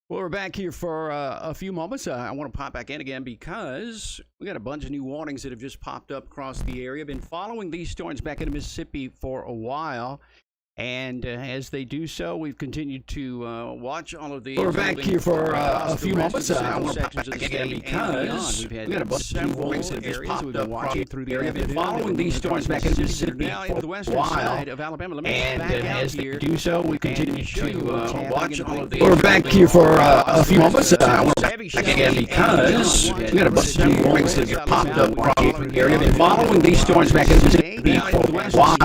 Well, we're back here for a few moments. I want to pop back in again because we got a bunch of new warnings that have just popped up across the area. Been following these storms back into Mississippi for a while. And as they do so, we've continued to watch all of these. We're back here for a few moments. I want to pop back again because we got a bunch of new warnings that have just popped up watching through the area. Been following these storms back into Mississippi now into the for a western while. side of Alabama. Let me And back out as they here do so, we continue to watch all of these. We're We're back here for a few moments. I want to back again because we got a bunch of new warnings that have popped up across the area. Been following these storms back into Mississippi for a while.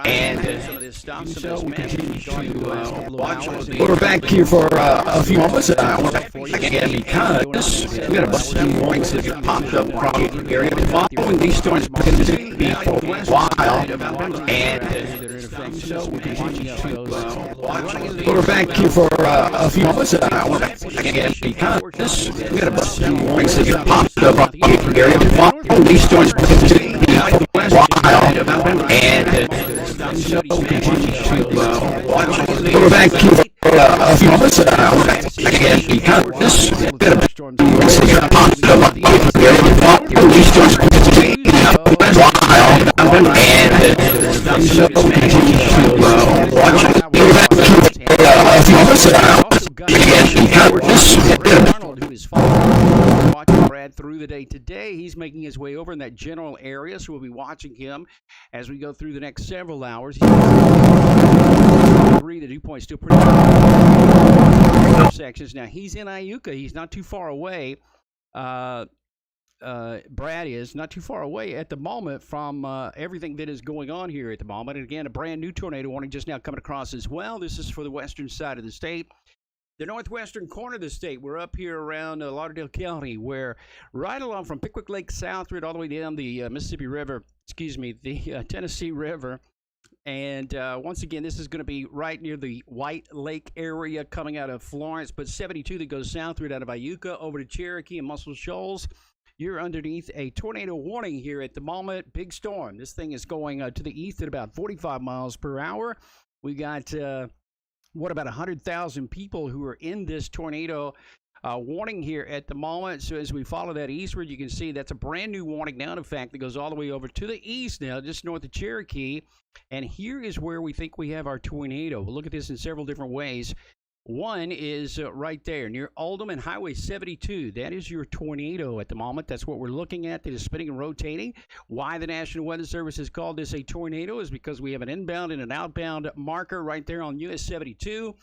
And so we continue to watch all of these. We're back here for a few moments. I want to back again because we got a bunch of new warnings that have popped up across the area. Been following these storms back into Mississippi for a while. And so we continue to watch all of these. We're back here for a few moments. I want to back again because we got a bunch of new warnings that have popped up across the area. Been following these storms back into Mississippi for a while. And so we continue to watch all of these. We're back here for a few moments. I want to back again because we got a bunch of new warnings that have popped up across the area. Been following these storms back into Mississippi for a while. And so we continue to watch all of these. We're back here for a few moments. I want to back again because Arnold, who is following, watching Brad through the day today. He's making his way over in that general area, so we'll be watching him as we go through the next several hours. The dew point still pretty sections. Now he's in Iuka. He's not too far away. Brad is not too far away at the moment from everything that is going on here at the moment. And again, a brand new tornado warning just now coming across as well. This is for the western side of the state. The northwestern corner of the state. We're up here around Lauderdale County, where right along from Pickwick Lake southward all the way down the Mississippi River, the Tennessee River. And once again, this is going to be right near the White Lake area coming out of Florence, but 72 that goes southward out of Iuka over to Cherokee and Muscle Shoals. You're underneath a tornado warning here at the moment. Big storm. This thing is going to the east at about 45 miles per hour. We got, about 100,000 people who are in this tornado warning here at the moment. So as we follow that eastward, you can see that's a brand new warning now, in fact, that goes all the way over to the east now, just north of Cherokee. And here is where we think we have our tornado. We'll look at this in several different ways. One is right there near Oldham and Highway 72. That is your tornado at the moment. That's what we're looking at. That is spinning and rotating. Why the National Weather Service has called this a tornado is because we have an inbound and an outbound marker right there on US 72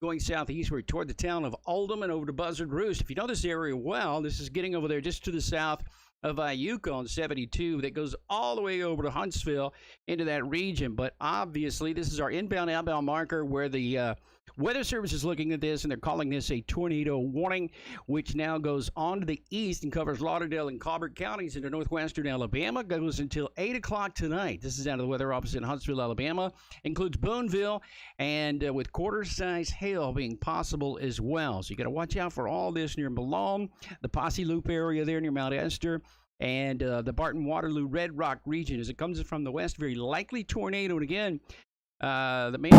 going southeastward toward the town of Oldham and over to Buzzard Roost. If you know this area well, this is getting over there just to the south of Iuka on 72 that goes all the way over to Huntsville into that region. But obviously, this is our inbound, outbound marker where the Weather Service is looking at this, and they're calling this a tornado warning, which now goes on to the east and covers Lauderdale and Colbert counties into northwestern Alabama. Goes until 8 o'clock tonight. This is out of the weather office in Huntsville, Alabama. Includes Boonville, and with quarter-size hail being possible as well. So you got to watch out for all this near Malone, the Posse Loop area there near Mount Esther, and the Barton-Waterloo Red Rock region. As it comes from the west, very likely tornado. And again, the main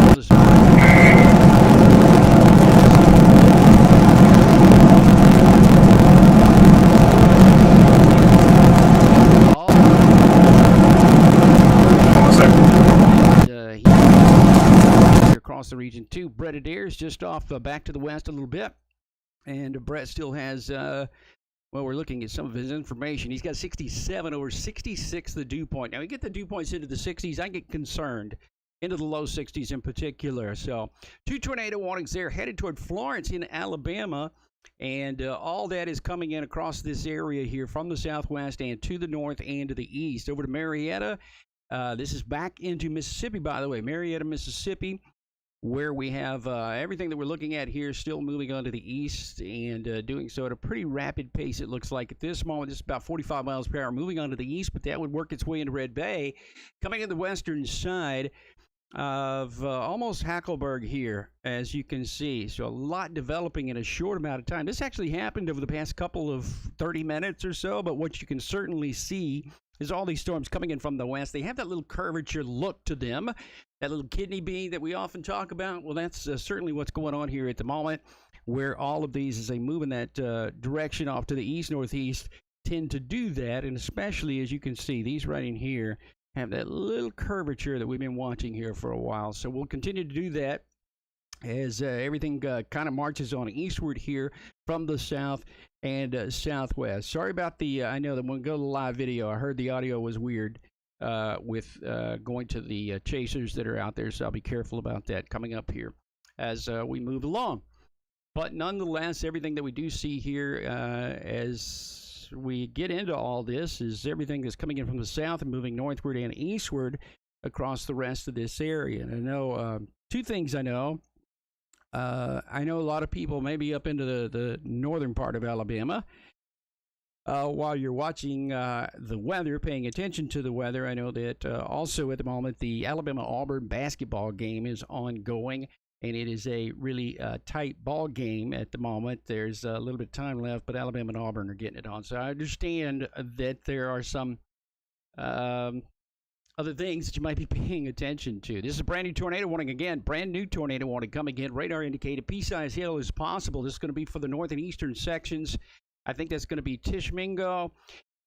across the region too. Brett Adair is just off back to the west a little bit, and Brett still has we're looking at some of his information. He's got 67 over 66 the dew point. Now we get the dew points into the 60s, I get concerned, into the low 60s in particular. So 2 tornado warnings there headed toward Florence in Alabama. And all that is coming in across this area here from the southwest and to the north and to the east. Over to Marietta. This is back into Mississippi, by the way. Marietta, Mississippi, where we have everything that we're looking at here still moving on to the east and doing so at a pretty rapid pace, it looks like. At this moment, it's about 45 miles per hour moving on to the east, but that would work its way into Red Bay. Coming in the western side of almost Hackleburg here, as you can see. So a lot developing in a short amount of time. This actually happened over the past couple of 30 minutes or so, but what you can certainly see is all these storms coming in from the west. They have that little curvature look to them, that little kidney bean that we often talk about. Well, that's certainly what's going on here at the moment. where all of these, as they move in that direction off to the east-northeast, tend to do that. And especially, as you can see, these right in here have that little curvature that we've been watching here for a while. So we'll continue to do that as everything kind of marches on eastward here from the south and southwest. Sorry about the, I know that when we go to the live video, I heard the audio was weird with going to the chasers that are out there, so I'll be careful about that coming up here as we move along. But nonetheless, everything that we do see here as we get into all this is everything that's coming in from the south and moving northward and eastward across the rest of this area. And I know two things I know. I know a lot of people maybe up into the northern part of Alabama. While you're watching the weather, paying attention to the weather, I know that also at the moment the Alabama-Auburn basketball game is ongoing, and it is a really tight ball game at the moment. There's a little bit of time left, but Alabama and Auburn are getting it on. So I understand that there are some other things that you might be paying attention to. This is a brand new tornado warning again. Brand new tornado warning coming in. Radar indicated pea-sized hail is possible. This is going to be for the north and eastern sections. I think that's going to be Tishomingo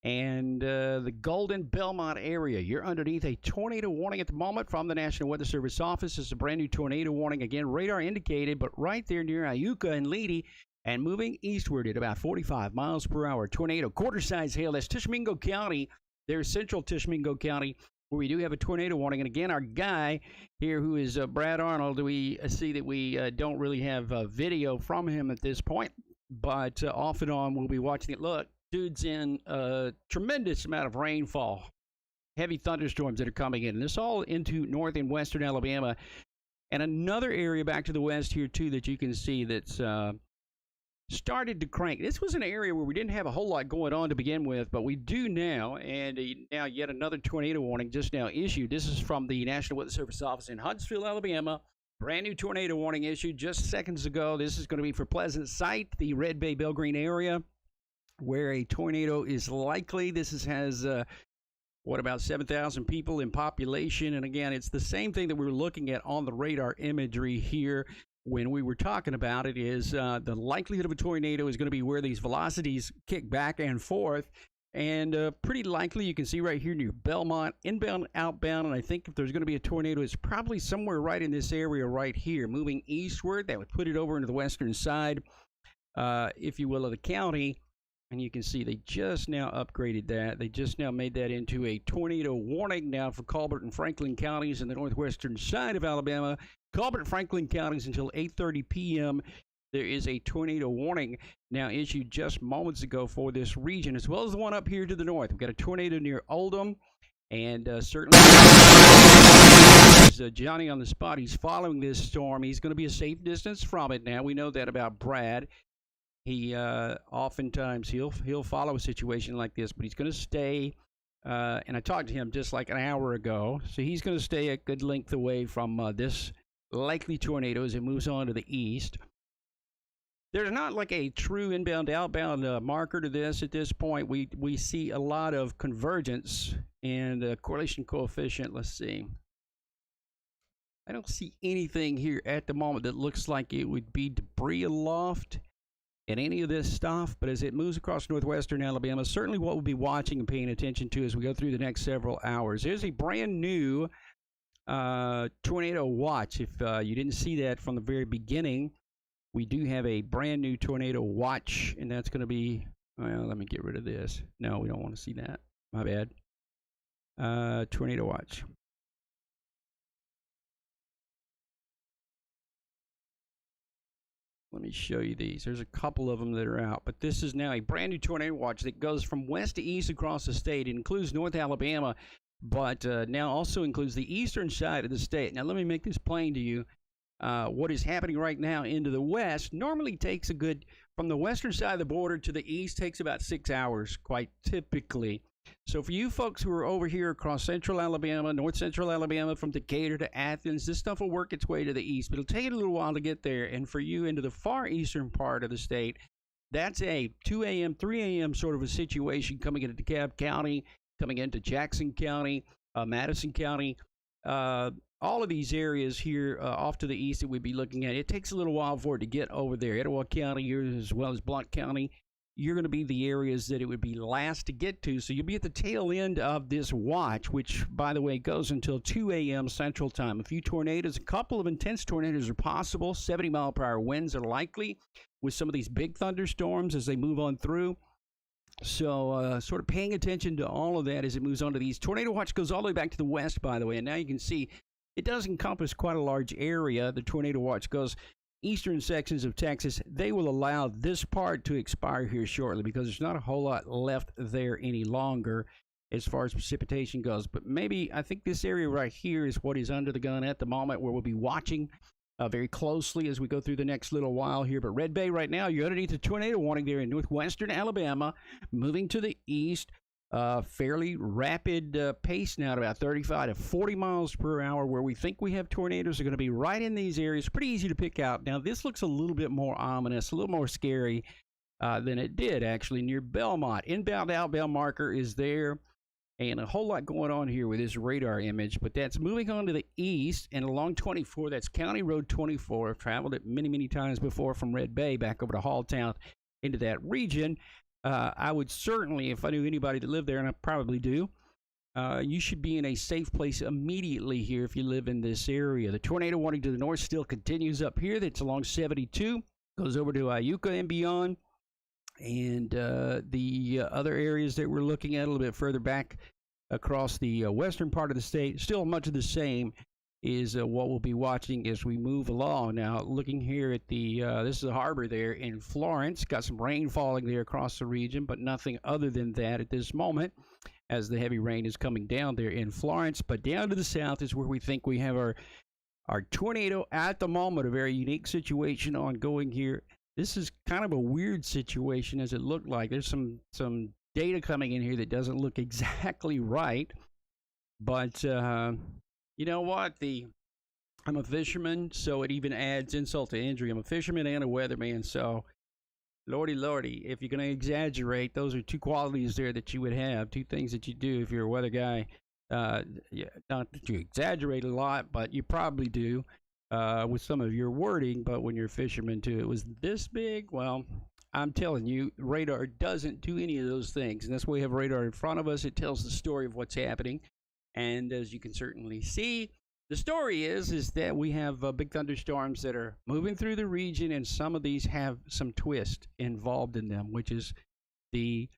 and the Golden Belmont area. You're underneath a tornado warning at the moment from the National Weather Service office. This is a brand new tornado warning. Again, radar indicated, but right there near Iuka and Leedy and moving eastward at about 45 miles per hour. Tornado, quarter-size hail. That's Tishomingo County. There's central Tishomingo County, where we do have a tornado warning. And again, our guy here, who is Brad Arnold, we see that we don't really have video from him at this point, but off and on we'll be watching it. Look, dude's in a tremendous amount of rainfall, heavy thunderstorms that are coming in. And this all into north and western Alabama. And another area back to the west here, too, that you can see that's started to crank. This was an area where we didn't have a whole lot going on to begin with, but we do now, and now yet another tornado warning just now issued. This is from the National Weather Service office in Huntsville, Alabama. Brand new tornado warning issued just seconds ago. This is going to be for Pleasant Site, the Red Bay Belgreen area, where a tornado is likely. This has about 7,000 people in population, and again, it's the same thing that we were looking at on the radar imagery here when we were talking about it. Is the likelihood of a tornado is going to be where these velocities kick back and forth, and pretty likely you can see right here near Belmont, inbound, outbound, and I think if there's going to be a tornado, it's probably somewhere right in this area right here, moving eastward. That would put it over into the western side, if you will, of the county. And you can see they just now upgraded that. They just now made that into a tornado warning now for Colbert and Franklin counties in the northwestern side of Alabama. Colbert and Franklin counties until 8:30 p.m. There is a tornado warning now issued just moments ago for this region, as well as the one up here to the north. We've got a tornado near Oldham, and certainly Johnny on the spot. He's following this storm. He's going to be a safe distance from it now. We know that about Brad. He oftentimes he'll follow a situation like this, but he's going to stay. And I talked to him just like an hour ago, so he's going to stay a good length away from this likely tornado as it moves on to the east. There's not like a true inbound outbound marker to this at this point. We see a lot of convergence and correlation coefficient. Let's see. I don't see anything here at the moment that looks like it would be debris aloft and any of this stuff, but as it moves across northwestern Alabama, certainly what we'll be watching and paying attention to as we go through the next several hours. There's a brand new tornado watch. If you didn't see that from the very beginning, we do have a brand new tornado watch, and that's going to be, well, let me get rid of this. No, we don't want to see that. My bad. Tornado watch. Let me show you these. There's a couple of them that are out, but this is now a brand new tornado watch that goes from west to east across the state. It includes North Alabama, but now also includes the eastern side of the state. Now, let me make this plain to you. What is happening right now into the west normally takes a good, from the western side of the border to the east, takes about 6 hours, quite typically. So for you folks who are over here across central Alabama, north central Alabama, from Decatur to Athens, this stuff will work its way to the east, but it'll take it a little while to get there. And for you into the far eastern part of the state, that's a 2 a.m., 3 a.m. sort of a situation coming into DeKalb County, coming into Jackson County, Madison County, all of these areas here off to the east that we'd be looking at, it takes a little while for it to get over there. Etowah County, as well as Blount County, you're going to be the areas that it would be last to get to. So you'll be at the tail end of this watch, which, by the way, goes until 2 a.m. Central Time. A few tornadoes, a couple of intense tornadoes are possible. 70-mile-per-hour winds are likely with some of these big thunderstorms as they move on through. So sort of paying attention to all of that as it moves on to these. Tornado watch goes all the way back to the west, by the way, and now you can see it does encompass quite a large area. The tornado watch goes eastern sections of Texas. They will allow this part to expire here shortly because there's not a whole lot left there any longer as far as precipitation goes. But maybe I think this area right here is what is under the gun at the moment, where we'll be watching very closely as we go through the next little while here. But Red Bay right now, you're underneath the tornado warning there in northwestern Alabama, moving to the east. Fairly rapid pace now at about 35 to 40 miles per hour, where we think we have tornadoes are going to be right in these areas. Pretty easy to pick out. Now, this looks a little bit more ominous, a little more scary than it did actually near Belmont. Inbound, outbound marker is there, and a whole lot going on here with this radar image. But that's moving on to the east and along 24. That's County Road 24. I've traveled it many, many times before from Red Bay back over to Halltown into that region. I would certainly, if I knew anybody that lived there, and I probably do, you should be in a safe place immediately here if you live in this area. The tornado warning to the north still continues up here. That's along 72, goes over to Iuka and beyond. And the other areas that we're looking at a little bit further back across the western part of the state, still much of the same is what we'll be watching as we move along. Now, looking here at the, this is the harbor there in Florence. Got some rain falling there across the region, but nothing other than that at this moment as the heavy rain is coming down there in Florence. But down to the south is where we think we have our tornado at the moment, a very unique situation ongoing here. This is kind of a weird situation as it looked like. There's some data coming in here that doesn't look exactly right, but you know what? I'm a fisherman, so it even adds insult to injury. I'm a fisherman and a weatherman, so lordy, if you're going to exaggerate, those are two qualities there that you would have, two things that you do if you're a weather guy. Yeah, not that you exaggerate a lot, but you probably do with some of your wording. But when you're a fisherman too, it was this big. Well, I'm telling you, radar doesn't do any of those things, and that's why we have radar in front of us. It tells the story of what's happening. And as you can certainly see, the story is that we have big thunderstorms that are moving through the region, and some of these have some twist involved in them, which is the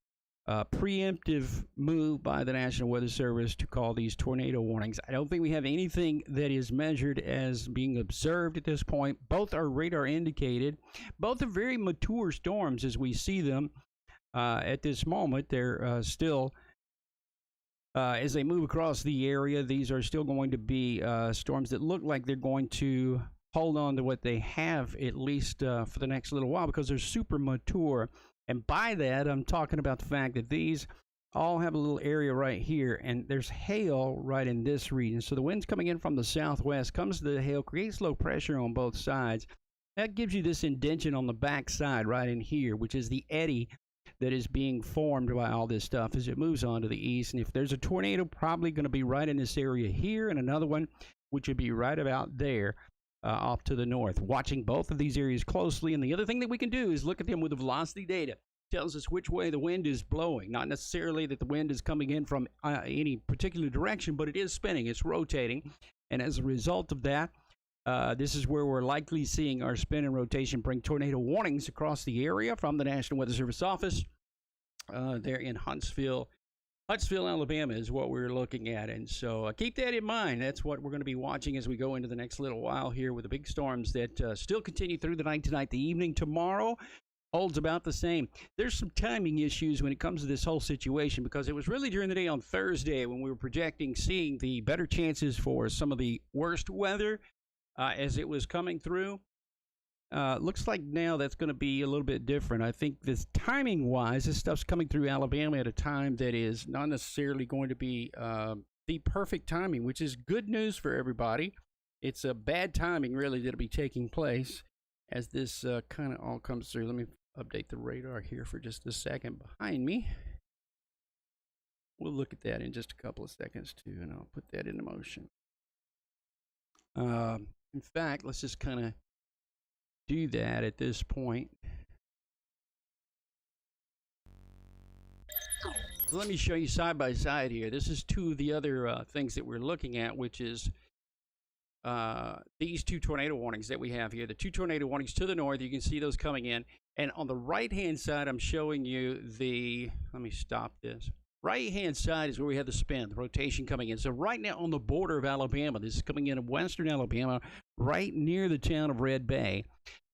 preemptive move by the National Weather Service to call these tornado warnings. I don't think we have anything that is measured as being observed at this point. Both are radar indicated. Both are very mature storms as we see them at this moment. They're still... as they move across the area, these are still going to be storms that look like they're going to hold on to what they have at least for the next little while, because they're super mature. And by that, I'm talking about the fact that these all have a little area right here, and there's hail right in this region. So the wind's coming in from the southwest, comes to the hail, creates low pressure on both sides. That gives you this indention on the back side right in here, which is the eddy that is being formed by all this stuff as it moves on to the east. And if there's a tornado, probably going to be right in this area here, and another one which would be right about there off to the north. Watching both of these areas closely. And the other thing that we can do is look at them with the velocity data. It tells us which way the wind is blowing. Not necessarily that the wind is coming in from any particular direction, but it is spinning, it's rotating. And as a result of that, this is where we're likely seeing our spin and rotation bring tornado warnings across the area from the National Weather Service office there in Huntsville, Alabama is what we're looking at. And so keep that in mind. That's what we're going to be watching as we go into the next little while here with the big storms that still continue through the night tonight. The evening tomorrow holds about the same. There's some timing issues when it comes to this whole situation, because it was really during the day on Thursday when we were projecting seeing the better chances for some of the worst weather as it was coming through. Looks like now that's going to be a little bit different. I think this timing-wise, this stuff's coming through Alabama at a time that is not necessarily going to be the perfect timing, which is good news for everybody. It's a bad timing, really, that'll be taking place as this kind of all comes through. Let me update the radar here for just a second behind me. We'll look at that in just a couple of seconds, too, and I'll put that into motion. In fact, let's just kind of do that at this point. Let me show you side by side here. This is two of the other things that we're looking at, which is these two tornado warnings that we have here. The two tornado warnings to the north, you can see those coming in. And on the right-hand side, I'm showing you the, let me stop this. Right-hand side is where we have the spin, the rotation coming in. So right now on the border of Alabama, this is coming in of western Alabama, right near the town of Red Bay.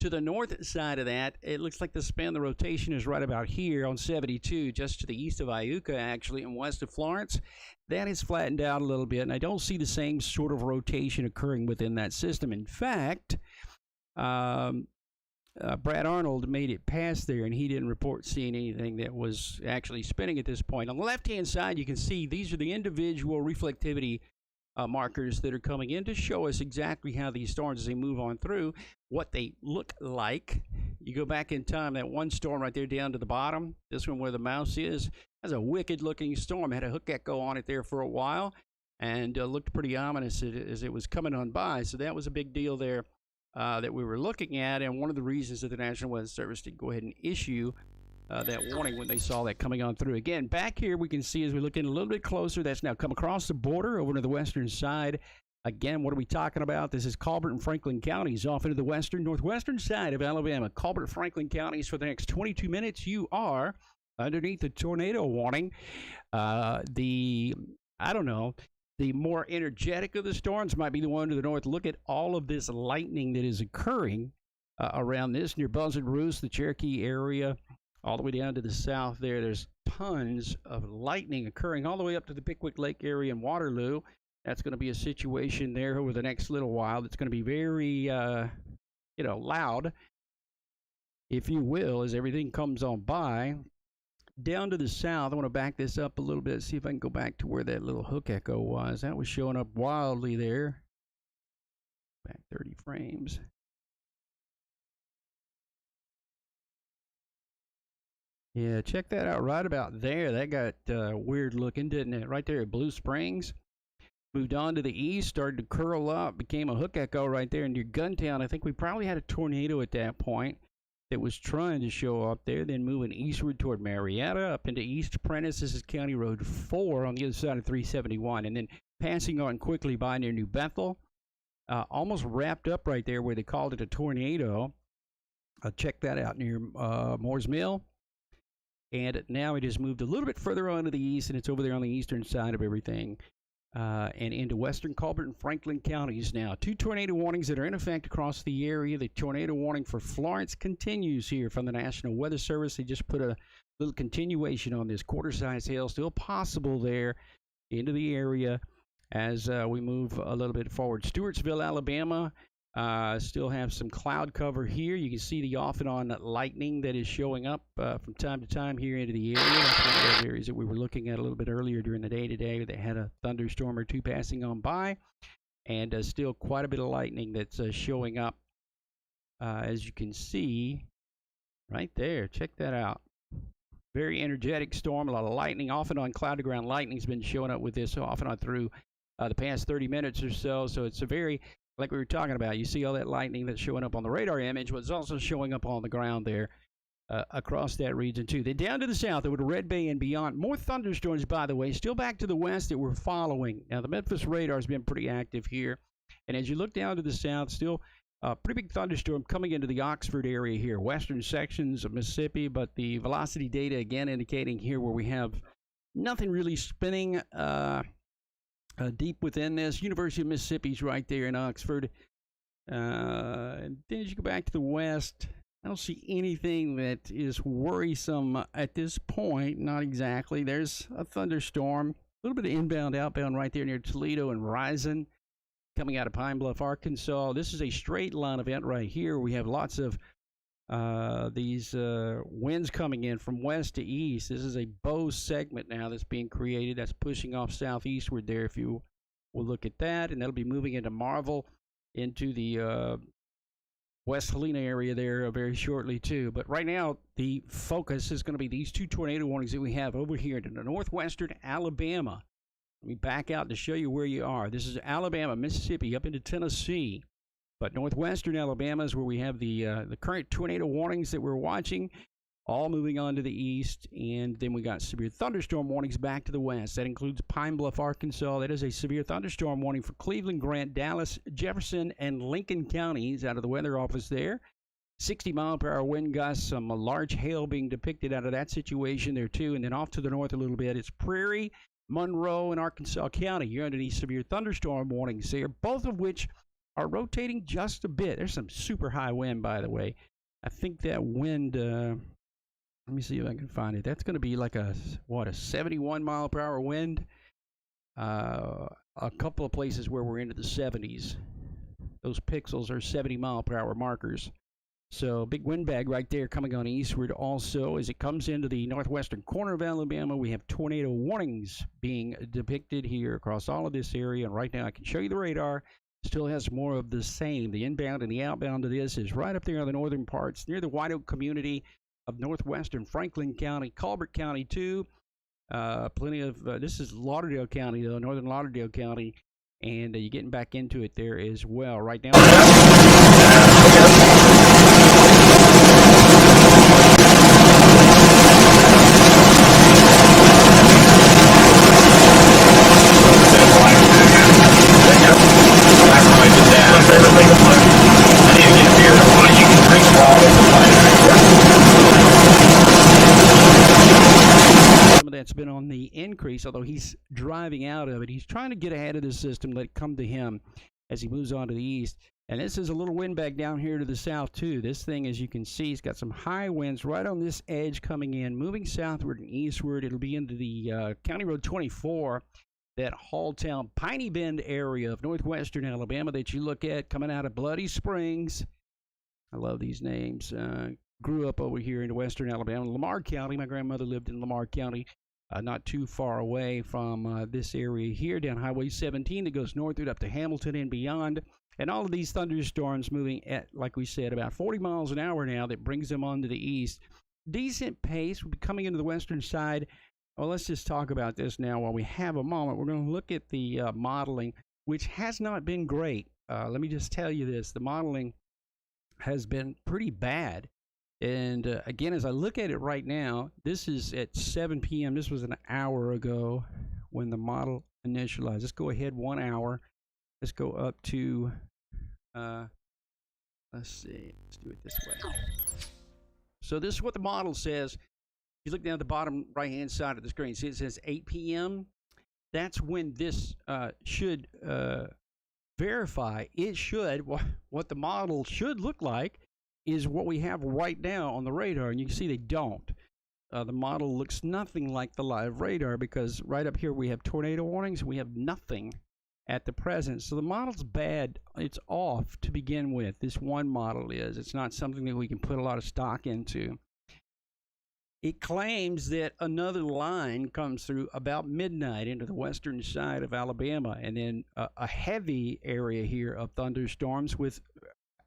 To the north side of that, it looks like the spin, the rotation is right about here on 72, just to the east of Iuka, actually, and west of Florence. That has flattened out a little bit, and I don't see the same sort of rotation occurring within that system. In fact, Brad Arnold made it past there, and he didn't report seeing anything that was actually spinning at this point. On the left-hand side, you can see these are the individual reflectivity markers that are coming in to show us exactly how these storms, as they move on through, what they look like. You go back in time, that one storm right there down to the bottom, this one where the mouse is, that's a wicked-looking storm. Had a hook echo on it there for a while, and looked pretty ominous as it was coming on by. So that was a big deal there that we were looking at, and one of the reasons that the National Weather Service did go ahead and issue that warning when they saw that coming on through. Again, back here we can see as we look in a little bit closer, that's now come across the border over to the western side. Again, what are we talking about? This is Colbert and Franklin counties off into the northwestern side of Alabama. Colbert, Franklin counties for the next 22 minutes. You are underneath the tornado warning. I don't know, the more energetic of the storms might be the one to the north. Look at all of this lightning that is occurring around this near Buzzard Roost, the Cherokee area, all the way down to the south there. There's tons of lightning occurring all the way up to the Pickwick Lake area in Waterloo. That's going to be a situation there over the next little while that's going to be very, loud, if you will, as everything comes on by. Down to the south, I want to back this up a little bit, see if I can go back to where that little hook echo was. That was showing up wildly there. Back 30 frames. Yeah, check that out right about there. That got weird looking, didn't it? Right there at Blue Springs. Moved on to the east, started to curl up, became a hook echo right there near Guntown. I think we probably had a tornado at that point that was trying to show up there, then moving eastward toward Marietta, up into East Prentice. This is County Road 4 on the other side of 371, and then passing on quickly by near New Bethel. Almost wrapped up right there where they called it a tornado. Check that out near Moore's Mill. And now it has moved a little bit further on to the east, and it's over there on the eastern side of everything. And into western Colbert and Franklin counties now. Two tornado warnings that are in effect across the area. The tornado warning for Florence continues here from the National Weather Service. They just put a little continuation on this. Quarter-size hail still possible there into the area as we move a little bit forward. Stewartsville, Alabama, still have some cloud cover here. You can see the off and on lightning that is showing up from time to time here into the area. That's one of those areas that we were looking at a little bit earlier during the day today. They had a thunderstorm or two passing on by, and still quite a bit of lightning that's showing up, as you can see right there. Check that out. Very energetic storm, a lot of lightning, off and on cloud to ground lightning's been showing up with this off and on through the past 30 minutes or so. So it's a very, like we were talking about, you see all that lightning that's showing up on the radar image, was also showing up on the ground there across that region too. Then down to the south over to Red Bay and beyond. More thunderstorms, by the way, still back to the west that we're following. Now the Memphis radar has been pretty active here, and as you look down to the south, still a pretty big thunderstorm coming into the Oxford area here, western sections of Mississippi, but the velocity data again indicating here where we have nothing really spinning deep within this. University of Mississippi's right there in Oxford. And then as you go back to the west, I don't see anything that is worrisome at this point. Not exactly. There's a thunderstorm, a little bit of inbound, outbound right there near Toledo and Rison, coming out of Pine Bluff, Arkansas. This is a straight line event right here. We have lots of these winds coming in from west to east. This is a bow segment now that's being created. That's pushing off southeastward there, if you will look at that. And that'll be moving into Marvel, into the West Helena area there very shortly too. But right now, the focus is going to be these two tornado warnings that we have over here in the northwestern Alabama. Let me back out to show you where you are. This is Alabama, Mississippi, up into Tennessee. But northwestern Alabama is where we have the current tornado warnings that we're watching, all moving on to the east. And then we got severe thunderstorm warnings back to the west. That includes Pine Bluff, Arkansas. That is a severe thunderstorm warning for Cleveland, Grant, Dallas, Jefferson, and Lincoln counties out of the weather office there. 60-mile-per-hour wind gusts, some large hail being depicted out of that situation there too. And then off to the north a little bit, it's Prairie, Monroe, and Arkansas County. You're underneath severe thunderstorm warnings there, both of which are rotating just a bit. There's some super high wind, by the way. I think that wind, let me see if I can find it. That's going to be like a 71-mile-per-hour wind. A couple of places where we're into the 70s. Those pixels are 70-mile-per-hour markers. So big wind bag right there coming on eastward. Also, as it comes into the northwestern corner of Alabama, we have tornado warnings being depicted here across all of this area. And right now I can show you the radar. Still has more of the same. The inbound and the outbound of this is right up there on the northern parts, near the White Oak community of northwestern Franklin County, Colbert County too. Plenty of, this is Lauderdale County though, northern Lauderdale County. And you're getting back into it there as well. Right now. That's been on the increase, although he's driving out of it. He's trying to get ahead of the system, let it come to him as he moves on to the east. And this is a little windbag down here to the south too. This thing, as you can see, has got some high winds right on this edge coming in, moving southward and eastward. It'll be into the County Road 24, that Halltown, Piney Bend area of northwestern Alabama that you look at coming out of Bloody Springs. I love these names. Grew up over here in western Alabama, Lamar County. My grandmother lived in Lamar County. Not too far away from this area here, down Highway 17 that goes northward up to Hamilton and beyond. And all of these thunderstorms moving at, like we said, about 40 miles an hour now. That brings them on to the east. Decent pace. We'll be coming into the western side. Well, let's just talk about this now while we have a moment. We're going to look at the modeling, which has not been great. Let me just tell you this. The modeling has been pretty bad. And again, as I look at it right now, this is at 7 p.m. This was an hour ago when the model initialized. Let's go ahead 1 hour. Let's go up to, let's see, let's do it this way. So this is what the model says. If you look down at the bottom right-hand side of the screen, see it says 8 p.m. That's when this should verify. It should, what the model should look like is what we have right now on the radar, and you can see they don't. The model looks nothing like the live radar because right up here we have tornado warnings. We have nothing at the present. So the model's bad. It's off to begin with. This one model is. It's not something that we can put a lot of stock into. It claims that another line comes through about midnight into the western side of Alabama, and then a heavy area here of thunderstorms with,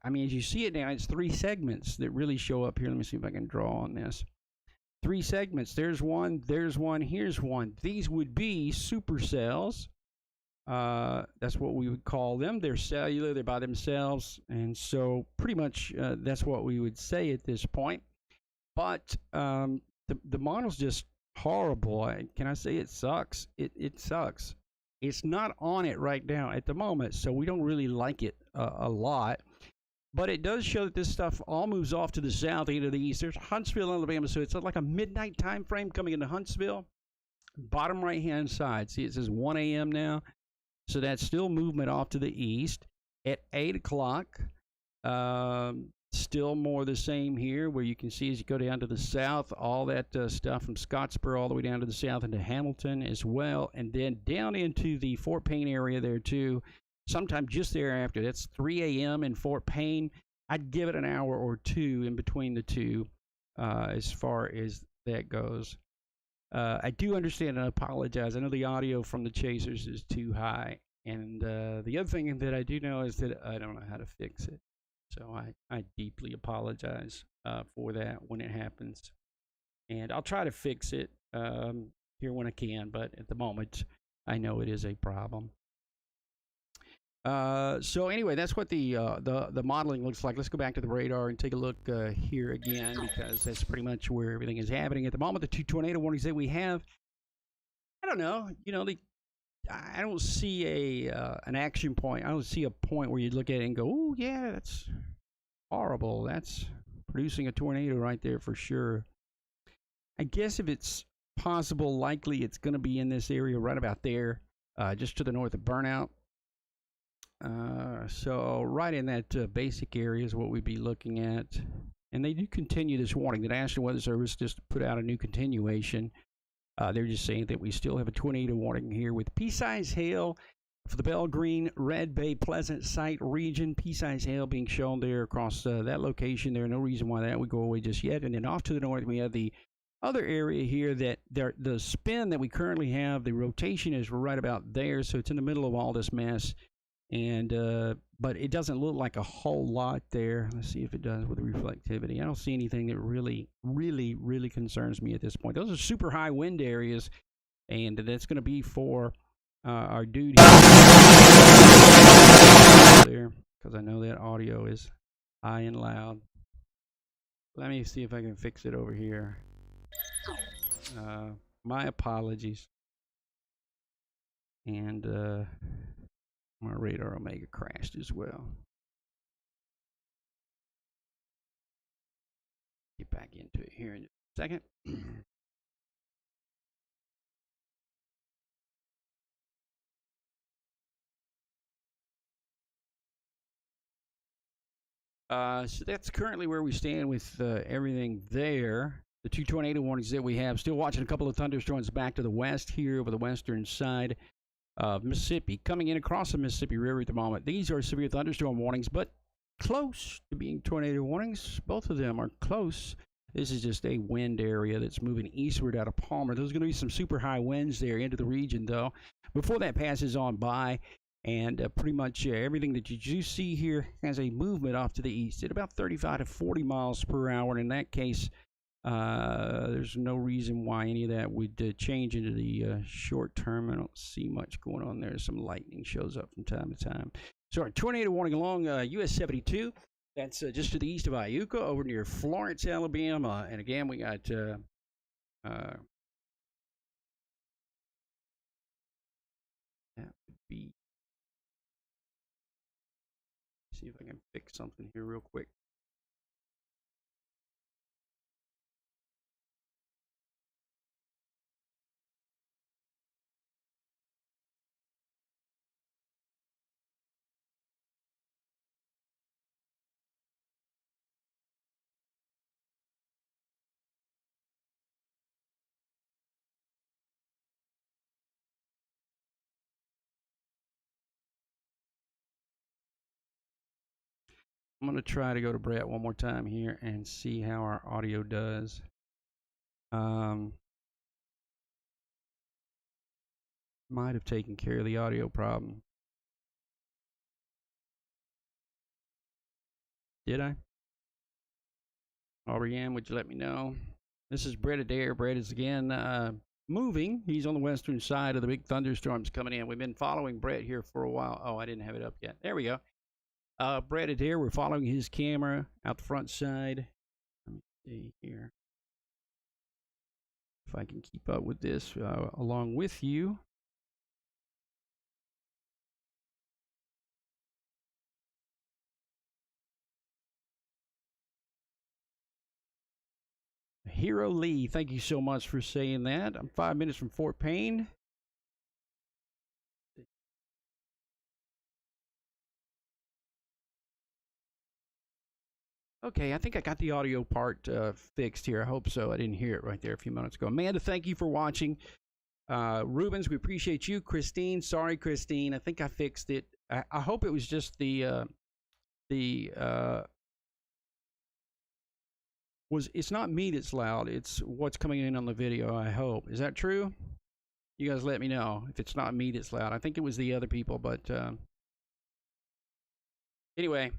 I mean, as you see it now, it's 3 segments that really show up here. Let me see if I can draw on this. 3 segments. There's one, here's one. These would be supercells. That's what we would call them. They're cellular, they're by themselves. And so pretty much that's what we would say at this point. But the model's just horrible. Can I say it sucks? It sucks. It's not on it right now at the moment, so we don't really like it a lot. But it does show that this stuff all moves off to the south and to the east. There's Huntsville, Alabama, so it's like a midnight time frame coming into Huntsville. Bottom right-hand side, see it says 1 a.m. now. So that's still movement off to the east. At 8 o'clock, still more the same here, where you can see as you go down to the south, all that stuff from Scottsboro all the way down to the south into Hamilton as well. And then down into the Fort Payne area there too. Sometime just thereafter. That's 3 a.m. in Fort Payne. I'd give it an hour or two in between the two as far as that goes. I do understand and apologize. I know the audio from the Chasers is too high. And the other thing that I do know is that I don't know how to fix it. So I deeply apologize for that when it happens. And I'll try to fix it here when I can. But at the moment, I know it is a problem. So anyway, that's what the modeling looks like. Let's go back to the radar and take a look here again, because that's pretty much where everything is happening at the moment. The 2 tornado warnings that we have, I don't know. You know, I don't see an action point. I don't see a point where you'd look at it and go, "Oh yeah, that's horrible. That's producing a tornado right there for sure." I guess if it's possible, likely it's going to be in this area right about there, just to the north of Burnout. So right in that basic area is what we'd be looking at. And they do continue this warning. The National Weather Service just put out a new continuation. They're just saying that we still have a tornado warning here with pea-sized hail for the Bell-Green, Red Bay, Pleasant Site region. Pea-sized hail being shown there across that location. There's no reason why that would go away just yet. And then off to the north, we have the other area here that the spin that we currently have, the rotation is right about there. So it's in the middle of all this mess. And but it doesn't look like a whole lot there. Let's see if it does with the reflectivity. I don't see anything that really concerns me at this point. Those are super high wind areas, and that's going to be for our dude here there, because I know that audio is high and loud. Let me see if I can fix it over here. My apologies. And my radar Omega crashed as well. Get back into it here in a second. So that's currently where we stand with everything there. The 2 tornado warnings that we have. Still watching a couple of thunderstorms back to the west here over the western side of Mississippi, coming in across the Mississippi River at the moment. These are severe thunderstorm warnings, but close to being tornado warnings. Both of them are close. This is just a wind area that's moving eastward out of Palmer. There's going to be some super high winds there into the region, though, before that passes on by. And pretty much everything that you do see here has a movement off to the east at about 35 to 40 miles per hour. And in that case, there's no reason why any of that would change into the short term. I don't see much going on there. Some lightning shows up from time to time. So our tornado warning along US 72. That's just to the east of Iuka, over near Florence, Alabama. And again, we got that would be. See if I can fix something here real quick. I'm going to try to go to Brett one more time here and see how our audio does. Might have taken care of the audio problem. Did I? Aubrey Ann, would you let me know? This is Brett Adair. Brett is again moving. He's on the western side of the big thunderstorms coming in. We've been following Brett here for a while. Oh, I didn't have it up yet. There we go. Brett Adair, we're following his camera out the front side. Let me see here if I can keep up with this along with you. Hero Lee, thank you so much for saying that. I'm 5 minutes from Fort Payne. Okay, I think I got the audio part fixed here. I hope so. I didn't hear it right there a few minutes ago. Amanda, thank you for watching. Rubens, we appreciate you. Christine, sorry, Christine. I think I fixed it. I hope it was just it's not me that's loud. It's what's coming in on the video, I hope. Is that true? You guys let me know if it's not me that's loud. I think it was the other people, but anyway.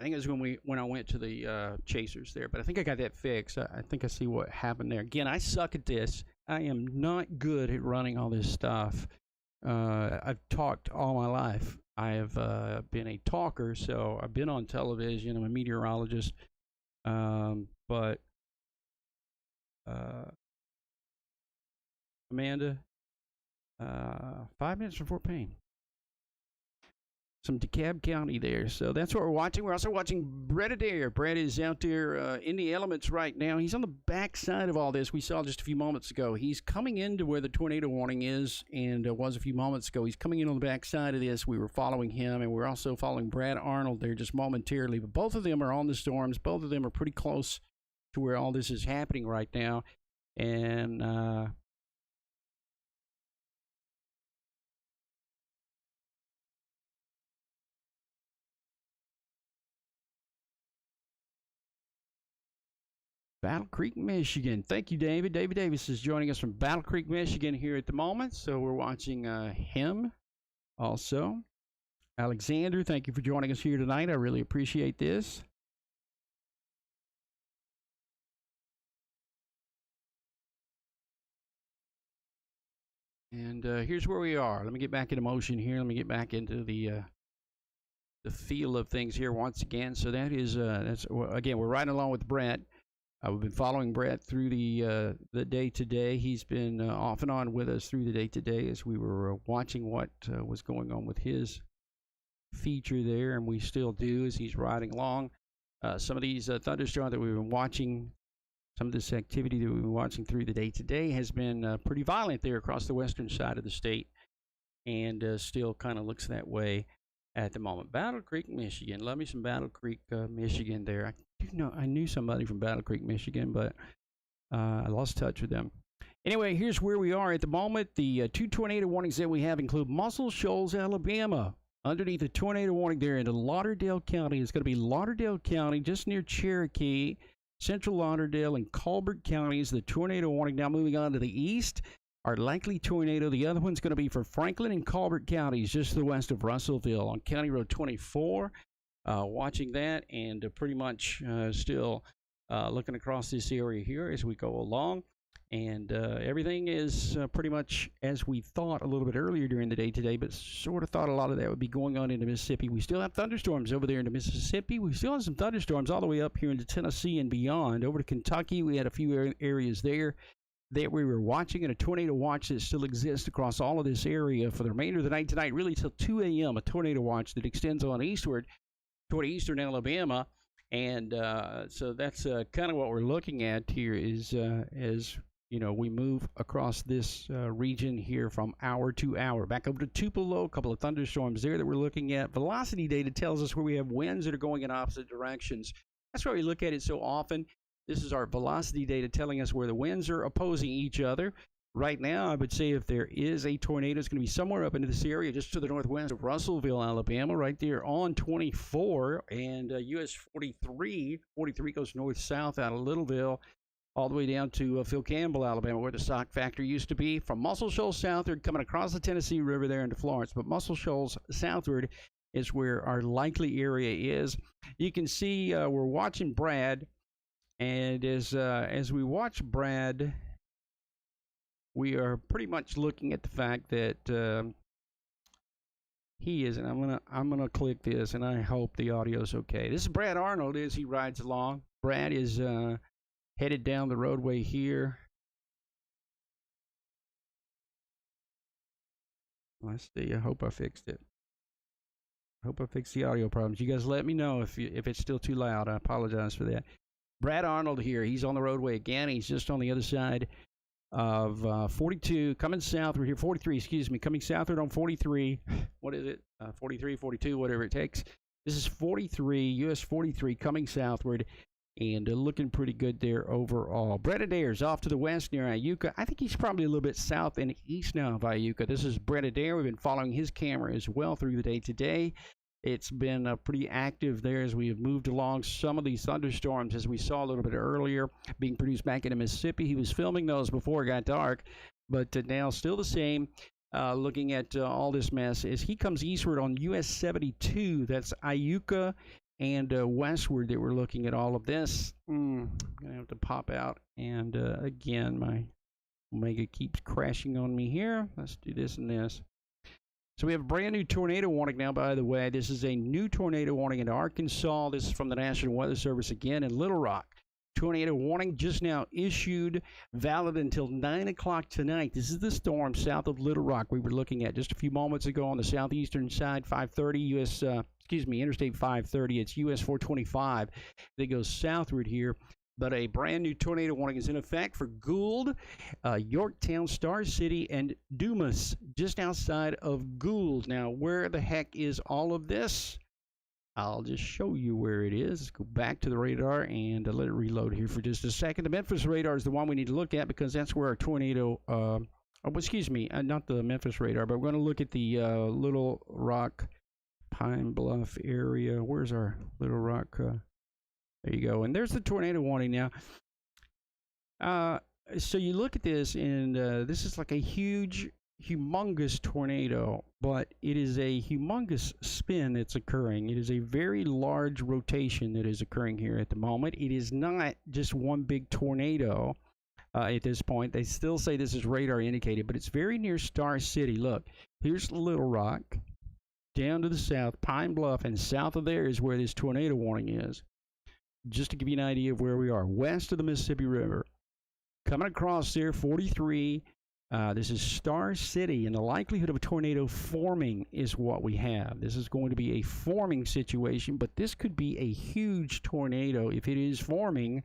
I think it was when I went to the chasers there, but I think I got that fixed. I think I see what happened there. Again, I suck at this. I am not good at running all this stuff. I've talked all my life. I have been a talker, so I've been on television. I'm a meteorologist, but Amanda, 5 minutes from Fort Payne. Some DeKalb County there. So that's what we're watching. We're also watching Brett Adair. Brett is out there in the elements right now. He's on the backside of all this. We saw just a few moments ago. He's coming into where the tornado warning is and was a few moments ago. He's coming in on the backside of this. We were following him, and we're also following Brad Arnold there just momentarily. But both of them are on the storms. Both of them are pretty close to where all this is happening right now. And Battle Creek, Michigan. Thank you, David. David Davis is joining us from Battle Creek, Michigan here at the moment. So we're watching him also. Alexander, thank you for joining us here tonight. I really appreciate this. And here's where we are. Let me get back into motion here. Let me get back into the feel of things here once again. So that is, again, we're riding along with Brett. We've been following Brett through the day-to-day. He's been off and on with us through the day-to-day as we were watching what was going on with his feature there, and we still do as he's riding along. Some of these thunderstorms that we've been watching, some of this activity that we've been watching through the day-to-day has been pretty violent there across the western side of the state, and still kind of looks that way at the moment. Battle Creek, Michigan. Love me some Battle Creek, Michigan there. I knew somebody from Battle Creek, Michigan, but I lost touch with them. Anyway, here's where we are at the moment. The two tornado warnings that we have include Muscle Shoals, Alabama. Underneath the tornado warning there in Lauderdale County, it's going to be Lauderdale County, just near Cherokee, Central Lauderdale, and Colbert counties. The tornado warning now moving on to the east. Our likely tornado, the other one's going to be for Franklin and Colbert counties, just to the west of Russellville on County Road 24. Watching that and pretty much still looking across this area here as we go along. And everything is pretty much as we thought a little bit earlier during the day today, but sort of thought a lot of that would be going on into Mississippi. We still have thunderstorms over there into Mississippi. We still have some thunderstorms all the way up here into Tennessee and beyond. Over to Kentucky, we had a few areas there that we were watching, and a tornado watch that still exists across all of this area for the remainder of the night tonight, really till 2 a.m., a tornado watch that extends on eastward toward eastern Alabama. And so that's kind of what we're looking at here is as we move across this region here from hour to hour. Back over to Tupelo, a couple of thunderstorms there that we're looking at. Velocity data tells us where we have winds that are going in opposite directions. That's why we look at it so often. This is our velocity data telling us where the winds are opposing each other. Right now, I would say if there is a tornado, it's going to be somewhere up into this area just to the northwest of Russellville, Alabama, right there on 24 and US 43. 43 goes north-south out of Littleville all the way down to Phil Campbell, Alabama, where the sock factory used to be. From Muscle Shoals southward, coming across the Tennessee River there into Florence. But Muscle Shoals southward is where our likely area is. You can see we're watching Brad. And as we watch Brad, we are pretty much looking at the fact that he is, and I'm gonna click this, and I hope the audio's okay. This is Brad Arnold as he rides along. Brad is headed down the roadway here. Let's see. I hope I fixed it. I hope I fixed the audio problems. You guys let me know if it's still too loud. I apologize for that. Brad Arnold here. He's on the roadway again. He's just on the other side of 42, coming southward here. 43, excuse me, coming southward on 43. What is it? 43, 42, whatever it takes. This is 43, US 43, coming southward, and looking pretty good there overall. Brett Adair's off to the west near Iuka. I think he's probably a little bit south and east now of Iuka. This is Brett Adair. We've been following his camera as well through the day today. It's been pretty active there as we have moved along. Some of these thunderstorms, as we saw a little bit earlier, being produced back into Mississippi. He was filming those before it got dark, but now still the same. Looking at all this mess as he comes eastward on US 72. That's Iuka and westward that we're looking at all of this. I'm going to have to pop out. And again, my Omega keeps crashing on me here. Let's do this and this. So we have a brand new tornado warning now, by the way. This is a new tornado warning in Arkansas. This is from the National Weather Service again in Little Rock. Tornado warning just now issued, valid until 9 o'clock tonight. This is the storm south of Little Rock we were looking at just a few moments ago on the southeastern side, 530 Interstate 530. It's US 425 that goes southward here. But a brand new tornado warning is in effect for Gould, Yorktown, Star City, and Dumas, just outside of Gould. Now, where the heck is all of this? I'll just show you where it is. Let's go back to the radar and let it reload here for just a second. The Memphis radar is the one we need to look at because that's where our tornado, not the Memphis radar, but we're going to look at the Little Rock, Pine Bluff area. Where's our Little Rock? There you go. And there's the tornado warning now. So you look at this, and this is like a humongous tornado, but it is a humongous spin that's occurring. It is a very large rotation that is occurring here at the moment. It is not just one big tornado at this point. They still say this is radar indicated, but it's very near Star City. Look, here's Little Rock, down to the south, Pine Bluff, and south of there is where this tornado warning is. Just to give you an idea of where we are, west of the Mississippi River. Coming across there, 43. This is Star City, and the likelihood of a tornado forming is what we have. This is going to be a forming situation, but this could be a huge tornado if it is forming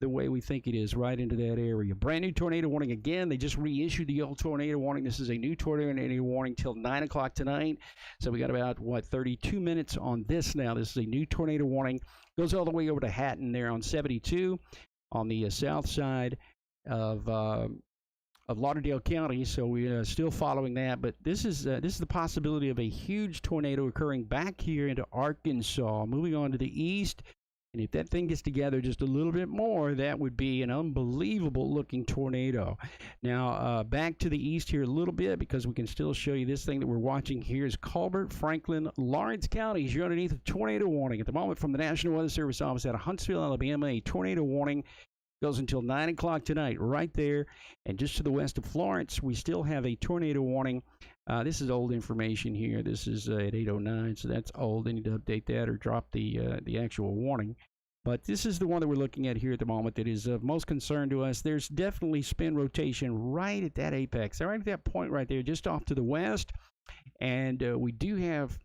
the way we think it is, right into that area. Brand new tornado warning again. They just reissued the old tornado warning. This is a new tornado warning till 9 o'clock tonight. So we got about, 32 minutes on this now. This is a new tornado warning. Goes all the way over to Hatton there on 72 on the south side of Lauderdale County. So we're still following that. But this is the possibility of a huge tornado occurring back here into Arkansas. Moving on to the east. And if that thing gets together just a little bit more, that would be an unbelievable looking tornado. Now, back to the east here a little bit because we can still show you this thing that we're watching here is Colbert, Franklin, Lawrence counties. You're underneath a tornado warning at the moment from the National Weather Service office at Huntsville, Alabama. A tornado warning goes until 9 o'clock tonight right there. And just to the west of Florence, we still have a tornado warning. This is old information here. This is at 8:09, so that's old. They need to update that or drop the actual warning. But this is the one that we're looking at here at the moment that is of most concern to us. There's definitely spin rotation right at that apex, right at that point right there, just off to the west. And we do have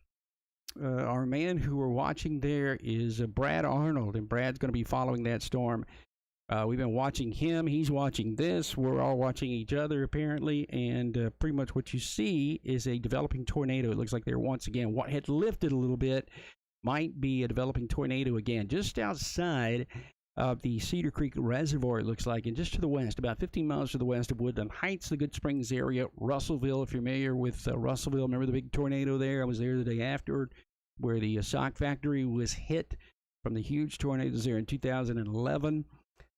our man who we're watching there is Brad Arnold, and Brad's going to be following that storm. We've been watching him. He's watching this. We're all watching each other, apparently. And pretty much what you see is a developing tornado. It looks like they're once again, what had lifted a little bit might be a developing tornado again, just outside of the Cedar Creek Reservoir, it looks like, and just to the west, about 15 miles to the west of Woodland Heights, the Good Springs area, Russellville, if you're familiar with Russellville. Remember the big tornado there? I was there the day after, where the sock factory was hit from the huge tornadoes there in 2011.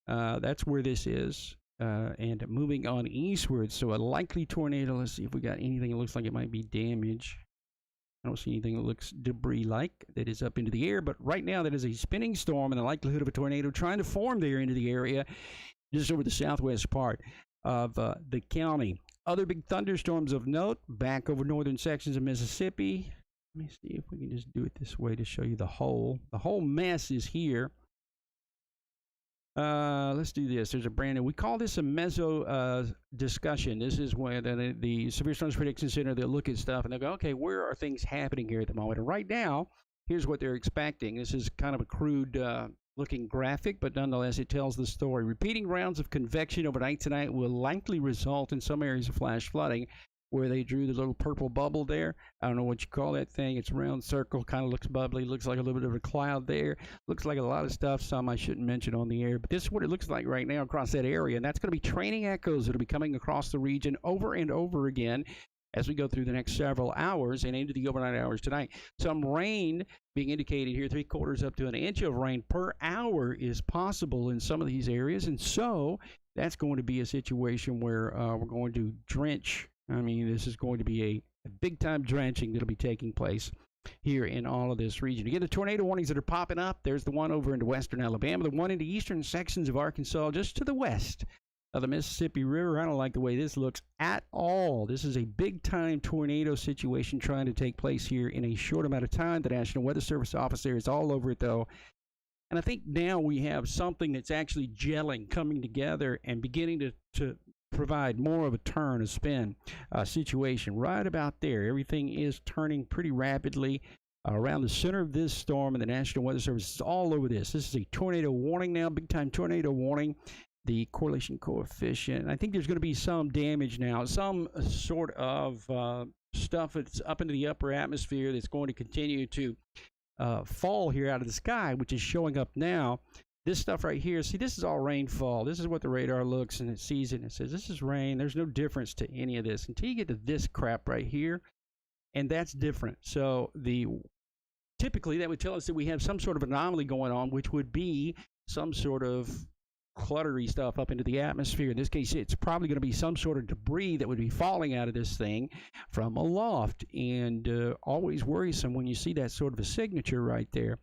That's where this is, and moving on eastward. So a likely tornado. Let's see if we got anything that looks like it might be damage. I don't see anything that looks debris-like that is up into the air, but right now that is a spinning storm and the likelihood of a tornado trying to form there into the area just over the southwest part of the county. Other big thunderstorms of note back over northern sections of Mississippi. Let me see if we can just do it this way to show you the whole mess is here. Let's do this. There's a brand new, we call this a meso discussion. This is when the Severe Storms Prediction Center, they'll look at stuff and they'll go, okay, where are things happening here at the moment? And right now, here's what they're expecting. This is kind of a crude looking graphic, but nonetheless, it tells the story. Repeating rounds of convection overnight tonight will likely result in some areas of flash flooding, where they drew the little purple bubble there. I don't know what you call that thing. It's a round circle, kind of looks bubbly, looks like a little bit of a cloud there. Looks like a lot of stuff, some I shouldn't mention on the air, but this is what it looks like right now across that area, and that's going to be training echoes that will be coming across the region over and over again as we go through the next several hours and into the overnight hours tonight. Some rain being indicated here, 3/4 up to an inch of rain per hour is possible in some of these areas, and so that's going to be a situation where we're going to drench. I mean, this is going to be a big-time drenching that will be taking place here in all of this region. Again, the tornado warnings that are popping up, there's the one over into western Alabama, the one into eastern sections of Arkansas, just to the west of the Mississippi River. I don't like the way this looks at all. This is a big-time tornado situation trying to take place here in a short amount of time. The National Weather Service officer is all over it, though. And I think now we have something that's actually gelling, coming together, and beginning to provide more of a turn, a spin situation right about there. Everything is turning pretty rapidly around the center of this storm, and the National Weather Service is all over this. This is a tornado warning now, big-time tornado warning. The correlation coefficient, I think there's going to be some damage now, some sort of stuff that's up into the upper atmosphere that's going to continue to fall here out of the sky, which is showing up now. This stuff right here, see, this is all rainfall. This is what the radar looks and it sees it and it says, this is rain. There's no difference to any of this until you get to this crap right here, and that's different. So typically that would tell us that we have some sort of anomaly going on, which would be some sort of cluttery stuff up into the atmosphere. In this case, it's probably going to be some sort of debris that would be falling out of this thing from aloft, and always worrisome when you see that sort of a signature right there.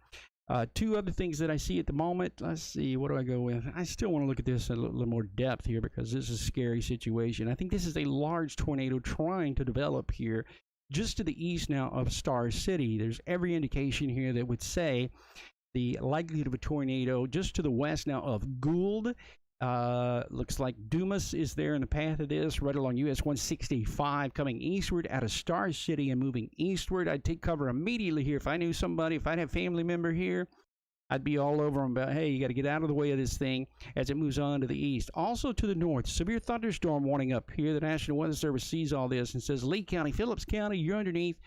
Two other things that I see at the moment. Let's see, what do I go with? I still want to look at this in a little more depth here because this is a scary situation. I think this is a large tornado trying to develop here just to the east now of Star City. There's every indication here that would say the likelihood of a tornado just to the west now of Gould. Looks like Dumas is there in the path of this, right along US 165, coming eastward out of Star City and moving eastward. I'd take cover immediately here. If I knew somebody, if I'd have a family member here, I'd be all over them about, hey, you got to get out of the way of this thing as it moves on to the east. Also to the north, severe thunderstorm warning up here. The National Weather Service sees all this and says, Lee County, Phillips County, you're underneath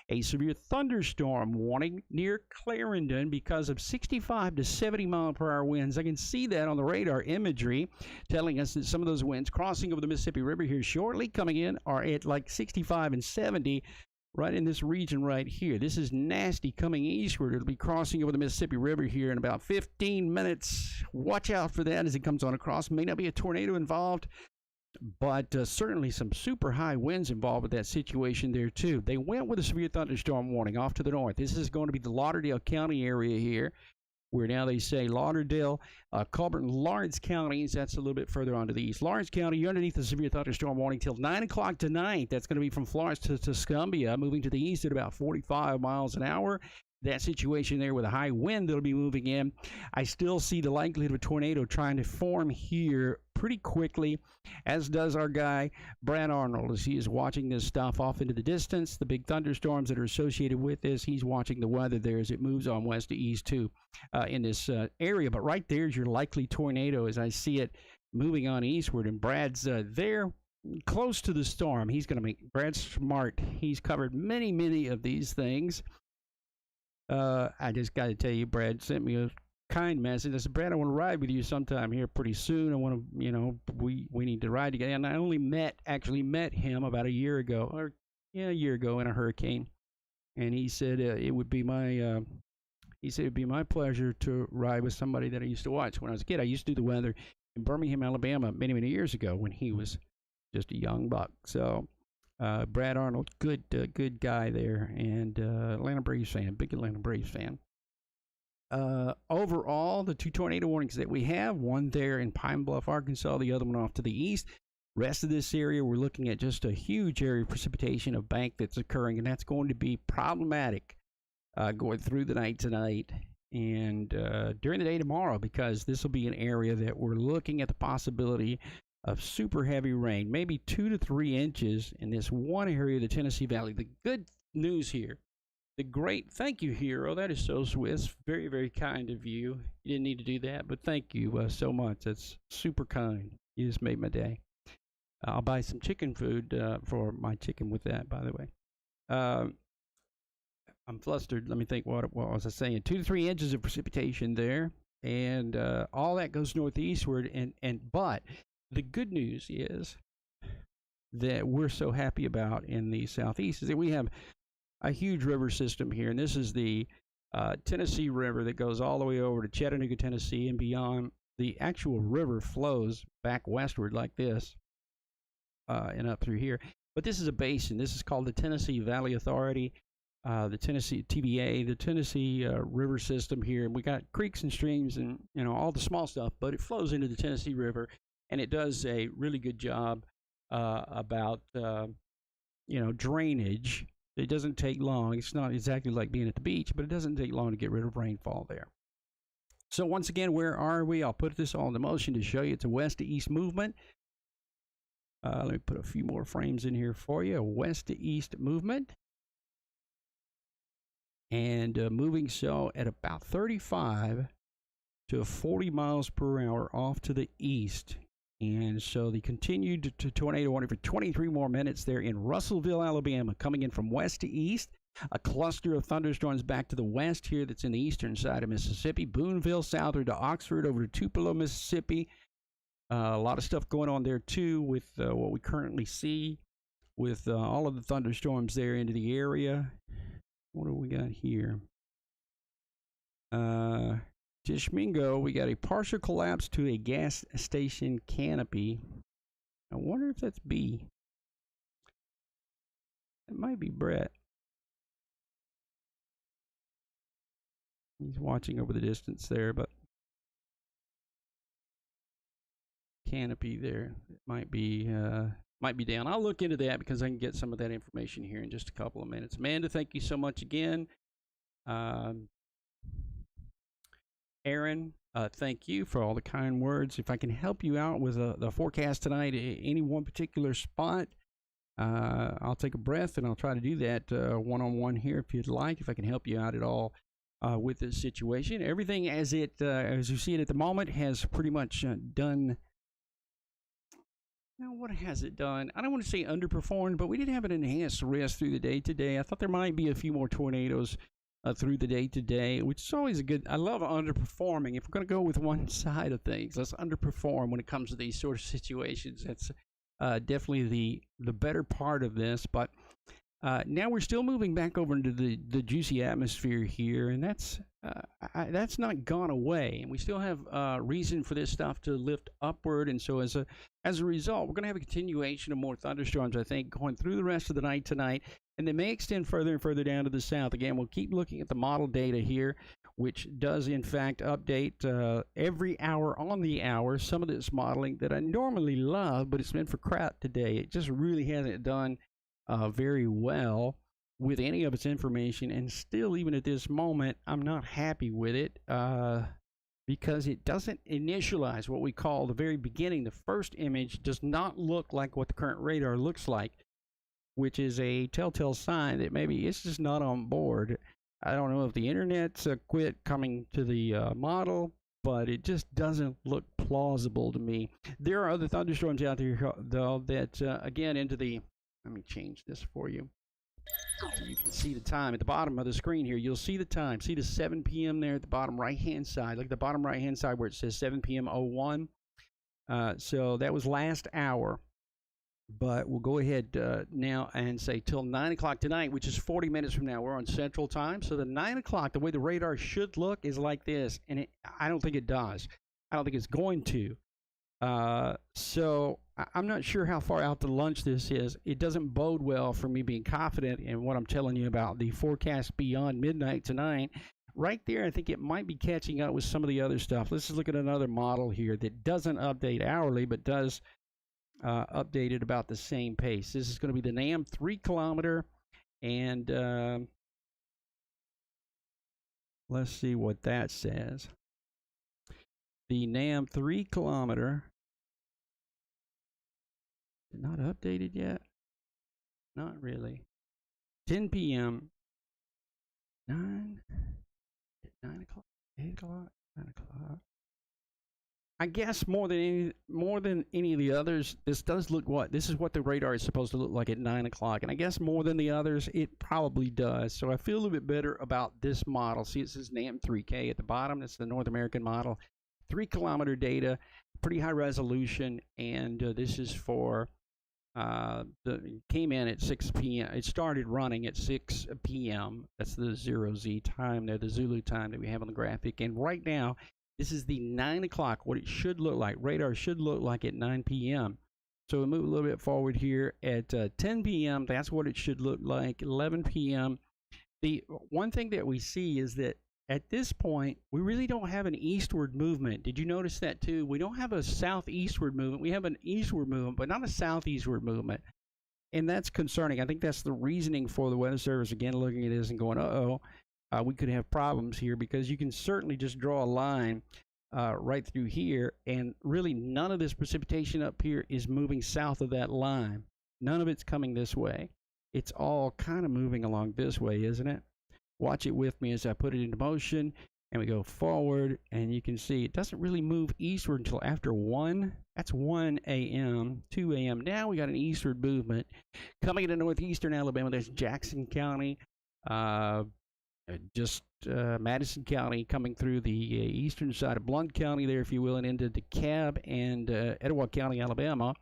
a severe thunderstorm warning near Clarendon because of 65 to 70 mile per hour winds. I can see that on the radar imagery telling us that some of those winds crossing over the Mississippi River here shortly coming in are at like 65 and 70 right in this region right here. This is nasty coming eastward. It'll be crossing over the Mississippi River here in about 15 minutes. Watch out for that as it comes on across. May not be a tornado involved, but certainly some super high winds involved with that situation there too. They went with a severe thunderstorm warning off to the north. This is going to be the Lauderdale County area here, where now they say Lauderdale, Colbert, and Lawrence counties. That's a little bit further on to the east. Lawrence County, you're underneath the severe thunderstorm warning till 9 o'clock tonight. That's going to be from Florence to Tuscumbia, moving to the east at about 45 miles an hour. That situation there with a high wind that'll be moving in. I still see the likelihood of a tornado trying to form here pretty quickly, as does our guy Brad Arnold, as he is watching this stuff off into the distance. The big thunderstorms that are associated with this, he's watching the weather there as it moves on west to east too in this area. But right there's your likely tornado as I see it moving on eastward, and Brad's there close to the storm. He's going to make Brad's smart. He's covered many of these things. I just got to tell you, Brad sent me a kind message. I said, Brad, I want to ride with you sometime here pretty soon. I want to, we need to ride together. And I only actually met him about a year ago in a hurricane. And he said it would be my pleasure to ride with somebody that I used to watch when I was a kid. I used to do the weather in Birmingham, Alabama, many years ago when he was just a young buck. So. Brad Arnold, good guy there, and Atlanta Braves fan, big Atlanta Braves fan. Overall, the two tornado warnings that we have, one there in Pine Bluff, Arkansas, the other one off to the east. Rest of this area, we're looking at just a huge area of precipitation of bank that's occurring, and that's going to be problematic going through the night tonight and during the day tomorrow, because this will be an area that we're looking at the possibility of super heavy rain, maybe 2 to 3 inches in this one area of the Tennessee Valley. The good news here, thank you, Hero. That is so Swiss. Very kind of you. You didn't need to do that, but thank you so much. That's super kind. You just made my day. I'll buy some chicken food for my chicken with that, by the way. I'm flustered. Let me think. What was I saying? 2 to 3 inches of precipitation there, and all that goes northeastward. But the good news is that we're so happy about in the southeast is that we have a huge river system here, and this is the Tennessee River that goes all the way over to Chattanooga, Tennessee, and beyond. The actual river flows back westward like this and up through here. But this is a basin. This is called the Tennessee Valley Authority, the Tennessee TVA, the Tennessee River system here. And we got creeks and streams and all the small stuff, but it flows into the Tennessee River. and it does a really good job about drainage. It doesn't take long. It's not exactly like being at the beach, but it doesn't take long to get rid of rainfall there. So once again, where are we? I'll put this all into motion to show you. It's a west to east movement. Let me put a few more frames in here for you. A west to east movement. And moving so at about 35 to 40 miles per hour off to the east. And so they continued to tornado warning for 23 more minutes there in Russellville, Alabama, coming in from west to east. A cluster of thunderstorms back to the west here that's in the eastern side of Mississippi. Boonville, southward to Oxford, over to Tupelo, Mississippi. A lot of stuff going on there, too, with what we currently see with all of the thunderstorms there into the area. What do we got here? Tishmingo, we got a partial collapse to a gas station canopy. I wonder if that's B. It might be Brett. He's watching over the distance there, but canopy there. It might be down. I'll look into that because I can get some of that information here in just a couple of minutes. Amanda, thank you so much again. Aaron, thank you for all the kind words. If I can help you out with the forecast tonight, any one particular spot, I'll take a breath and I'll try to do that one-on-one here if you'd like, if I can help you out at all with this situation. Everything as you see it at the moment has pretty much done. Now, what has it done? I don't want to say underperformed, but we did have an enhanced risk through the day today. I thought there might be a few more tornadoes through the day today, which is always a good. I love underperforming. If we're going to go with one side of things, let's underperform when it comes to these sort of situations. That's definitely the better part of this. But now we're still moving back over into the juicy atmosphere here, and that's not gone away. And we still have reason for this stuff to lift upward. And so as a result, we're going to have a continuation of more thunderstorms, I think, going through the rest of the night tonight. And they may extend further and further down to the south. Again, we'll keep looking at the model data here, which does, in fact, update every hour on the hour. Some of this modeling that I normally love, but it's meant for crap today. It just really hasn't done very well with any of its information. And still, even at this moment, I'm not happy with it because it doesn't initialize what we call the very beginning. The first image does not look like what the current radar looks like, which is a telltale sign that maybe it's just not on board. I don't know if the internet's quit coming to the model, but it just doesn't look plausible to me. There are other thunderstorms out there, though, that, again, into the... Let me change this for you. So you can see the time at the bottom of the screen here. You'll see the time. See the 7 p.m. there at the bottom right-hand side. Look at the bottom right-hand side where it says 7 p.m. 01. So that was last hour. But we'll go ahead now and say till 9 o'clock tonight, which is 40 minutes from now. We're on Central Time. So the 9 o'clock, the way the radar should look is like this. And I don't think it does. I don't think it's going to. So I'm not sure how far out to lunch this is. It doesn't bode well for me being confident in what I'm telling you about the forecast beyond midnight tonight. Right there, I think it might be catching up with some of the other stuff. Let's just look at another model here that doesn't update hourly, but does update at about the same pace. This is going to be the NAM 3 kilometer, and let's see what that says. The NAM 3 kilometer, not updated yet? Not really. 10 p.m. 9 o'clock, 8 o'clock, 9 o'clock. I guess more than any of the others, this does look this is what the radar is supposed to look like at 9 o'clock. And I guess more than the others, it probably does. So I feel a little bit better about this model. See, it says NAM 3K at the bottom. That's the North American model. 3 kilometer data, pretty high resolution. And this is for, came in at 6 p.m. It started running at 6 p.m. That's the 0Z time there, the Zulu time that we have on the graphic. And right now, this is the 9 o'clock, what it should look like. Radar should look like at 9 p.m. So we move a little bit forward here at 10 p.m. That's what it should look like. 11 p.m. The one thing that we see is that at this point, we really don't have an eastward movement. Did you notice that too? We don't have a southeastward movement. We have an eastward movement, but not a southeastward movement. And that's concerning. I think that's the reasoning for the Weather Service, again, looking at this and going, uh-oh, we could have problems here, because you can certainly just draw a line right through here, and really none of this precipitation up here is moving south of that line. None of it's coming this way. It's all kind of moving along this way, isn't it? Watch it with me as I put it into motion, and we go forward, and you can see it doesn't really move eastward until after 1. That's 1 a.m., 2 a.m. Now we got an eastward movement coming into northeastern Alabama. There's Jackson County, Madison County, coming through the eastern side of Blount County there, if you will, and into DeKalb and Etowah County, Alabama.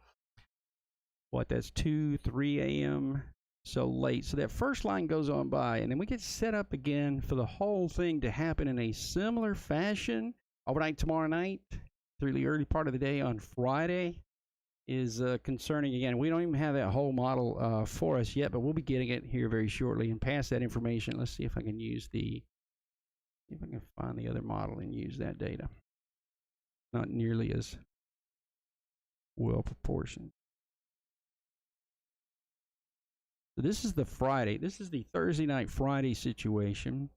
That's 2, 3 a.m., so late. So that first line goes on by, and then we get set up again for the whole thing to happen in a similar fashion overnight tomorrow night through the early part of the day on Friday. Is concerning. Again, we don't even have that whole model for us yet, but we'll be getting it here very shortly and pass that information. Let's see if I can find the other model and use that data. Not nearly as well proportioned. So this is the Friday. This is the Thursday night Friday situation.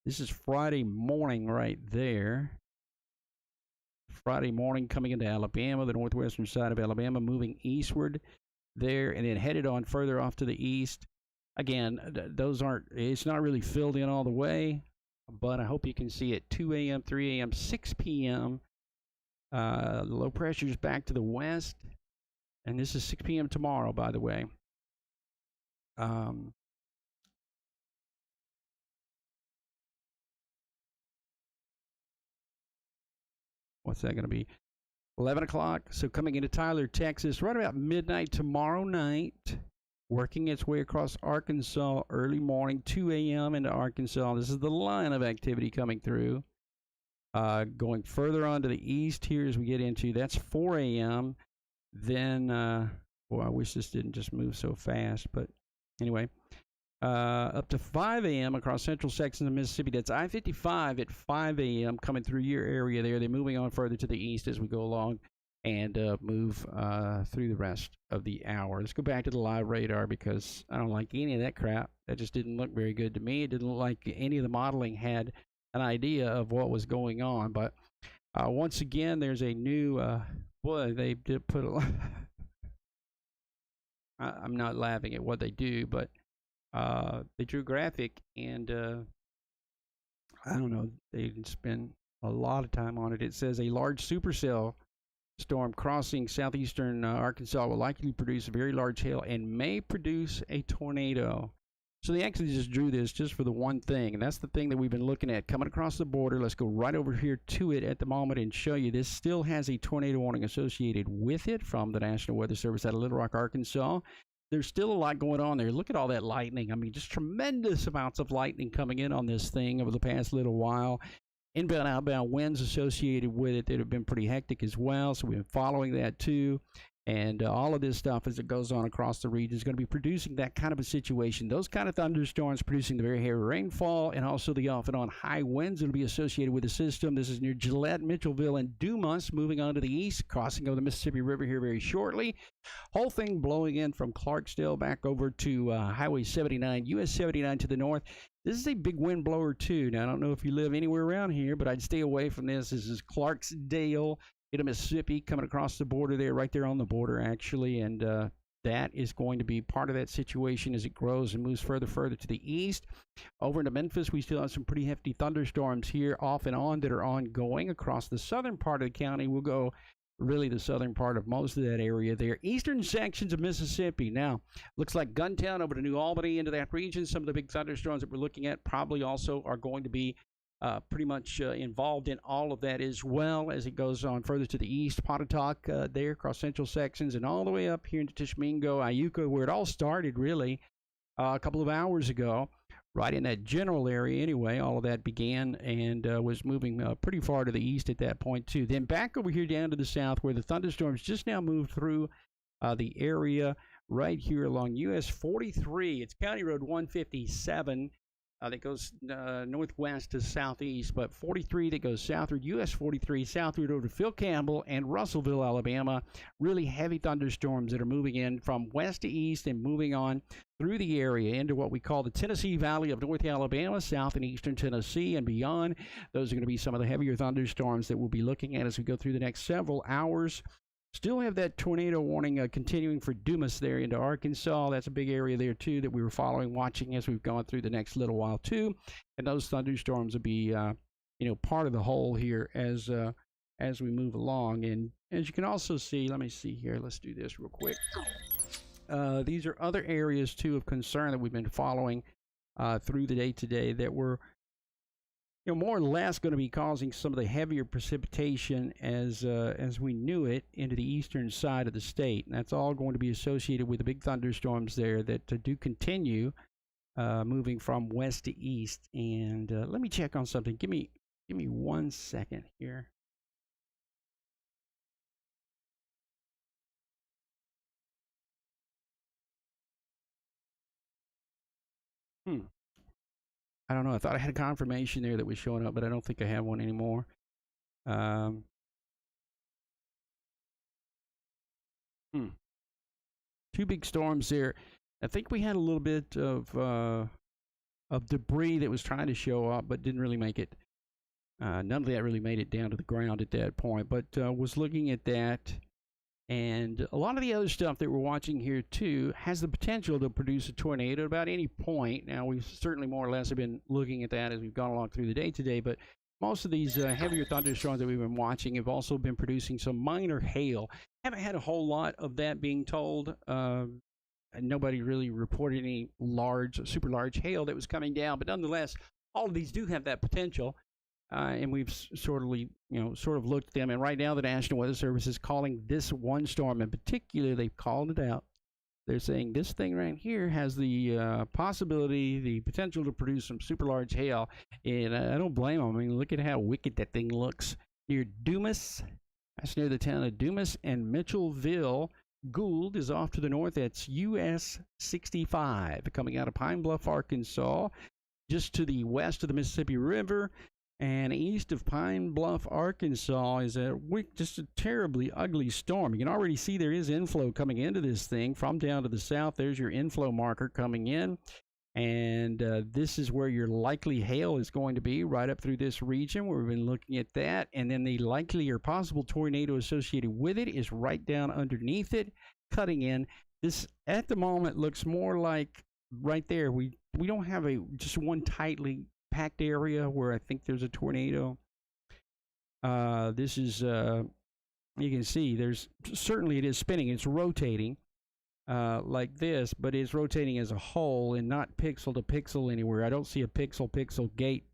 This is Friday morning right there. Friday morning coming into Alabama, the northwestern side of Alabama, moving eastward there, and then headed on further off to the east. Again, it's not really filled in all the way, but I hope you can see it. 2 a.m., 3 a.m., 6 p.m. The low pressure is back to the west, and this is 6 p.m. tomorrow, by the way. What's that going to be? 11 o'clock. So coming into Tyler, Texas, right about midnight tomorrow night, working its way across Arkansas early morning, 2 a.m. into Arkansas. This is the line of activity coming through. Going further on to the east here as we get into, that's 4 a.m. Then, boy, I wish this didn't just move so fast, but anyway. Up to 5 a.m. across central sections of Mississippi. That's I-55 at 5 a.m. coming through your area there. They're moving on further to the east as we go along and move through the rest of the hour. Let's go back to the live radar, because I don't like any of that crap. That just didn't look very good to me. It didn't look like any of the modeling had an idea of what was going on. But once again, there's a new, boy, they did put a lot. I'm not laughing at what they do, but they drew a graphic, and I don't know, they didn't spend a lot of time on it. It says a large supercell storm crossing southeastern Arkansas will likely produce very large hail and may produce a tornado. So they actually just drew this just for the one thing, and that's the thing that we've been looking at coming across the border. Let's go right over here to it at the moment and show you this still has a tornado warning associated with it from the National Weather Service out of Little Rock, Arkansas. There's still a lot going on there. Look at all that lightning. I mean, just tremendous amounts of lightning coming in on this thing over the past little while. Inbound, outbound winds associated with it that have been pretty hectic as well. So we've been following that too. And all of this stuff as it goes on across the region is going to be producing that kind of a situation. Those kind of thunderstorms producing the very heavy rainfall and also the off and on high winds that will be associated with the system. This is near Gillette, Mitchellville, and Dumas, moving on to the east, crossing over the Mississippi River here very shortly. Whole thing blowing in from Clarksdale back over to Highway 79, US 79 to the north. This is a big wind blower too. Now, I don't know if you live anywhere around here, but I'd stay away from this. This is Clarksdale into Mississippi, coming across the border there, right there on the border actually, and that is going to be part of that situation as it grows and moves further to the east. Over into Memphis, we still have some pretty hefty thunderstorms here off and on that are ongoing across the southern part of the county. We'll go really the southern part of most of that area there. Eastern sections of Mississippi. Now, looks like Guntown over to New Albany into that region. Some of the big thunderstorms that we're looking at probably also are going to be pretty much involved in all of that, as well as it goes on further to the east. Pontotoc there across central sections and all the way up here into Tishomingo, Iuka, where it all started really a couple of hours ago, right in that general area anyway. All of that began and was moving pretty far to the east at that point too. Then back over here down to the south, where the thunderstorms just now moved through the area right here along US 43. It's County Road 157 that goes northwest to southeast, but 43 that goes southward, US 43 southward over to Phil Campbell and Russellville, Alabama. Really heavy thunderstorms that are moving in from west to east and moving on through the area into what we call the Tennessee Valley of North Alabama, south and eastern Tennessee, and beyond. Those are going to be some of the heavier thunderstorms that we'll be looking at as we go through the next several hours. Still have that tornado warning continuing for Dumas there into Arkansas. That's a big area there, too, that we were following, watching as we've gone through the next little while, too. And those thunderstorms will be, part of the whole here as we move along. And as you can also see, let me see here. Let's do this real quick. These are other areas, too, of concern that we've been following through the day today that were more or less going to be causing some of the heavier precipitation as we knew it into the eastern side of the state. And that's all going to be associated with the big thunderstorms there that do continue moving from west to east. And let me check on something. Give me 1 second here. I don't know. I thought I had a confirmation there that was showing up, but I don't think I have one anymore. Two big storms there. I think we had a little bit of debris that was trying to show up, but didn't really make it. None of that really made it down to the ground at that point, but was looking at that. And a lot of the other stuff that we're watching here, too, has the potential to produce a tornado at about any point. Now, we've certainly more or less have been looking at that as we've gone along through the day today, but most of these heavier thunderstorms that we've been watching have also been producing some minor hail. Haven't had a whole lot of that being told. Nobody really reported any super large hail that was coming down, but nonetheless, all of these do have that potential. And we've sort of looked at them. And right now, the National Weather Service is calling this one storm in particular. They've called it out. They're saying this thing right here has the possibility, the potential to produce some super large hail. And I don't blame them. I mean, look at how wicked that thing looks. Near Dumas, that's near the town of Dumas, and Mitchellville. Gould is off to the north. That's US 65 coming out of Pine Bluff, Arkansas, just to the west of the Mississippi River. And east of Pine Bluff, Arkansas, is just a terribly ugly storm. You can already see there is inflow coming into this thing from down to the south. There's your inflow marker coming in. And this is where your likely hail is going to be, right up through this region. We've been looking at that. And then the likely or possible tornado associated with it is right down underneath it, cutting in. This, at the moment, looks more like right there. We don't have just one tightly packed area where I think there's a tornado. This is, you can see, certainly it is spinning. It's rotating like this, but it's rotating as a whole and not pixel to pixel anywhere. I don't see a pixel gate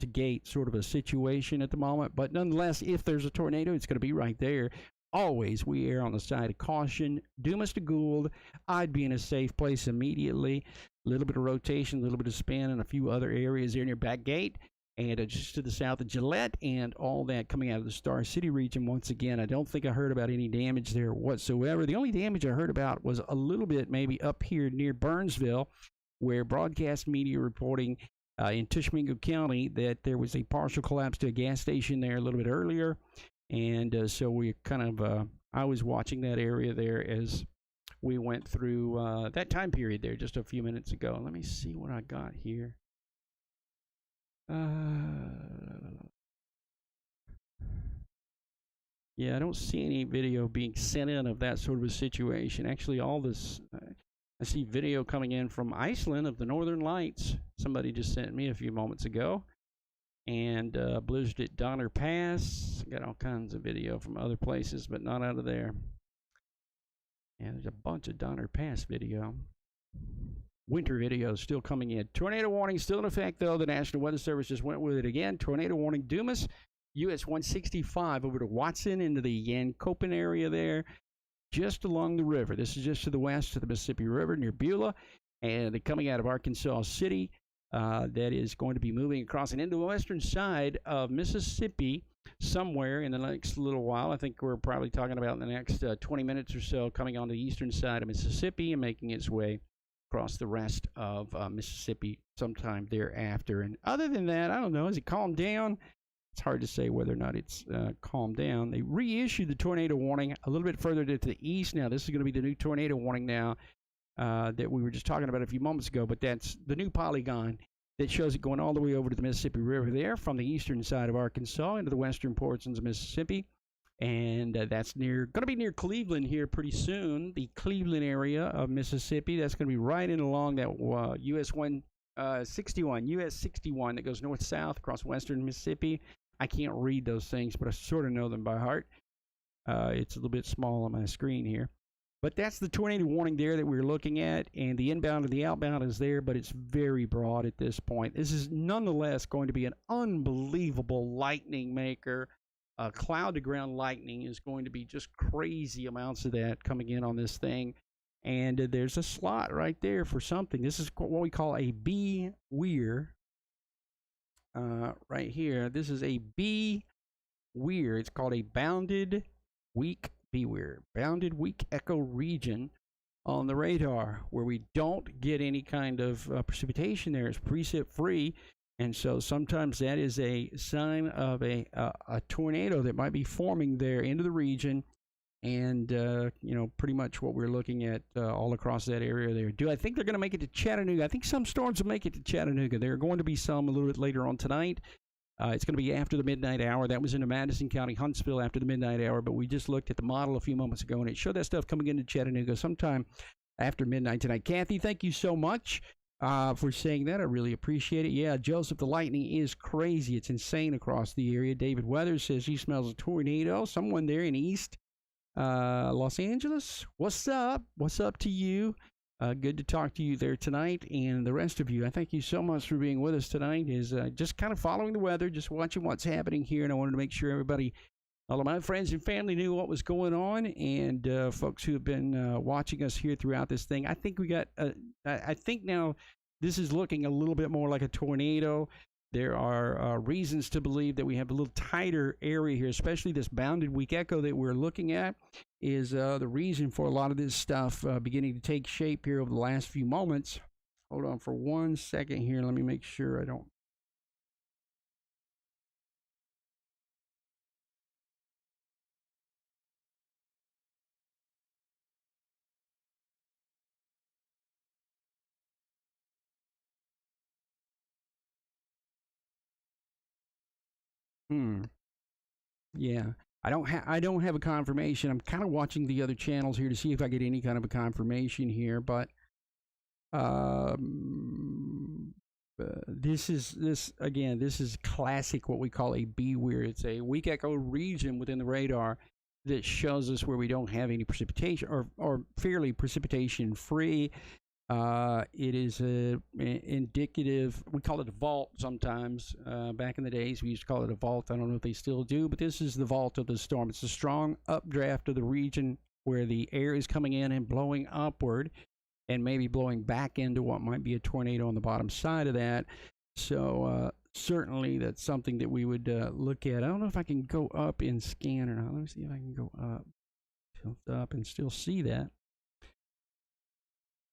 to gate sort of a situation at the moment, but nonetheless, if there's a tornado, it's going to be right there. Always, we err on the side of caution. Dumas to Gould, I'd be in a safe place immediately. A little bit of rotation, a little bit of spin, and a few other areas there near Back Gate, and just to the south of Gillette, and all that coming out of the Star City region. Once again, I don't think I heard about any damage there whatsoever. The only damage I heard about was a little bit maybe up here near Burnsville, where broadcast media reporting in Tishomingo County that there was a partial collapse to a gas station there a little bit earlier. And so we kind of, I was watching that area there as we went through that time period there just a few minutes ago. Let me see what I got here. Yeah, I don't see any video being sent in of that sort of a situation. Actually, all this, I see video coming in from Iceland of the Northern Lights. Somebody just sent me a few moments ago. And blizzard at Donner Pass. Got all kinds of video from other places, but not out of there. And there's a bunch of Donner Pass video. Winter videos still coming in. Tornado warning still in effect, though. The National Weather Service just went with it again. Tornado warning Dumas, US 165 over to Watson into the Yankopen area there, just along the river. This is just to the west of the Mississippi River near Beulah. And coming out of Arkansas City. That is going to be moving across and into the western side of Mississippi somewhere in the next little while. I think we're probably talking about in the next 20 minutes or so, coming on the eastern side of Mississippi and making its way across the rest of Mississippi sometime thereafter. And other than that, I don't know. Has it calmed down? It's hard to say whether or not it's calmed down. They reissued the tornado warning a little bit further to the east now. This is going to be the new tornado warning now that we were just talking about a few moments ago, but that's the new polygon that shows it going all the way over to the Mississippi River there from the eastern side of Arkansas into the western portions of Mississippi. And that's going to be near Cleveland here pretty soon, the Cleveland area of Mississippi. That's going to be right in along that US 61 that goes north-south across western Mississippi. I can't read those things, but I sort of know them by heart. It's a little bit small on my screen here. But that's the tornado warning there that we're looking at, and the inbound and the outbound is there, but it's very broad at this point. This is nonetheless going to be an unbelievable lightning maker. Cloud-to-ground lightning is going to be just crazy amounts of that coming in on this thing. And there's a slot right there for something. This is what we call a B-Weir. Right here. This is a B-Weir. It's called a bounded weak B-Weir. Bounded weak echo region on the radar where we don't get any kind of precipitation there. It's precip free. And so sometimes that is a sign of a tornado that might be forming there into the region. And, you know, pretty much what we're looking at all across that area there. Do I think they're going to make it to Chattanooga? I think some storms will make it to Chattanooga. There are going to be some a little bit later on tonight. It's going to be after the midnight hour. That was in the Madison County, Huntsville after the midnight hour. But we just looked at the model a few moments ago, and it showed that stuff coming into Chattanooga sometime after midnight tonight. Kathy, thank you so much for saying that. I really appreciate it. Yeah, Joseph, the lightning is crazy. It's insane across the area. David Weathers says he smells a tornado. Someone there in East Los Angeles, what's up? What's up to you? Good to talk to you there tonight, and the rest of you. I thank you so much for being with us tonight. Is just kind of following the weather, just watching what's happening here, and I wanted to make sure everybody, all of my friends and family, knew what was going on, and folks who have been watching us here throughout this thing. I think we got. I think now this is looking a little bit more like a tornado. There are reasons to believe that we have a little tighter area here, especially this bounded weak echo that we're looking at is the reason for a lot of this stuff beginning to take shape here over the last few moments. Hold on for 1 second here. Let me make sure I don't. Yeah. I don't have a confirmation. I'm kind of watching the other channels here to see if I get any kind of a confirmation here, but this is classic what we call a B-Weir. It's a weak echo region within the radar that shows us where we don't have any precipitation or fairly precipitation free. It is indicative. We call it a vault sometimes. Back in the days, we used to call it a vault. I don't know if they still do, but this is the vault of the storm. It's a strong updraft of the region where the air is coming in and blowing upward and maybe blowing back into what might be a tornado on the bottom side of that. So certainly that's something that we would look at. I don't know if I can go up in scan or not. Let me see if I can go up, tilt up, and still see that.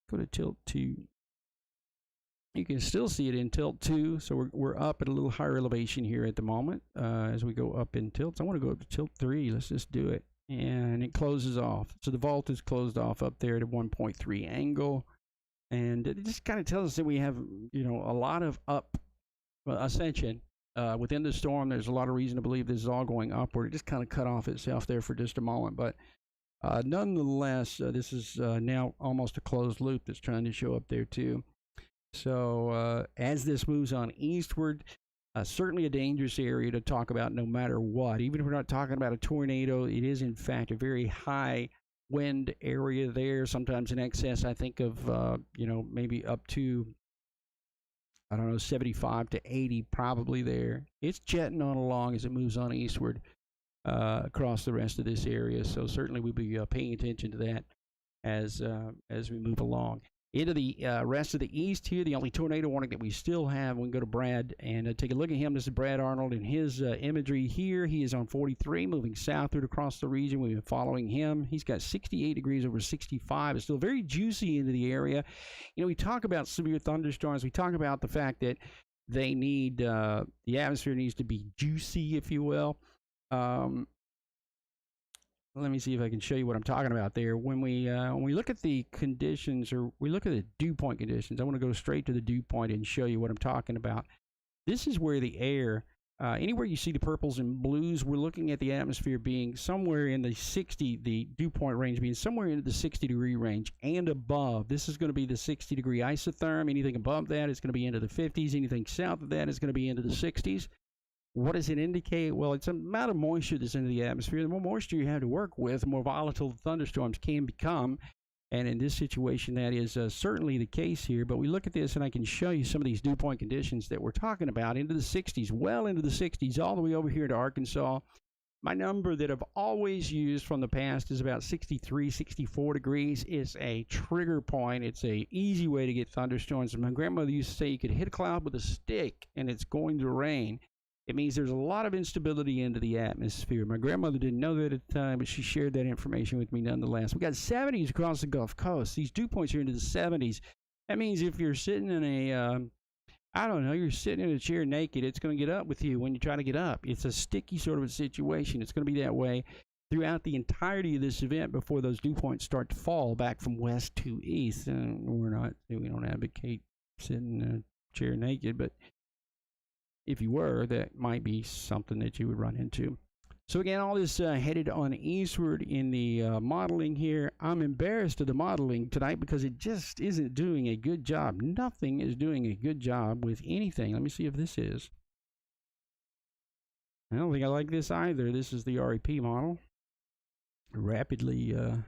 Go to tilt 2. You can still see it in tilt 2, so we're up at a little higher elevation here at the moment as we go up in tilts. I want to go up to tilt 3. Let's just do it. And it closes off. So the vault is closed off up there at a 1.3 angle. And it just kind of tells us that we have, you know, a lot of ascension within the storm. There's a lot of reason to believe this is all going upward. It just kind of cut off itself there for just a moment. But nonetheless, this is now almost a closed loop that's trying to show up there too. So as this moves on eastward, certainly a dangerous area to talk about no matter what. Even if we're not talking about a tornado, it is in fact a very high wind area there, sometimes in excess, I think, of, you know, maybe up to, I don't know, 75 to 80 probably there. It's jetting on along as it moves on eastward. Across the rest of this area, so certainly we'll be paying attention to that as we move along. Into the rest of the east here, the only tornado warning that we still have, we can go to Brad and take a look at him. This is Brad Arnold in his imagery here. He is on 43, moving southward across the region. We've been following him. He's got 68 degrees over 65. It's still very juicy into the area. You know, we talk about severe thunderstorms. We talk about the fact that they need, the atmosphere needs to be juicy, if you will. Let me see if I can show you what I'm talking about there. When we look at the conditions, or we look at the dew point conditions, I want to go straight to the dew point and show you what I'm talking about. This is where the air, anywhere you see the purples and blues, we're looking at the atmosphere being somewhere in the 60, the dew point range being somewhere into the 60-degree range and above. This is going to be the 60-degree isotherm. Anything above that is going to be into the 50s. Anything south of that is going to be into the 60s. What does it indicate? Well, it's the amount of moisture that's into the atmosphere. The more moisture you have to work with, the more volatile the thunderstorms can become. And in this situation, that is certainly the case here. But we look at this, and I can show you some of these dew point conditions that we're talking about into the 60s, well into the 60s, all the way over here to Arkansas. My number that I've always used from the past is about 63, 64 degrees is a trigger point. It's a easy way to get thunderstorms. And my grandmother used to say you could hit a cloud with a stick, and it's going to rain. It means there's a lot of instability into the atmosphere. My grandmother didn't know that at the time, but she shared that information with me nonetheless. We got 70s across the Gulf Coast. These dew points are into the 70s. That means if you're sitting in a, I don't know, you're sitting in a chair naked, it's going to get up with you when you try to get up. It's a sticky sort of a situation. It's going to be that way throughout the entirety of this event before those dew points start to fall back from west to east. And we don't advocate sitting in a chair naked, but if you were, that might be something that you would run into. So again, all this headed on eastward in the modeling here. I'm embarrassed of the modeling tonight because it just isn't doing a good job. Nothing is doing a good job with anything. Let me see if this is. I don't think I like this either. This is the REP model. Rapidly, I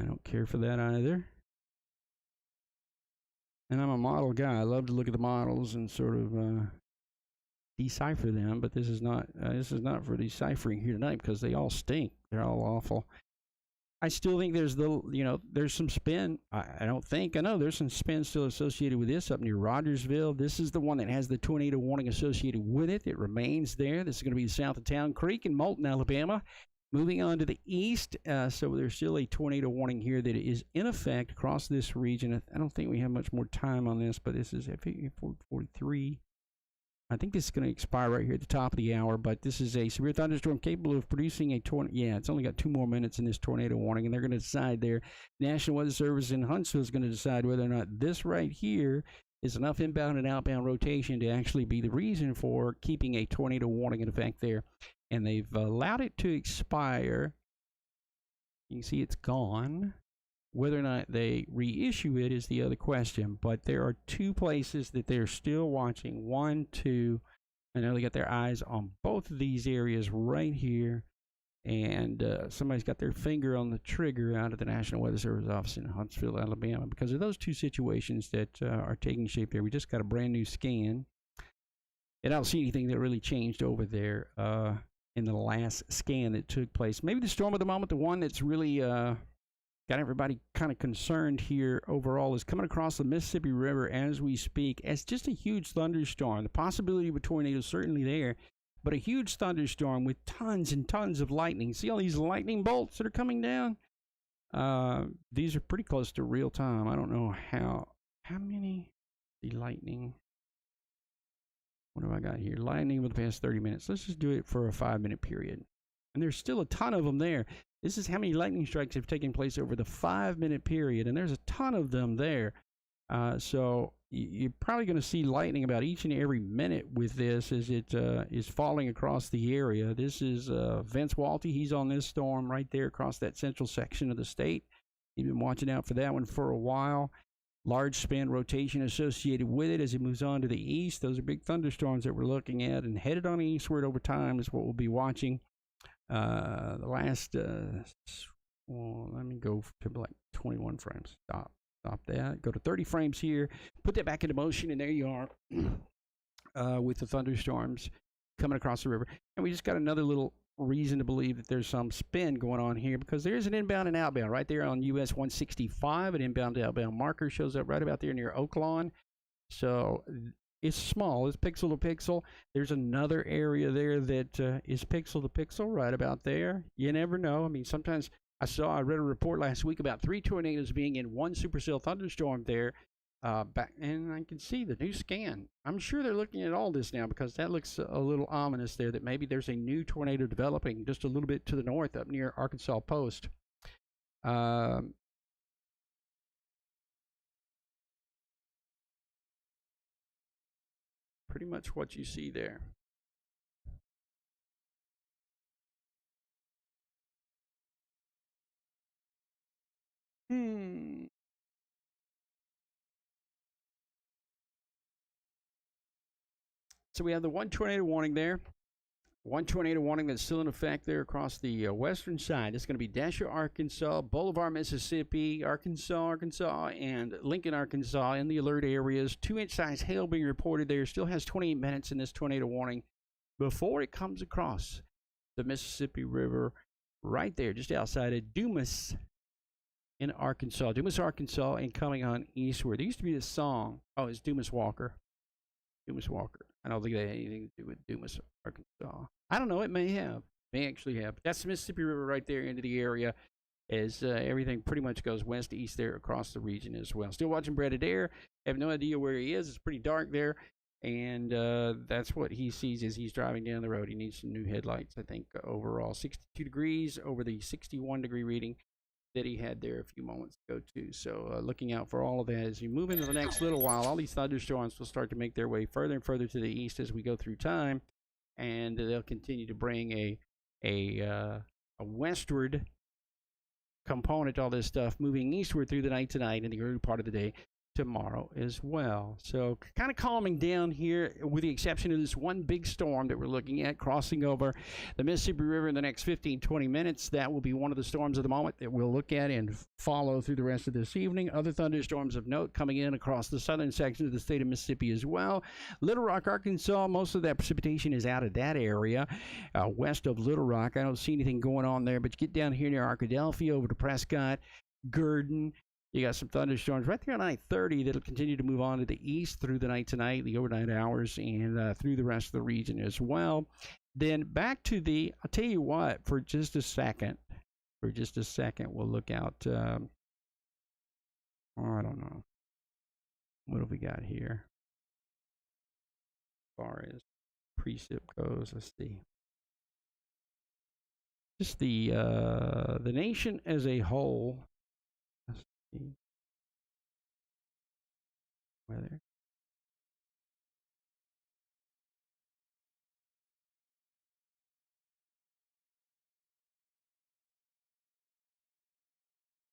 don't care for that either. And I'm a model guy. I love to look at the models and sort of decipher them. But this is not for deciphering here tonight because they all stink. They're all awful. I still think there's there's some spin. I know there's some spin still associated with this up near Rogersville. This is the one that has the tornado warning associated with it. It remains there. This is going to be south of Town Creek in Moulton, Alabama. Moving on to the east, so there's still a tornado warning here that is in effect across this region. I don't think we have much more time on this, but this is at 4:43. I think this is going to expire right here at the top of the hour, but this is a severe thunderstorm capable of producing a tornado. Yeah, it's only got 2 more minutes in this tornado warning, and they're going to decide there. National Weather Service in Huntsville is going to decide whether or not this right here is enough inbound and outbound rotation to actually be the reason for keeping a tornado warning in effect there. And they've allowed it to expire. You can see it's gone. Whether or not they reissue it is the other question. But there are 2 places that they're still watching. 1, 2. I know they got their eyes on both of these areas right here. And somebody's got their finger on the trigger out of the National Weather Service office in Huntsville, Alabama. Because of those 2 situations that are taking shape there. We just got a brand new scan. And I don't see anything that really changed over there. In the last scan that took place. Maybe the storm of the moment, the one that's really got everybody kind of concerned here overall, is coming across the Mississippi River as we speak as just a huge thunderstorm. The possibility of a tornado is certainly there, but a huge thunderstorm with tons and tons of lightning. See all these lightning bolts that are coming down? These are pretty close to real time. I don't know how many the lightning. What have I got here? Lightning over the past 30 minutes. Let's just do it for a 5-minute period. And there's still a ton of them there. This is how many lightning strikes have taken place over the 5-minute period. And there's a ton of them there. So you're probably going to see lightning about each and every minute with this as it is falling across the area. This is Vince Walty. He's on this storm right there across that central section of the state. He's been watching out for that one for a while. Large span rotation associated with it as it moves on to the east. Those are big thunderstorms that we're looking at, and headed on eastward over time is what we'll be watching. The last, well, let me go to like 21 frames. Stop that. Go to 30 frames here. Put that back into motion, and there you are with the thunderstorms coming across the river. And we just got another little reason to believe that there's some spin going on here because there is an inbound and outbound right there on US 165. An inbound to outbound marker shows up right about there near Oaklawn. So it's small. It's pixel to pixel. There's another area there that is pixel to pixel right about there. You never know. I mean, sometimes I read a report last week about 3 tornadoes being in one supercell thunderstorm there. Back, and I can see the new scan. I'm sure they're looking at all this now because that looks a little ominous there that maybe there's a new tornado developing just a little bit to the north up near Arkansas Post. Pretty much what you see there. So we have the one tornado warning there. One tornado warning that's still in effect there across the western side. It's going to be Dasher, Arkansas, Bolivar, Mississippi, Arkansas, and Lincoln, Arkansas in the alert areas. 2-inch size hail being reported there. Still has 28 minutes in this tornado warning before it comes across the Mississippi River right there just outside of Dumas in Arkansas. Dumas, Arkansas, and coming on eastward. There used to be this song. Oh, it's Dumas Walker. Dumas Walker. I don't think that had anything to do with Dumas, Arkansas. I don't know. It may have. May actually have. But that's the Mississippi River right there into the area as everything pretty much goes west to east there across the region as well. Still watching Brad Adair. Have no idea where he is. It's pretty dark there. And that's what he sees as he's driving down the road. He needs some new headlights, I think, overall. 62 degrees over the 61-degree reading that he had there a few moments ago too. So looking out for all of that as you move into the next little while. All these thunderstorms will start to make their way further and further to the east as we go through time, and they'll continue to bring a westward component to all this stuff, moving eastward through the night tonight and the early part of the day tomorrow as well. So kind of calming down here with the exception of this one big storm that we're looking at crossing over the Mississippi River in the next 15-20 minutes. That will be one of the storms of the moment that we'll look at and follow through the rest of this evening. Other thunderstorms of note coming in across the southern section of the state of Mississippi as well. Little Rock, Arkansas, most of that precipitation is out of that area west of Little Rock. I don't see anything going on there, but you get down here near Arkadelphia over to Prescott, Gurdon. You got some thunderstorms right there on I-30 that'll continue to move on to the east through the night tonight, the overnight hours, and through the rest of the region as well. Then back to I'll tell you what, for just a second, we'll look out, I don't know. What have we got here? As far as precip goes, let's see. Just the nation as a whole. Weather.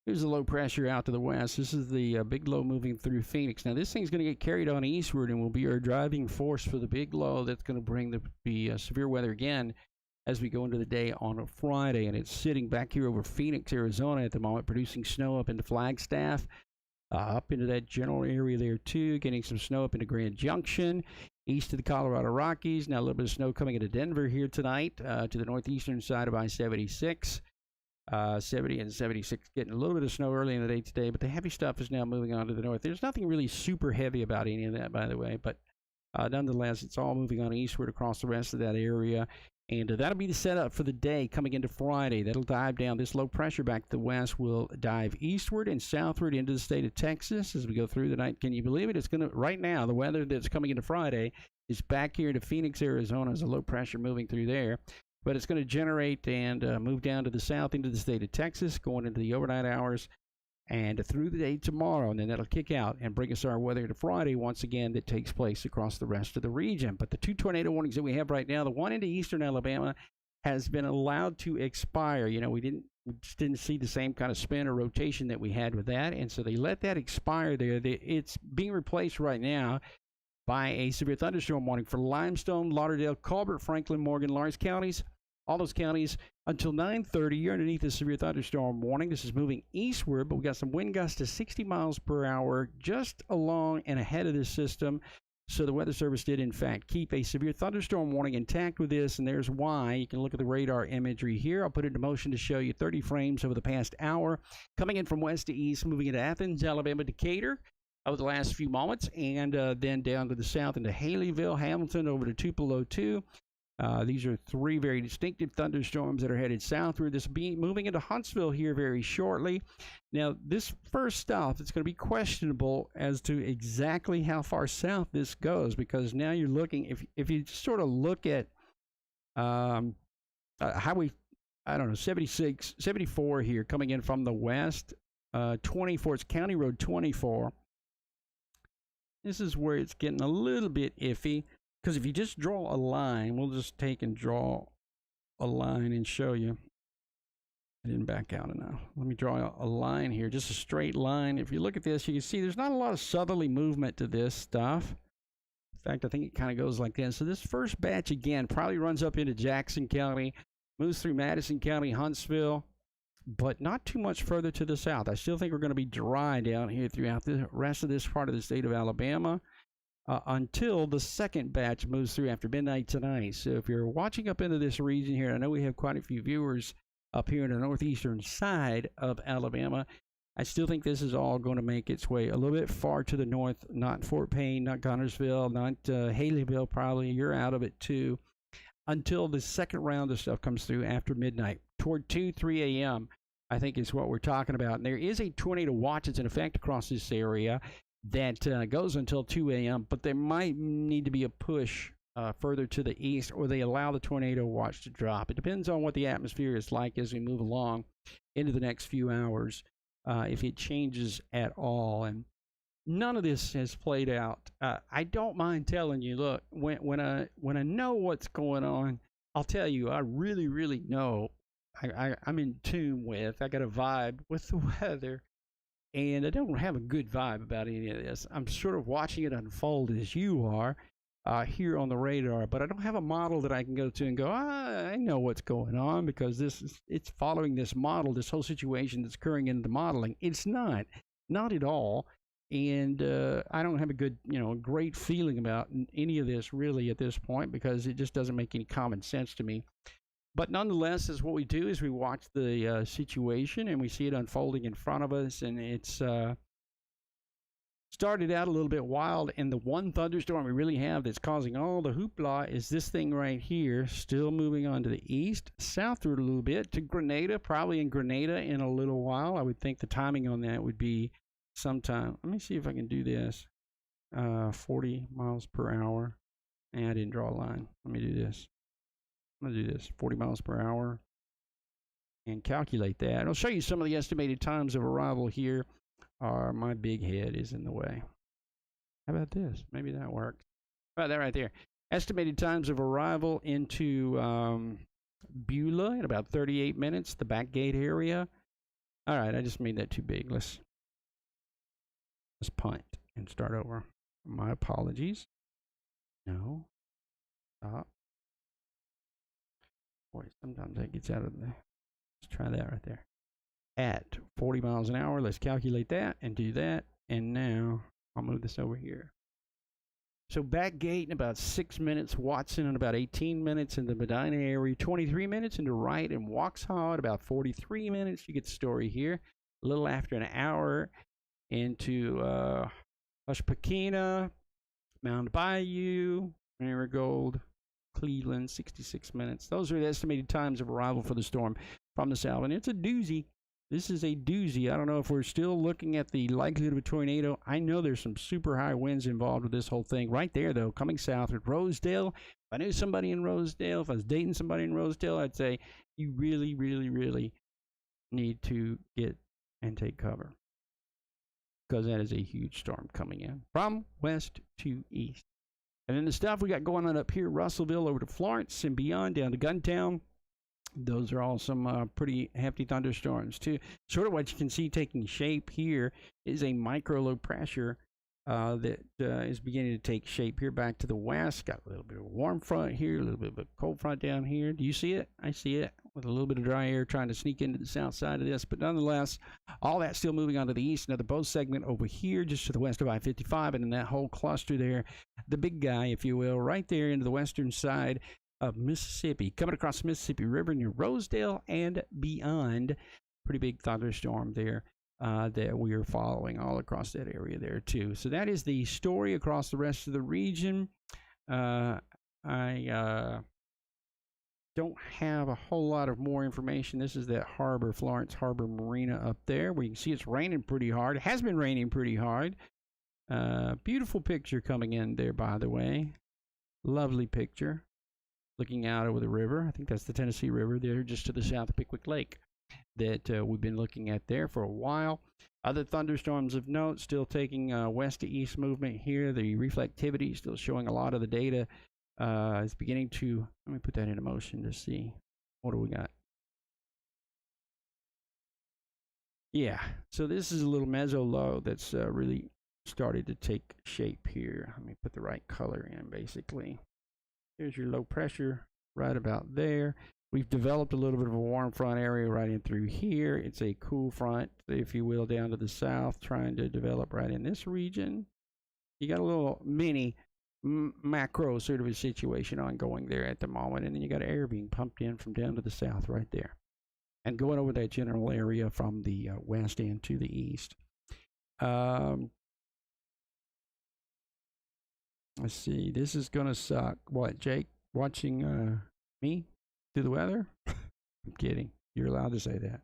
Here's the low pressure out to the west. This is the big low moving through Phoenix. Now this thing's going to get carried on eastward and will be our driving force for the big low that's going to bring the severe weather again as we go into the day on a Friday. And it's sitting back here over Phoenix, Arizona at the moment, producing snow up into Flagstaff, up into that general area there too, getting some snow up into Grand Junction, east of the Colorado Rockies. Now a little bit of snow coming into Denver here tonight to the northeastern side of I-76. 70 and 76 getting a little bit of snow early in the day today, but the heavy stuff is now moving on to the north. There's nothing really super heavy about any of that, by the way, but nonetheless, it's all moving on eastward across the rest of that area. And that'll be the setup for the day coming into Friday. That'll dive down. This low pressure back to the west will dive eastward and southward into the state of Texas as we go through the night. Can you believe it? It's going to, right now, the weather that's coming into Friday is back here to Phoenix, Arizona. As a low pressure moving through there. But it's going to generate and move down to the south into the state of Texas, going into the overnight hours and through the day tomorrow. And then that'll kick out and bring us our weather to Friday once again that takes place across the rest of the region. But the two tornado warnings that we have right now, the one into eastern Alabama has been allowed to expire. You know, we just didn't see the same kind of spin or rotation that we had with that. And so they let that expire there. It's being replaced right now by a severe thunderstorm warning for Limestone, Lauderdale, Colbert, Franklin, Morgan, Lawrence counties. All those counties until 9:30. You're underneath the severe thunderstorm warning. This is moving eastward, but we got some wind gusts to 60 miles per hour just along and ahead of this system. So the Weather Service did, in fact, keep a severe thunderstorm warning intact with this, and there's why. You can look at the radar imagery here. I'll put it into motion to show you 30 frames over the past hour. Coming in from west to east, moving into Athens, Alabama, Decatur over the last few moments, and then down to the south into Haleyville, Hamilton, over to Tupelo, 2. These are 3 very distinctive thunderstorms that are headed southward. This will be moving into Huntsville here very shortly. Now, this first stop, it's going to be questionable as to exactly how far south this goes, because now you're looking, if you sort of look at highway, I don't know, 76, 74 here coming in from the west, 24, it's County Road 24. This is where it's getting a little bit iffy. Because if you just draw a line, we'll just take and draw a line and show you. I didn't back out enough. Let me draw a line here, just a straight line. If you look at this, you can see there's not a lot of southerly movement to this stuff. In fact, I think it kind of goes like this. So this first batch, again, probably runs up into Jackson County, moves through Madison County, Huntsville, but not too much further to the south. I still think we're going to be dry down here throughout the rest of this part of the state of Alabama. Until the second batch moves through after midnight tonight. So if you're watching up into this region here, I know we have quite a few viewers up here in the northeastern side of Alabama. I still think this is all going to make its way a little bit far to the north, not Fort Payne, not Connersville, not Haleyville probably. You're out of it too. Until the second round of stuff comes through after midnight. Toward 2, 3 a.m., I think is what we're talking about. And there is a tornado watch that's in effect across this area that goes until 2 a.m., but there might need to be a push further to the east, or they allow the tornado watch to drop. It depends on what the atmosphere is like as we move along into the next few hours, if it changes at all. And none of this has played out. I don't mind telling you, look, when I know what's going on, I'll tell you, I really, really know. I'm in tune with, I got a vibe with the weather. And I don't have a good vibe about any of this. I'm sort of watching it unfold as you are here on the radar, but I don't have a model that I can go to and go, I know what's going on, because it's following this model, this whole situation that's occurring in the modeling. It's not at all. And I don't have a good, great feeling about any of this really at this point, because it just doesn't make any common sense to me. But nonetheless, is what we do is we watch the situation and we see it unfolding in front of us, and it's started out a little bit wild. And the one thunderstorm we really have that's causing all the hoopla is this thing right here, still moving on to the east, southward a little bit to Grenada, probably in Grenada in a little while. I would think the timing on that would be sometime. Let me see if I can do this. 40 miles per hour. And I didn't draw a line. Let me do this. I'm going to do this, 40 miles per hour, and calculate that. And I'll show you some of the estimated times of arrival here. My big head is in the way. How about this? Maybe that works. How about that right there? Estimated times of arrival into Beulah in about 38 minutes, the back gate area. All right, I just made that too big. Let's punt and start over. My apologies. No. Stop. Boy, sometimes that gets out of the... Let's try that right there. At 40 miles an hour, let's calculate that and do that. And now I'll move this over here. So back gate in about 6 minutes, Watson in about 18 minutes, in the Medina area 23 minutes, into Wright and Waxhaw at about 43 minutes. You get the story here. A little after an hour into Hushpachina, Mound Bayou, Marigold, Cleveland, 66 minutes. Those are the estimated times of arrival for the storm from the south. And it's a doozy. This is a doozy. I don't know if we're still looking at the likelihood of a tornado. I know there's some super high winds involved with this whole thing. Right there, though, coming south at Rosedale. If I knew somebody in Rosedale, if I was dating somebody in Rosedale, I'd say you really, really, really need to get and take cover, because that is a huge storm coming in from west to east. And then the stuff we got going on up here, Russellville over to Florence and beyond, down to Guntown. Those are all some pretty hefty thunderstorms too. Sort of what you can see taking shape here is a micro low pressure that is beginning to take shape here back to the west. Got a little bit of a warm front here, a little bit of a cold front down here. Do you see it? I see it, with a little bit of dry air trying to sneak into the south side of this. But nonetheless, all that still moving on to the east. Another bow segment over here just to the west of I-55, and in that whole cluster there, the big guy, if you will, right there into the western side of Mississippi, coming across the Mississippi River near Rosedale and beyond. Pretty big thunderstorm there that we are following all across that area there too. So that is the story across the rest of the region. I don't have a whole lot of more information. This is that harbor, Florence Harbor Marina up there, where you can see it's raining pretty hard. It has been raining pretty hard. Beautiful picture coming in there, by the way. Lovely picture. Looking out over the river. I think that's the Tennessee River there just to the south of Pickwick Lake that we've been looking at there for a while. Other thunderstorms of note still taking west to east movement here. The reflectivity still showing a lot of the data. It's beginning to, let me put that into motion to see. What do we got? Yeah, so this is a little meso low that's really started to take shape here. Let me put the right color in basically. Here's your low pressure right about there. We've developed a little bit of a warm front area right in through here. It's a cool front, if you will, down to the south, trying to develop right in this region. You got a little mini macro sort of a situation ongoing there at the moment, and then you got air being pumped in from down to the south right there, and going over that general area from the west and to the east. Let's see, this is gonna suck. What, Jake, watching me do the weather? I'm kidding. You're allowed to say that.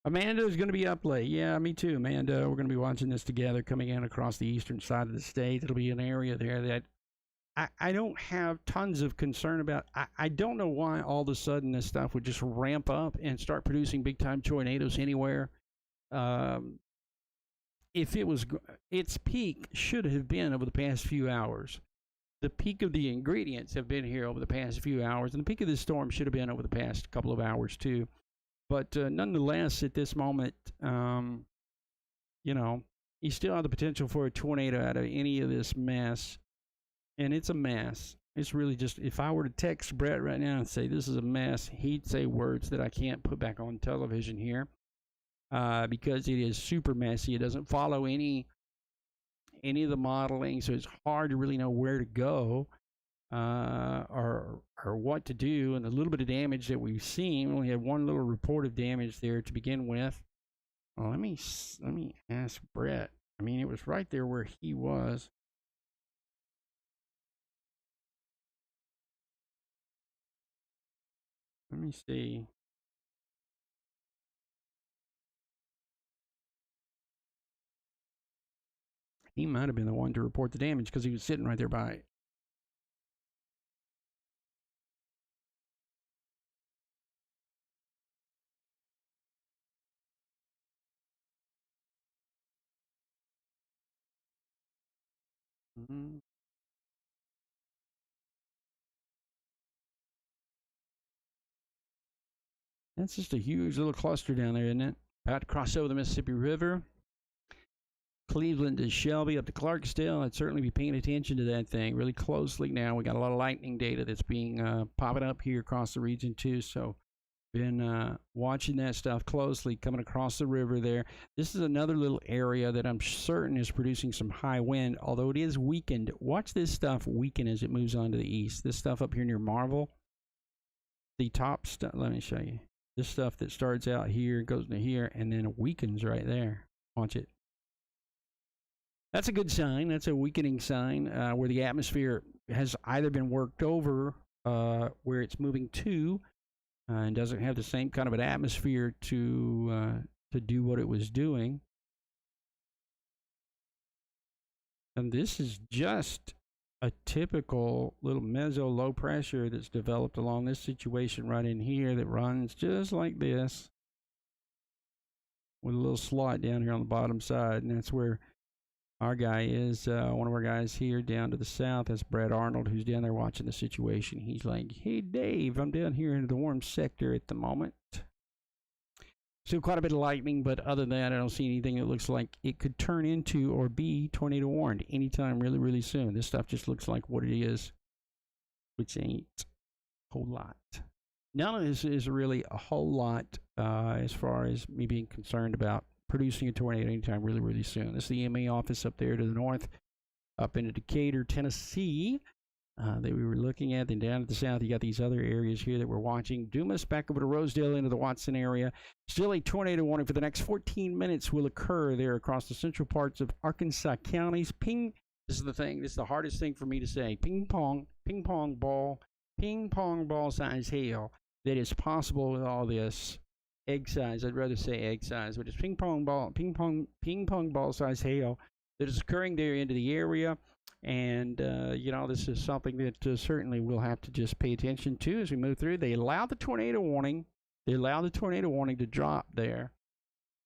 Amanda is going to be up late. Yeah, me too, Amanda. We're going to be watching this together, coming in across the eastern side of the state. It'll be an area there that I don't have tons of concern about. I don't know why all of a sudden this stuff would just ramp up and start producing big-time tornadoes anywhere. If it was, its peak should have been over the past few hours. The peak of the ingredients have been here over the past few hours, and the peak of this storm should have been over the past couple of hours too. But nonetheless, at this moment, you know, you still have the potential for a tornado out of any of this mess, and it's a mess. It's really just, if I were to text Brett right now and say this is a mess, he'd say words that I can't put back on television here. Because it is super messy. It doesn't follow any of the modeling, so it's hard to really know where to go or what to do. And the little bit of damage that we've seen, we only had one little report of damage there to begin with. Well, let me ask Brett. I mean, it was right there where he was. Let me see. He might have been the one to report the damage because he was sitting right there by it. That's just a huge little cluster down there, isn't it? About to cross over the Mississippi River. Cleveland to Shelby up to Clarksdale. I'd certainly be paying attention to that thing really closely now. We got a lot of lightning data that's being popping up here across the region too. So been watching that stuff closely coming across the river there. This is another little area that I'm certain is producing some high wind, although it is weakened. Watch this stuff weaken as it moves on to the east. This stuff up here near Marvel, the top stuff, let me show you. This stuff that starts out here, goes to here, and then it weakens right there. Watch it. That's a good sign. That's a weakening sign where the atmosphere has either been worked over where it's moving to and doesn't have the same kind of an atmosphere to do what it was doing. And this is just a typical little meso low pressure that's developed along this situation right in here that runs just like this with a little slot down here on the bottom side, and that's where our guy is, one of our guys here down to the south. That's Brad Arnold, who's down there watching the situation. He's like, hey, Dave, I'm down here in the warm sector at the moment. Still quite a bit of lightning, but other than that, I don't see anything that looks like it could turn into or be tornado warned anytime really, really soon. This stuff just looks like what it is, which ain't a whole lot. None of this is really a whole lot as far as me being concerned about producing a tornado anytime really, really soon. This is the EMA office up there to the north, up into Decatur, Tennessee, that we were looking at. Then down to the south, you got these other areas here that we're watching. Dumas back over to Rosedale into the Watson area. Still a tornado warning for the next 14 minutes will occur there across the central parts of Arkansas counties. Ping, this is the thing, this is the hardest thing for me to say. Ping pong ball size hail that is possible with all this. Egg size, I'd rather say egg size, but it's ping pong ball size hail that is occurring there into the area. And, you know, this is something that certainly we'll have to just pay attention to as we move through. They allowed the tornado warning. They allowed the tornado warning to drop there.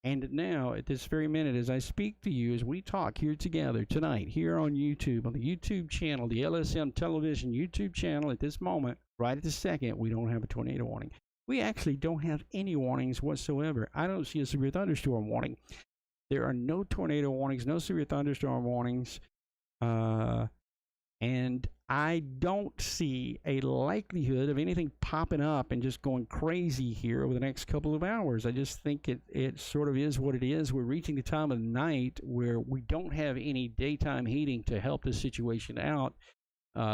And now, at this very minute, as I speak to you, as we talk here together tonight, here on YouTube, on the YouTube channel, the LSM Television YouTube channel, at this moment, right at this second, we don't have a tornado warning. We actually don't have any warnings whatsoever. I don't see a severe thunderstorm warning. There are no tornado warnings, no severe thunderstorm warnings. And I don't see a likelihood of anything popping up and just going crazy here over the next couple of hours. I just think it sort of is what it is. We're reaching the time of the night where we don't have any daytime heating to help this situation out.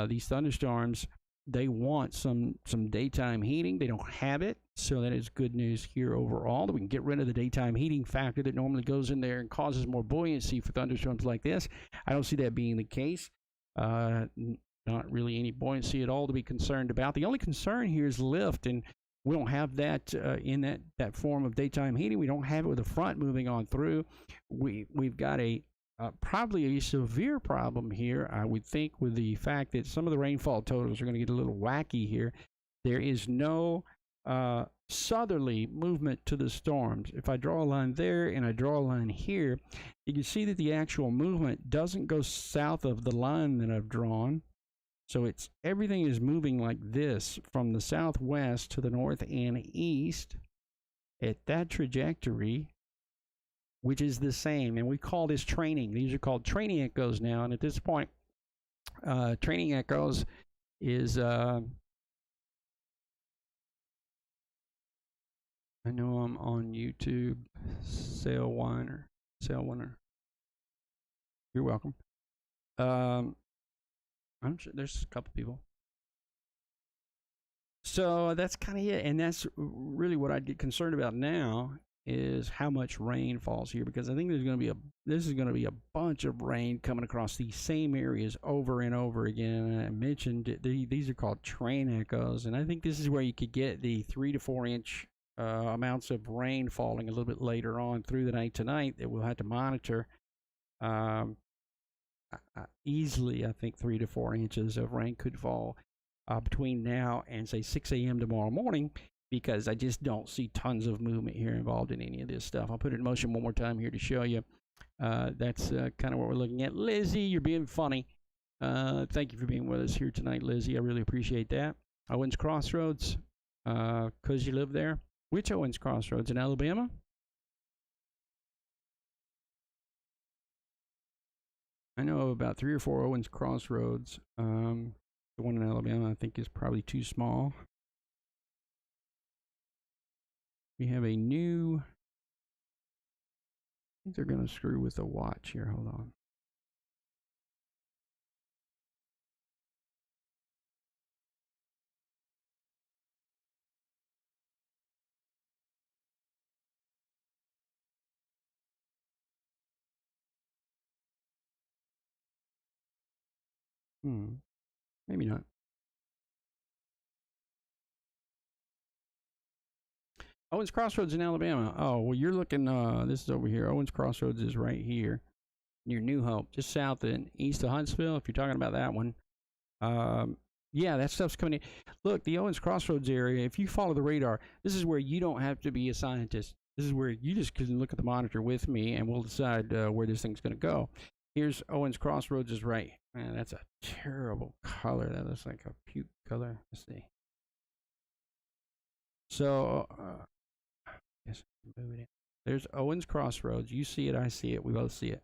These thunderstorms, they want some daytime heating. They don't have it, so that is good news here overall, that we can get rid of the daytime heating factor that normally goes in there and causes more buoyancy for thunderstorms like this. I don't see that being the case. Not really any buoyancy at all to be concerned about. The only concern here is lift, and we don't have that in that form of daytime heating. We don't have it with the front moving on through. We've got probably a severe problem here, I would think, with the fact that some of the rainfall totals are going to get a little wacky here. There is no southerly movement to the storms. If I draw a line there and I draw a line here, you can see that the actual movement doesn't go south of the line that I've drawn. So everything is moving like this from the southwest to the north and east at that trajectory, which is the same. And we call this training. These are called training echoes now. And at this point, training echoes is I know I'm on YouTube. Sail Winner. You're welcome. I'm sure there's a couple people. So that's kind of it. And that's really what I get concerned about now, is how much rain falls here, because I think this is going to be a bunch of rain coming across these same areas over and over again. And I mentioned these are called train echoes, and I think this is where you could get the 3 to 4 inch amounts of rain falling a little bit later on through the night tonight that we'll have to monitor. Easily, I think 3 to 4 inches of rain could fall between now and say 6 a.m. tomorrow morning, because I just don't see tons of movement here involved in any of this stuff. I'll put it in motion one more time here to show you. That's kind of what we're looking at. Lizzie, you're being funny. Thank you for being with us here tonight, Lizzie. I really appreciate that. Owens Crossroads, because you live there. Which Owens Crossroads? In Alabama? I know of about 3 or 4 Owens Crossroads. The one in Alabama I think is probably too small. We have a new, I think they're going to screw with the watch here. Hold on. Maybe not. Owens Crossroads in Alabama. Oh, well, you're looking, this is over here. Owens Crossroads is right here near New Hope, just south and east of Huntsville, if you're talking about that one. Yeah, that stuff's coming in. Look, the Owens Crossroads area, if you follow the radar, this is where you don't have to be a scientist. This is where you just can look at the monitor with me, and we'll decide where this thing's going to go. Here's Owens Crossroads is right. Man, that's a terrible color. That looks like a puke color. Let's see. So, yes, move it in. There's Owens Crossroads. You see it, I see it, we both see it.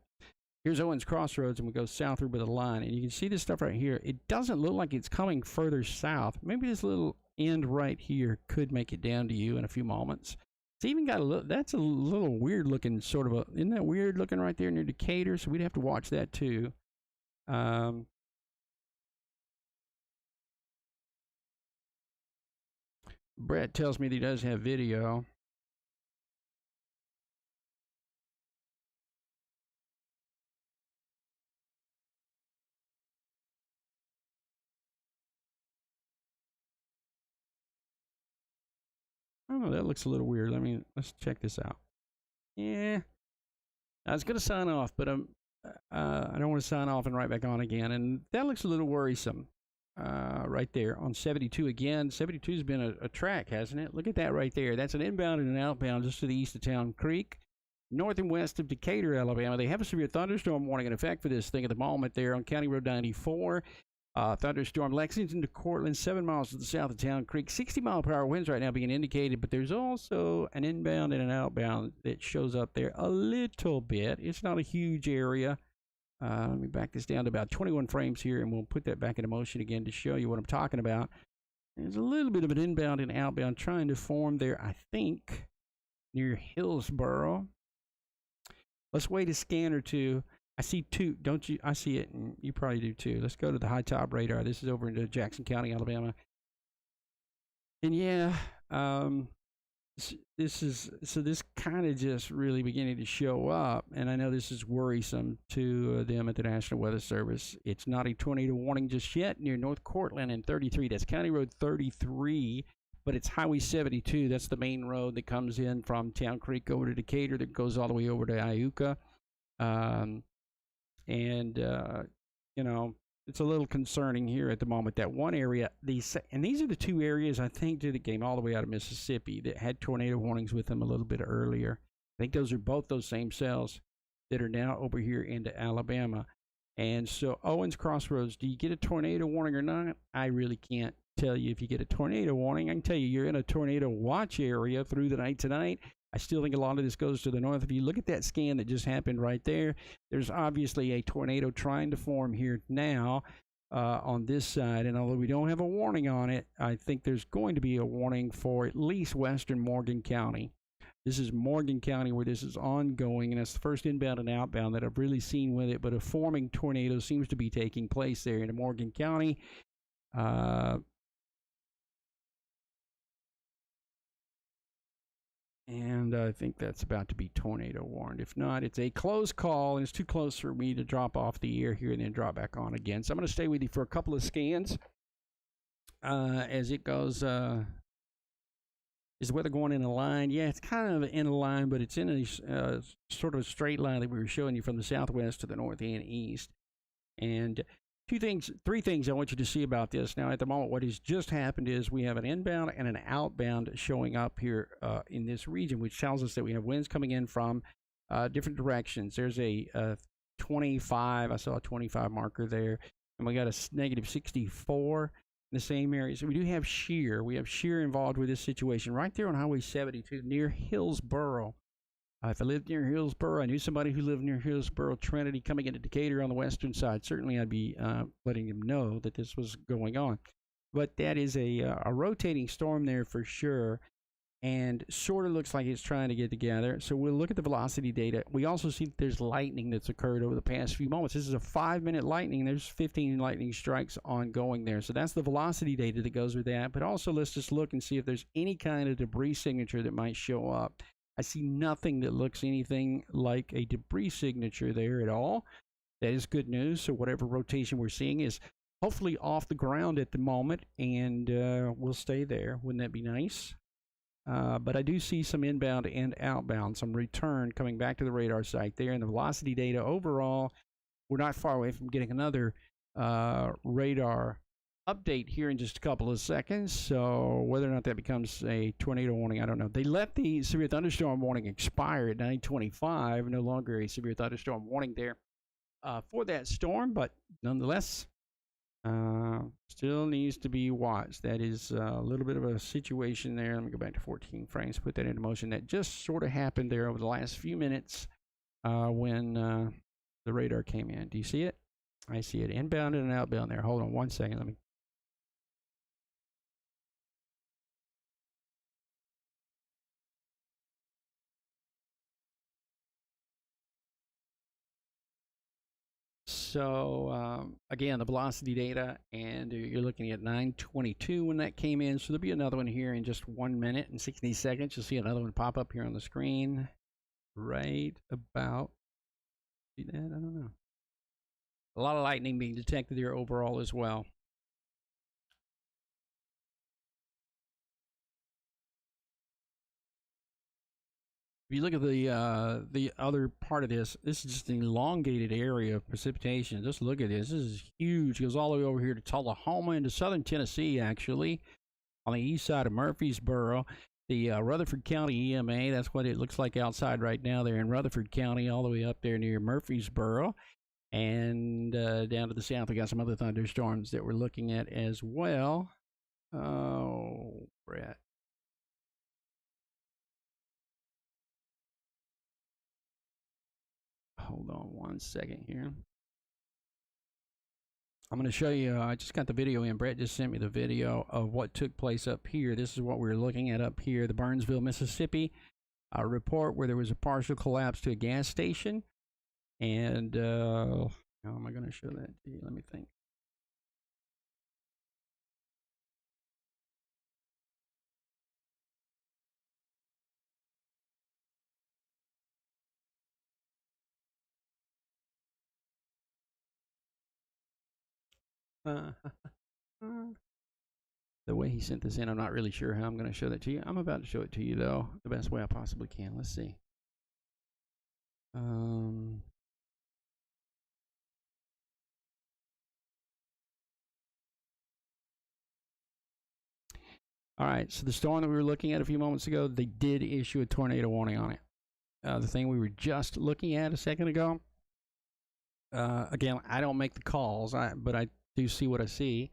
Here's Owens Crossroads, and we go southward with a line. And you can see this stuff right here. It doesn't look like it's coming further south. Maybe this little end right here could make it down to you in a few moments. It's even got a little, that's a little weird looking sort of a, isn't that weird looking right there near Decatur? So we'd have to watch that too. Brett tells me that he does have video. Oh, that looks a little weird. Let's check this out. Yeah, I was going to sign off, but I don't want to sign off and right back on again. And that looks a little worrisome right there on 72 again. 72 has been a track, hasn't it? Look at that right there. That's an inbound and an outbound just to the east of Town Creek, north and west of Decatur, Alabama. They have a severe thunderstorm warning in effect for this thing at the moment there on County Road 94. Thunderstorm Lexington to Cortland, 7 miles to the south of Town Creek. 60-mile-per-hour winds right now being indicated, but there's also an inbound and an outbound that shows up there a little bit. It's not a huge area. Let me back this down to about 21 frames here, and we'll put that back into motion again to show you what I'm talking about. There's a little bit of an inbound and outbound trying to form there, I think, near Hillsboro. Let's wait a scan or two. I see two, don't you? I see it, and you probably do too. Let's go to the high top radar. This is over into Jackson County, Alabama. And yeah, this kind of just really beginning to show up, and I know this is worrisome to them at the National Weather Service. It's not a tornado warning just yet near North Cortland and 33. That's County Road 33, but it's Highway 72. That's the main road that comes in from Town Creek over to Decatur that goes all the way over to Iuka. You know, it's a little concerning here at the moment. That one area, these are the two areas I think that came all the way out of Mississippi that had tornado warnings with them a little bit earlier. I think those are both those same cells that are now over here into Alabama. And so Owens Crossroads, do you get a tornado warning or not? I really can't tell you if you get a tornado warning. I can tell you you're in a tornado watch area through the night tonight. I still think a lot of this goes to the north. If you look at that scan that just happened right there, there's obviously a tornado trying to form here now on this side. And although we don't have a warning on it, I think there's going to be a warning for at least western Morgan County. This is Morgan County where this is ongoing, and it's the first inbound and outbound that I've really seen with it. But a forming tornado seems to be taking place there in Morgan County. And I think that's about to be tornado warned. If not, it's a close call, and it's too close for me to drop off the air here and then drop back on again. So I'm going to stay with you for a couple of scans as it goes. Is the weather going in a line? Yeah, it's kind of in a line, but it's in a sort of a straight line that we were showing you from the southwest to the north and east. And three things I want you to see about this. Now, at the moment, what has just happened is we have an inbound and an outbound showing up here in this region, which tells us that we have winds coming in from different directions. There's a 25. I saw a 25 marker there. And we got a negative 64 in the same area. So we do have shear. We have shear involved with this situation right there on Highway 72 near Hillsboro. If I lived near Hillsboro, I knew somebody who lived near Hillsboro, Trinity, coming into Decatur on the western side. Certainly, I'd be letting them know that this was going on. But that is a rotating storm there for sure, and sort of looks like it's trying to get together. So we'll look at the velocity data. We also see that there's lightning that's occurred over the past few moments. This is a 5-minute lightning. There's 15 lightning strikes ongoing there. So that's the velocity data that goes with that. But also, let's just look and see if there's any kind of debris signature that might show up. I see nothing that looks anything like a debris signature there at all. That is good news. So whatever rotation we're seeing is hopefully off the ground at the moment, and we'll stay there. Wouldn't that be nice? But I do see some inbound and outbound, some return coming back to the radar site there. And the velocity data overall, we're not far away from getting another radar update here in just a couple of seconds. So whether or not that becomes a tornado warning, I don't know. They let the severe thunderstorm warning expire at 9:25. No longer a severe thunderstorm warning there for that storm, but nonetheless, Still needs to be watched. That is a little bit of a situation there. Let me go back to 14 frames, put that into motion. That just sort of happened there over the last few minutes when the radar came in. Do you see it? I see it inbound and outbound there. Hold on one second. Let me. So again, the velocity data, and you're looking at 9:22 when that came in. So there'll be another one here in just 1 minute and 60 seconds. You'll see another one pop up here on the screen. Right about. See that? I don't know. A lot of lightning being detected there overall as well. If you look at the other part of this, this is just an elongated area of precipitation. Just look at this. This is huge. It goes all the way over here to Tullahoma into southern Tennessee, actually, on the east side of Murfreesboro. The Rutherford County EMA, that's what it looks like outside right now. They're in Rutherford County, all the way up there near Murfreesboro. And down to the south, we got some other thunderstorms that we're looking at as well. Oh, Brett. Hold on one second here. I'm going to show you, I just got the video in. Brett just sent me the video of what took place up here. This is what we're looking at up here, the Burnsville, Mississippi report where there was a partial collapse to a gas station. And how am I going to show that to you? Let me think. The way he sent this in, I'm not really sure how I'm going to show that to you. I'm about to show it to you, though, the best way I possibly can. Let's see. All right, so the storm that we were looking at a few moments ago, they did issue a tornado warning on it. The thing we were just looking at a second ago, again, I don't make the calls, but I do see what I see,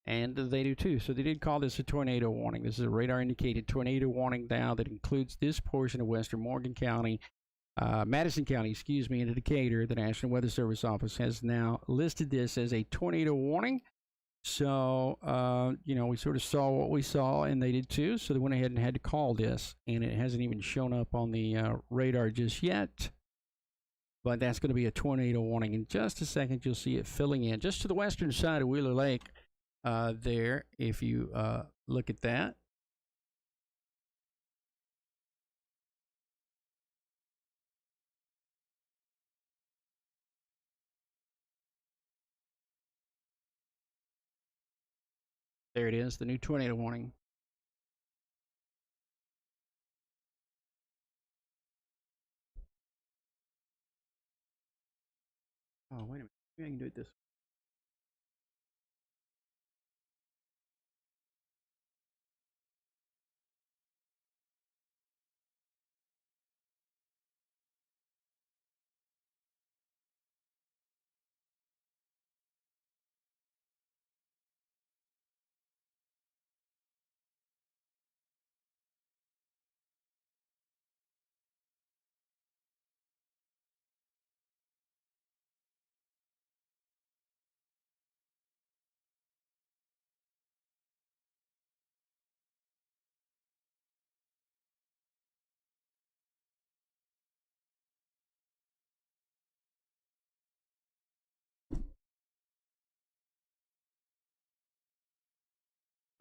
and they do too. So they did call this a tornado warning. This is a radar indicated tornado warning now that includes this portion of western Morgan County, Madison County, excuse me, and Decatur. The National Weather Service Office has now listed this as a tornado warning. So, you know, we sort of saw what we saw, and they did too. So they went ahead and had to call this, and it hasn't even shown up on the radar just yet. But that's going to be a tornado warning. In just a second, you'll see it filling in just to the western side of Wheeler Lake there, if you look at that. There it is, the new tornado warning. Oh, wait a minute. Maybe I can do it this way.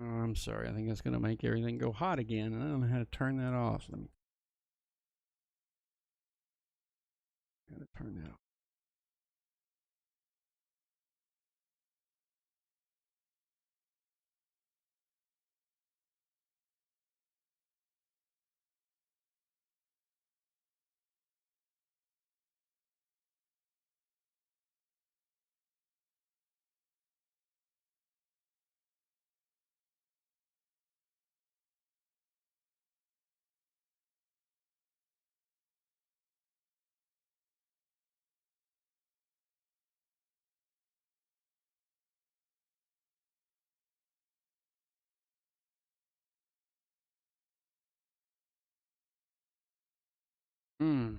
I'm sorry. I think that's going to make everything go hot again. I don't know how to turn that off. Let me turn that off. Mm.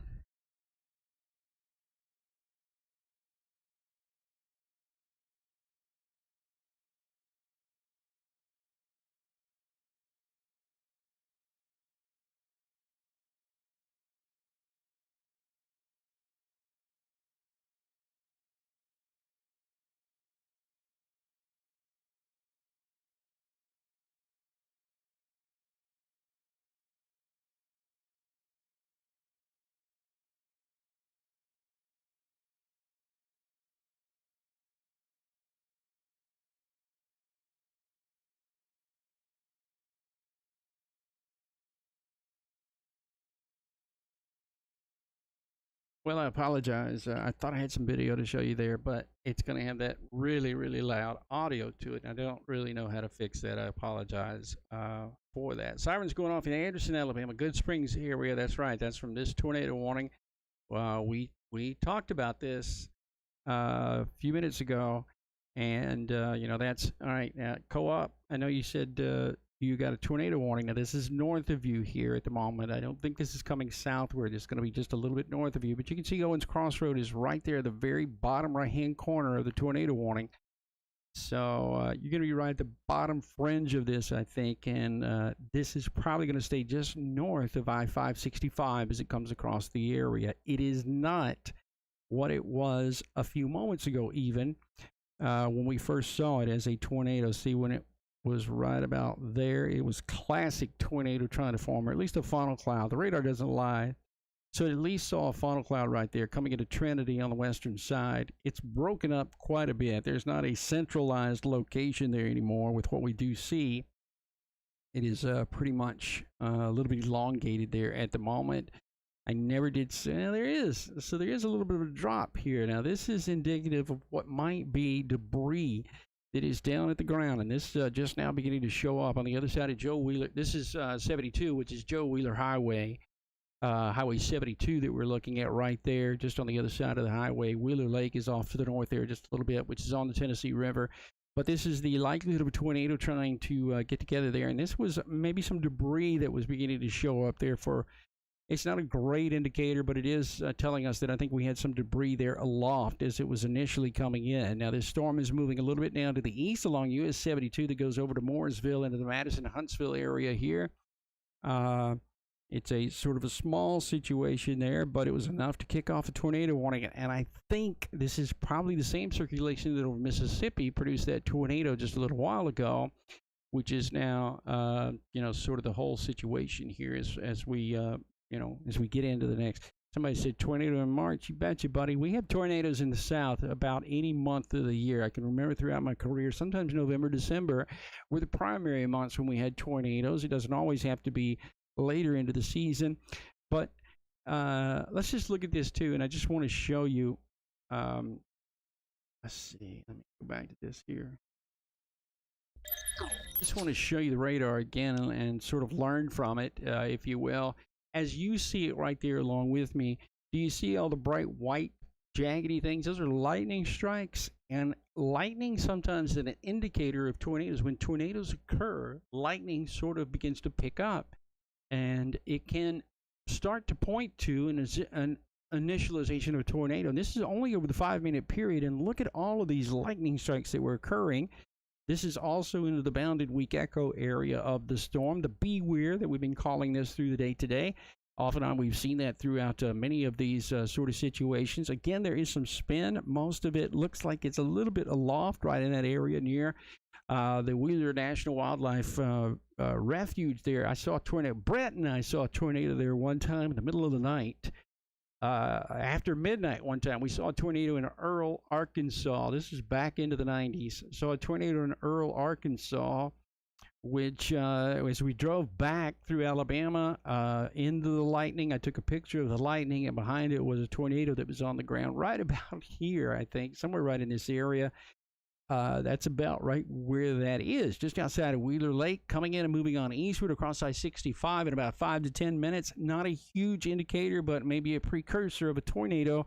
Well, I apologize. I thought I had some video to show you there, but it's going to have that really, really loud audio to it. And I don't really know how to fix that. I apologize for that. Sirens going off in Anderson, Alabama, Good Springs area. That's right. That's from this tornado warning. We talked about this a few minutes ago, and that's all right. Now, co-op. I know you said you got a tornado warning. Now, this is north of you here at the moment. I don't think this is coming southward. It's going to be just a little bit north of you, but you can see Owens Crossroad is right there at the very bottom right-hand corner of the tornado warning. So you're going to be right at the bottom fringe of this, I think, and this is probably going to stay just north of I-565 as it comes across the area. It is not what it was a few moments ago, even when we first saw it as a tornado. See, when it was right about there, it was classic tornado trying to form, or at least a funnel cloud. The radar doesn't lie. So at least saw a funnel cloud right there coming into Trinity on the western side. It's broken up quite a bit. There's not a centralized location there anymore with what we do see. It is pretty much a little bit elongated there at the moment. I never did say there is. So there is a little bit of a drop here. Now this is indicative of what might be debris that is down at the ground, and this just now beginning to show up on the other side of Joe Wheeler. This is 72, which is Joe Wheeler Highway. Highway 72 that we're looking at right there, just on the other side of the highway. Wheeler Lake is off to the north there just a little bit, which is on the Tennessee River. But this is the likelihood of a tornado trying to get together there. And this was maybe some debris that was beginning to show up there for, it's not a great indicator, but it is telling us that I think we had some debris there aloft as it was initially coming in. Now this storm is moving a little bit down to the east along US 72 that goes over to Mooresville into the Madison-Huntsville area here. It's a sort of a small situation there, but it was enough to kick off a tornado warning. And I think this is probably the same circulation that over Mississippi produced that tornado just a little while ago, which is now, sort of the whole situation here as we, as we get into the next. Somebody said tornado in March. You betcha, buddy. We have tornadoes in the South about any month of the year. I can remember throughout my career, sometimes November, December were the primary months when we had tornadoes. It doesn't always have to be later into the season, but let's just look at this too. And I just want to show you, let's see, let me go back to this here. Just want to show you the radar again and sort of learn from it, if you will. As you see it right there along with me, do you see all the bright white jaggedy things? Those are lightning strikes, and lightning sometimes is an indicator of tornadoes. When tornadoes occur, lightning sort of begins to pick up, and it can start to point to an initialization of a tornado. And this is only over the 5-minute period, and look at all of these lightning strikes that were occurring. This is also into the bounded weak echo area of the storm, the beware that we've been calling this through the day today. Off and on, we've seen that throughout many of these sort of situations. Again, there is some spin. Most of it looks like it's a little bit aloft right in that area near the Wheeler National Wildlife Refuge there. I saw a tornado. Brett and I saw a tornado there one time in the middle of the night. After midnight one time, we saw a tornado in Earl, Arkansas. This is back into the 90s. Saw a tornado in Earl, Arkansas, which as we drove back through Alabama into the lightning, I took a picture of the lightning, and behind it was a tornado that was on the ground right about here, I think, somewhere right in this area. That's about right where that is, just outside of Wheeler Lake, coming in and moving on eastward across I-65 in about 5 to 10 minutes. Not a huge indicator, but maybe a precursor of a tornado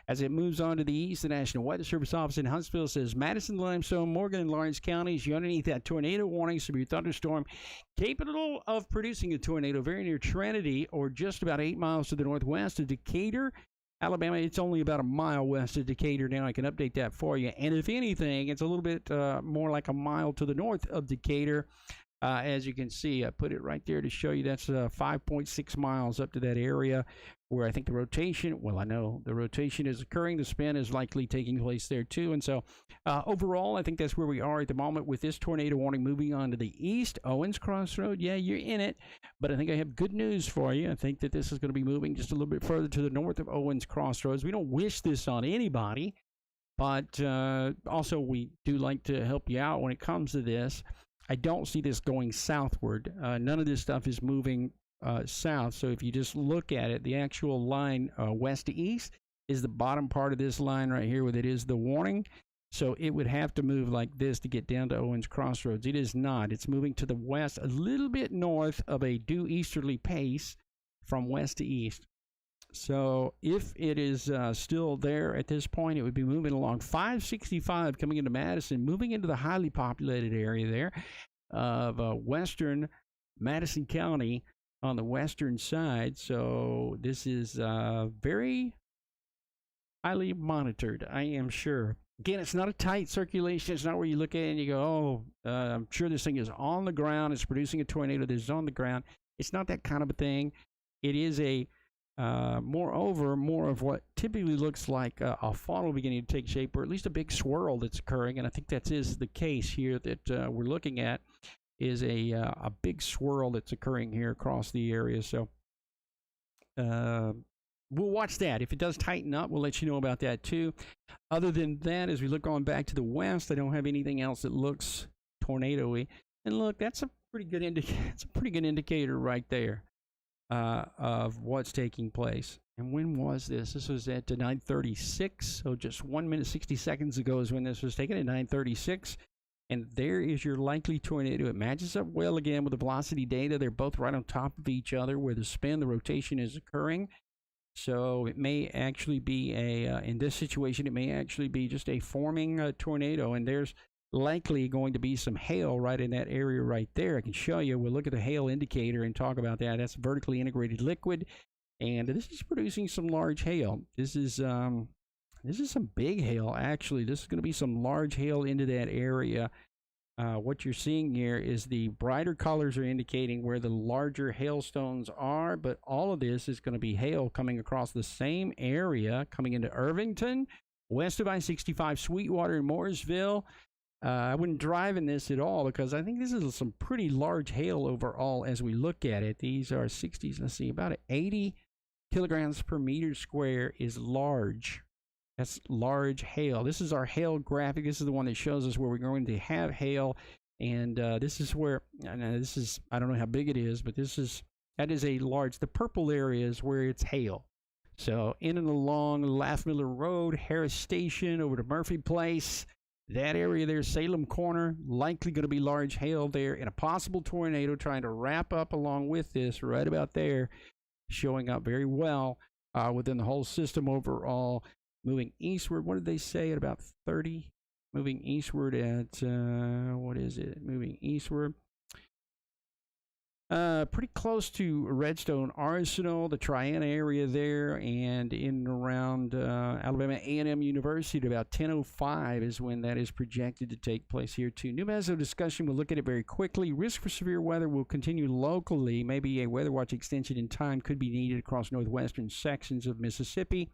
as it moves on to the east. The National Weather Service office in Huntsville says Madison, Limestone, Morgan, and Lawrence counties, you're underneath that tornado warning, severe thunderstorm, capable of producing a tornado very near Trinity or just about 8 miles to the northwest of Decatur, Alabama. It's only about a mile west of Decatur now. I can update that for you. And if anything, it's a little bit more like a mile to the north of Decatur. As you can see, I put it right there to show you that's 5.6 miles up to that area where I think the rotation, well, I know the rotation is occurring. The spin is likely taking place there too. And so overall, I think that's where we are at the moment with this tornado warning moving on to the east. Owens Crossroad, yeah, you're in it. But I think I have good news for you. I think that this is going to be moving just a little bit further to the north of Owens Crossroads. We don't wish this on anybody, but also we do like to help you out when it comes to this. I don't see this going southward. None of this stuff is moving south. So if you just look at it, the actual line west to east is the bottom part of this line right here where it is the warning. So it would have to move like this to get down to Owens Crossroads. It is not. It's moving to the west, a little bit north of a due easterly pace from west to east. So if it is still there at this point, it would be moving along 565 coming into Madison, moving into the highly populated area there of western Madison County on the western side. So this is very highly monitored, I am sure. Again, it's not a tight circulation. It's not where you look at it and you go, oh, I'm sure this thing is on the ground. It's producing a tornado that is on the ground. It's not that kind of a thing. It is a moreover, more of what typically looks like a funnel beginning to take shape, or at least a big swirl that's occurring. And I think that is the case here that we're looking at, is a big swirl that's occurring here across the area. So we'll watch that. If it does tighten up, we'll let you know about that too. Other than that, as we look on back to the west, I don't have anything else that looks tornado-y. And look, that's a pretty good it's a pretty good indicator right there of what's taking place. And when was this? This was at 9:36. So just 1 minute 60 seconds ago is when this was taken, at 9:36. And there is your likely tornado. It matches up well again with the velocity data. They're both right on top of each other where the spin, the rotation is occurring. So it may actually be in this situation, it may actually be just a forming tornado. And there's likely going to be some hail right in that area right there. I can show you. We'll look at the hail indicator and talk about that. That's vertically integrated liquid. And this is producing some large hail. This is some big hail, actually. This is going to be some large hail into that area. What you're seeing here is the brighter colors are indicating where the larger hailstones are, but all of this is going to be hail coming across the same area, coming into Irvington, west of I-65, Sweetwater, and Mooresville. I wouldn't drive in this at all because I think this is some pretty large hail overall as we look at it. These are 60s. Let's see, about 80 kilograms per meter square is large. That's large hail. This is our hail graphic. This is the one that shows us where we're going to have hail. And this is where, this is, I don't know how big it is, but that is a large, the purple area is where it's hail. So in and along Laff Miller Road, Harris Station, over to Murphy Place, that area there, Salem Corner, likely going to be large hail there, and a possible tornado trying to wrap up along with this right about there, showing up very well within the whole system overall. Moving eastward, what did they say at about 30? Moving eastward at, what is it? Moving eastward. Pretty close to Redstone Arsenal, the Triana area there, and in and around Alabama A&M University at about 10:05 is when that is projected to take place here too. New meso discussion, we'll look at it very quickly. Risk for severe weather will continue locally. Maybe a weather watch extension in time could be needed across northwestern sections of Mississippi.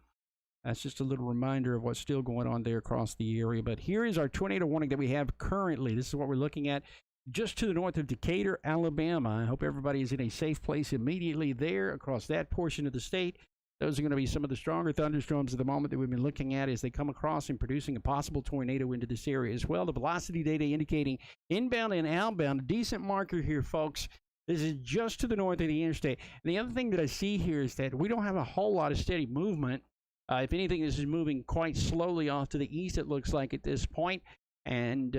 That's just a little reminder of what's still going on there across the area. But here is our tornado warning that we have currently. This is what we're looking at just to the north of Decatur, Alabama. I hope everybody is in a safe place immediately there across that portion of the state. Those are going to be some of the stronger thunderstorms at the moment that we've been looking at as they come across and producing a possible tornado into this area as well. The velocity data indicating inbound and outbound. A decent marker here, folks. This is just to the north of the interstate. And the other thing that I see here is that we don't have a whole lot of steady movement. If anything, this is moving quite slowly off to the east, it looks like at this point. And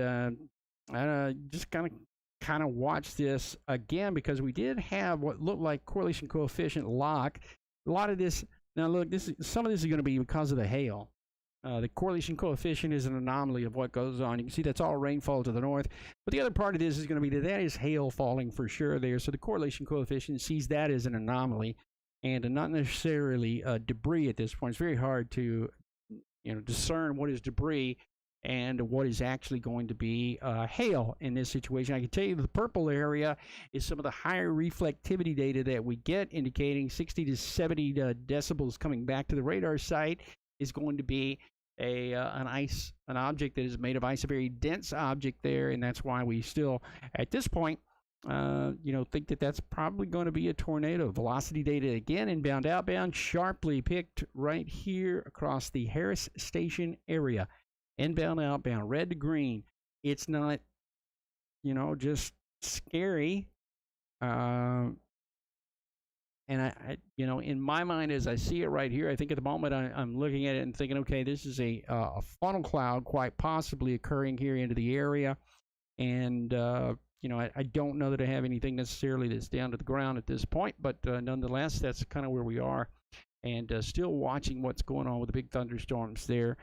just kind of watch this again, because we did have what looked like correlation coefficient lock. A lot of this, now look, some of this is going to be because of the hail. The correlation coefficient is an anomaly of what goes on. You can see that's all rainfall to the north. But the other part of this is going to be that is hail falling for sure there. So the correlation coefficient sees that as an anomaly and not necessarily debris at this point. It's very hard to discern what is debris and what is actually going to be hail in this situation. I can tell you the purple area is some of the higher reflectivity data that we get, indicating 60 to 70 decibels coming back to the radar site is going to be an object that is made of ice, a very dense object there, and that's why we still, at this point, think that that's probably going to be a tornado. Velocity data again, inbound, outbound, sharply picked right here across the Harris Station area. Inbound, outbound, red to green. It's not, just scary. And I in my mind, as I see it right here, I think at the moment I'm looking at it and thinking, okay, this is a funnel cloud quite possibly occurring here into the area. And, I don't know that I have anything necessarily that's down to the ground at this point, but nonetheless, that's kind of where we are. And still watching what's going on with the big thunderstorms there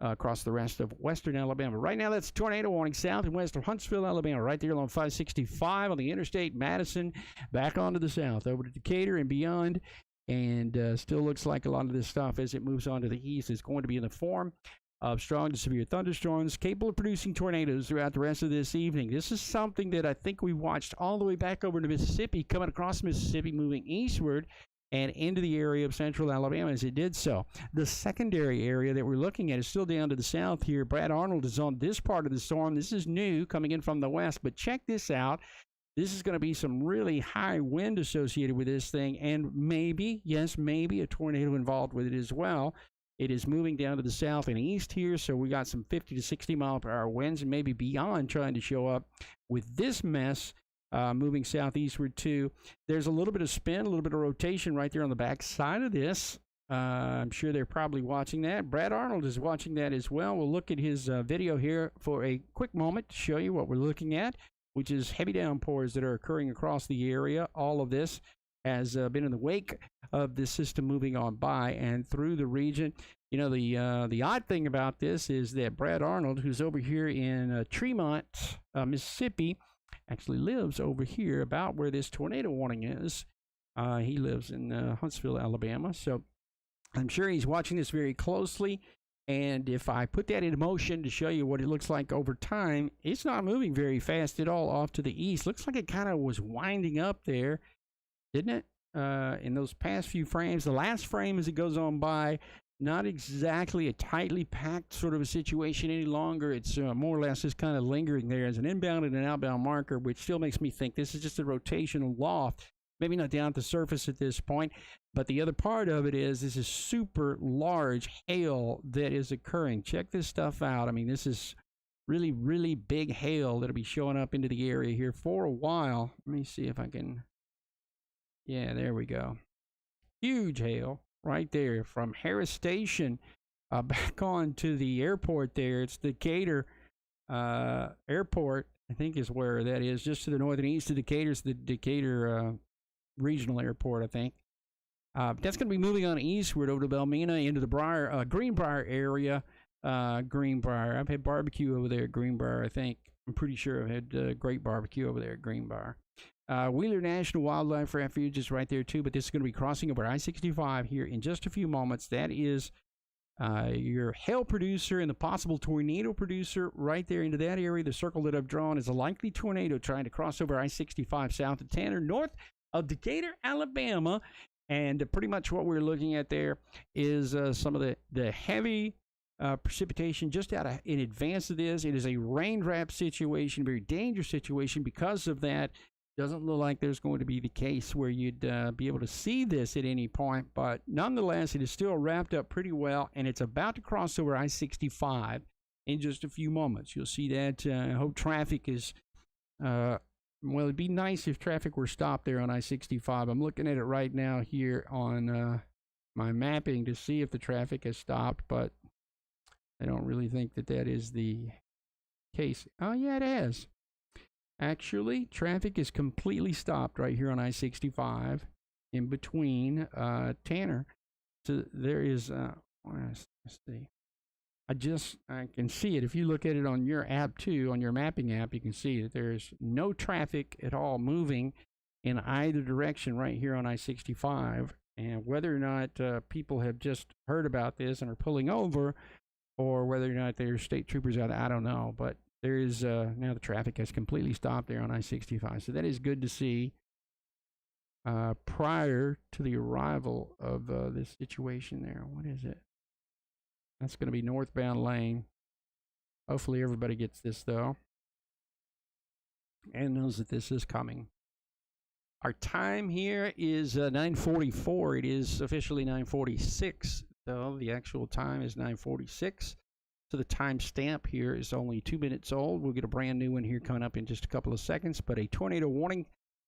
across the rest of western Alabama. Right now, that's tornado warning south and west of Huntsville, Alabama, right there along 565 on the interstate, Madison, back onto the south, over to Decatur and beyond. And still looks like a lot of this stuff as it moves on to the east is going to be in the form of strong to severe thunderstorms capable of producing tornadoes throughout the rest of this evening. This is something that I think we watched all the way back over to Mississippi, coming across Mississippi, moving eastward and into the area of central Alabama as it did so. The secondary area that we're looking at is still down to the south here. Brad Arnold is on this part of the storm. This is new, coming in from the west, but check this out. This is going to be some really high wind associated with this thing, and maybe, yes, maybe a tornado involved with it as well. It is moving down to the south and east here, so we got some 50 to 60 mile per hour winds and maybe beyond trying to show up with this mess moving southeastward too. There's a little bit of spin, a little bit of rotation right there on the back side of this. I'm sure they're probably watching that. Brad Arnold is watching that as well. We'll look at his video here for a quick moment to show you what we're looking at, which is heavy downpours that are occurring across the area. All of this has been in the wake of this system moving on by and through the region. The odd thing about this is that Brad Arnold, who's over here in Tremont, Mississippi, actually lives over here about where this tornado warning is. He lives in Huntsville, Alabama. So I'm sure he's watching this very closely. And if I put that into motion to show you what it looks like over time, it's not moving very fast at all off to the east. Looks like it kind of was winding up there, didn't it? In those past few frames. The last frame as it goes on by, not exactly a tightly packed sort of a situation any longer. It's more or less just kind of lingering there as an inbound and an outbound marker, which still makes me think this is just a rotational loft. Maybe not down at the surface at this point, but the other part of it is this is super large hail that is occurring. Check this stuff out. I mean, this is really, really big hail that'll be showing up into the area here for a while. Let me see if I can. Yeah, there we go. Huge hail right there from Harris Station back on to the airport there. It's Decatur Airport, I think is where that is, just to the north and east of Decatur. It's the Decatur Regional Airport, I think. That's going to be moving on eastward over to Belmina into the Greenbrier area. Greenbrier. I've had barbecue over there at Greenbrier, I think. I'm pretty sure I've had great barbecue over there at Greenbrier. Wheeler National Wildlife Refuge is right there too, but this is going to be crossing over I-65 here in just a few moments. That is your hail producer and the possible tornado producer right there into that area. The circle that I've drawn is a likely tornado trying to cross over I-65 south of Tanner, north of Decatur, Alabama. And pretty much what we're looking at there is some of the heavy precipitation just in advance of this. It is a rain-wrap situation, very dangerous situation because of that. Doesn't look like there's going to be the case where you'd be able to see this at any point, but nonetheless, it is still wrapped up pretty well, and it's about to cross over I-65 in just a few moments. You'll see that. I hope traffic is, well, it'd be nice if traffic were stopped there on I-65. I'm looking at it right now here on my mapping to see if the traffic has stopped, but I don't really think that is the case. Oh, yeah, it has. Actually, traffic is completely stopped right here on I-65 in between Tanner. So there is, let's see. I can see it. If you look at it on your app too, on your mapping app, you can see that there's no traffic at all moving in either direction right here on I-65. And whether or not people have just heard about this and are pulling over, or whether or not there's state troopers out, I don't know. But there is now the traffic has completely stopped there on I-65. So that is good to see prior to the arrival of this situation there. What is it? That's going to be northbound lane. Hopefully everybody gets this, though, and knows that this is coming. Our time here is 9:44. It is officially 9:46, though. The actual time is 9:46. So the time stamp here is only 2 minutes old. We'll get a brand new one here coming up in just a couple of seconds. But a tornado warning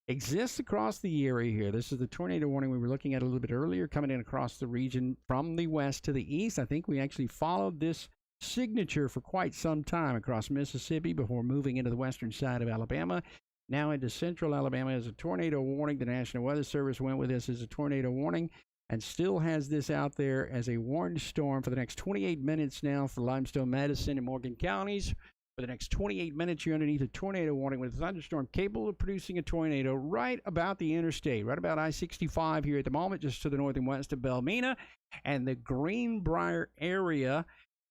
exists across the area here. This is the tornado warning we were looking at a little bit earlier, coming in across the region from the west to the east. I think we actually followed this signature for quite some time across Mississippi before moving into the western side of Alabama. Now into central Alabama as a tornado warning. The National Weather Service went with this as a tornado warning and still has this out there as a warned storm for the next 28 minutes now for Limestone, Madison, and Morgan counties. For the next 28 minutes, you're underneath a tornado warning with a thunderstorm capable of producing a tornado right about the interstate, right about I-65 here at the moment, just to the north and west of Belmina and the Greenbrier area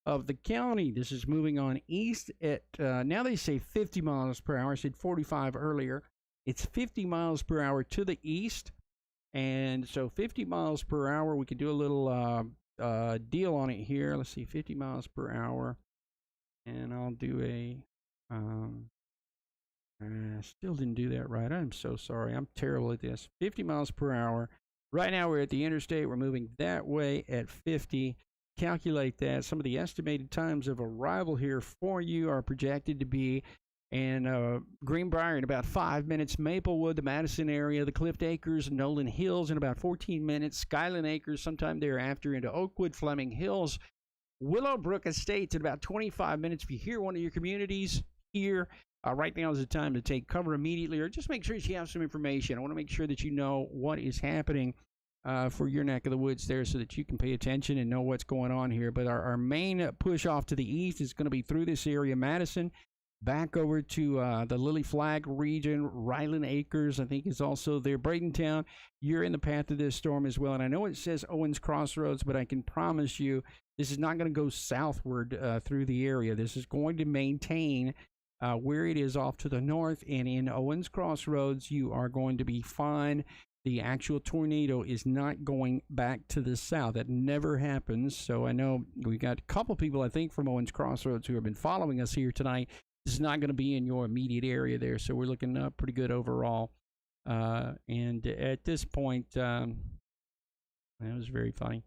of the county. This is moving on east at, now they say 50 miles per hour. I said 45 earlier. It's 50 miles per hour to the east. And so 50 miles per hour, we could do a little deal on it here. Let's see, 50 miles per hour. And I'll do a, still didn't do that right. I'm so sorry. I'm terrible at this. 50 miles per hour. Right now we're at the interstate. We're moving that way at 50. Calculate that. Some of the estimated times of arrival here for you are projected to be in Greenbrier in about 5 minutes, Maplewood, the Madison area, the Clift Acres, Nolan Hills in about 14 minutes, Skyland Acres sometime thereafter into Oakwood, Fleming Hills, Willowbrook Estates in about 25 minutes. If you hear one of your communities here, right now is the time to take cover immediately, or just make sure you have some information. I want to make sure that you know what is happening for your neck of the woods there so that you can pay attention and know what's going on here. But our main push off to the east is going to be through this area, Madison, back over to the Lily Flag region. Ryland Acres, I think, is also there. Bradentown, you're in the path of this storm as well. And I know it says Owens Crossroads, but I can promise you this is not going to go southward through the area. This is going to maintain where it is off to the north. And in Owens Crossroads, you are going to be fine. The actual tornado is not going back to the south. That never happens. So I know we got a couple people, I think, from Owens Crossroads who have been following us here tonight. This is not going to be in your immediate area there. So we're looking pretty good overall. And at this point, that was very funny.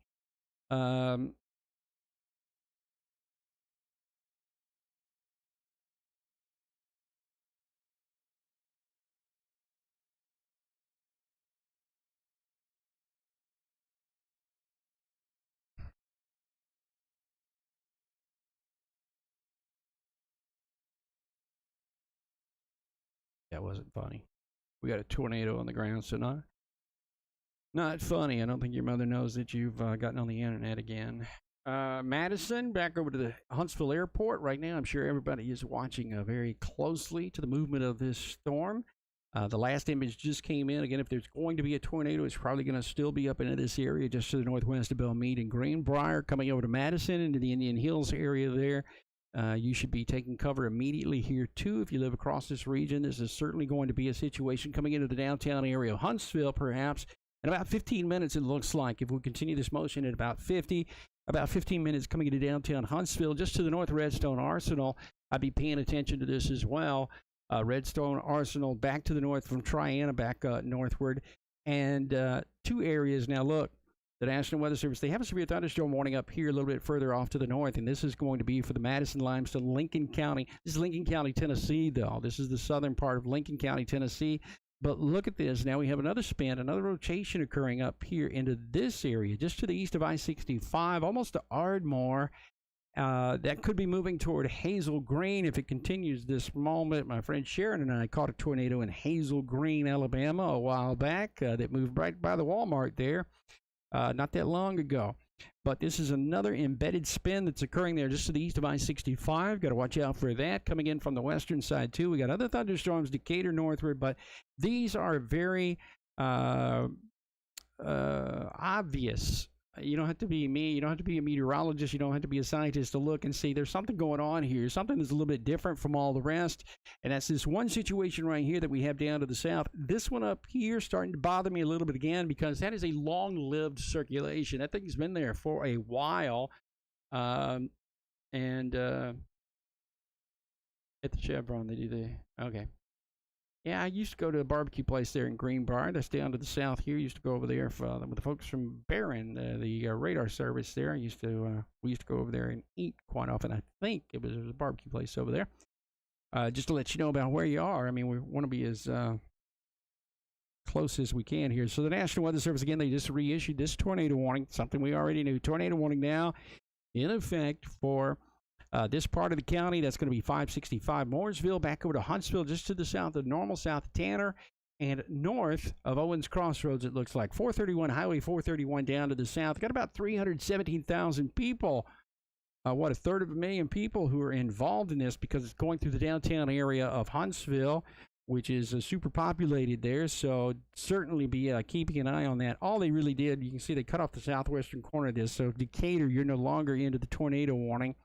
That wasn't funny. We got a tornado on the ground, so not funny. I don't think your mother knows that you've gotten on the internet again. Madison, back over to the Huntsville Airport. Right now, I'm sure everybody is watching very closely to the movement of this storm. The last image just came in. Again, if there's going to be a tornado, it's probably going to still be up into this area just to the northwest of Belmead and Greenbrier, coming over to Madison into the Indian Hills area there. You should be taking cover immediately here, too, if you live across this region. This is certainly going to be a situation coming into the downtown area of Huntsville, perhaps. In about 15 minutes, it looks like, if we continue this motion at about 15 minutes coming into downtown Huntsville, just to the north of Redstone Arsenal. I'd be paying attention to this as well. Redstone Arsenal back to the north from Triana, back northward. And two areas. Now, look. The National Weather Service, they have a severe thunderstorm warning up here a little bit further off to the north, and this is going to be for the Madison, Limestone, Lincoln County. This is Lincoln County, Tennessee, though. This is the southern part of Lincoln County, Tennessee. But look at this. Now we have another spin, another rotation occurring up here into this area, just to the east of I-65, almost to Ardmore. That could be moving toward Hazel Green if it continues this moment. My friend Sharon and I caught a tornado in Hazel Green, Alabama a while back that moved right by the Walmart there not that long ago. But this is another embedded spin that's occurring there just to the east of I-65. Got to watch out for that coming in from the western side, too. We got other thunderstorms, Decatur northward, but these are very obvious. You don't have to be me. You don't have to be a meteorologist. You don't have to be a scientist to look and see there's something going on here. Something that's a little bit different from all the rest. And that's this one situation right here that we have down to the south. This one up here starting to bother me a little bit again because that is a long-lived circulation. That thing's been there for a while. At the Chevron, they do the... Okay. Yeah, I used to go to a barbecue place there in Greenbrier. That's down to the south here. Used to go over there with the folks from Barron, the radar service there. We used to go over there and eat quite often. I think it was a barbecue place over there. Just to let you know about where you are. I mean, we want to be as close as we can here. So the National Weather Service, again, they just reissued this tornado warning, something we already knew. Tornado warning now in effect for... this part of the county, that's going to be 565 Mooresville, back over to Huntsville, just to the south of Normal, south of Tanner, and north of Owens Crossroads, it looks like. 431, Highway 431 down to the south. Got about 317,000 people, a third of a million people who are involved in this because it's going through the downtown area of Huntsville, which is super populated there. So certainly be keeping an eye on that. All they really did, you can see they cut off the southwestern corner of this. So Decatur, you're no longer into the tornado warning.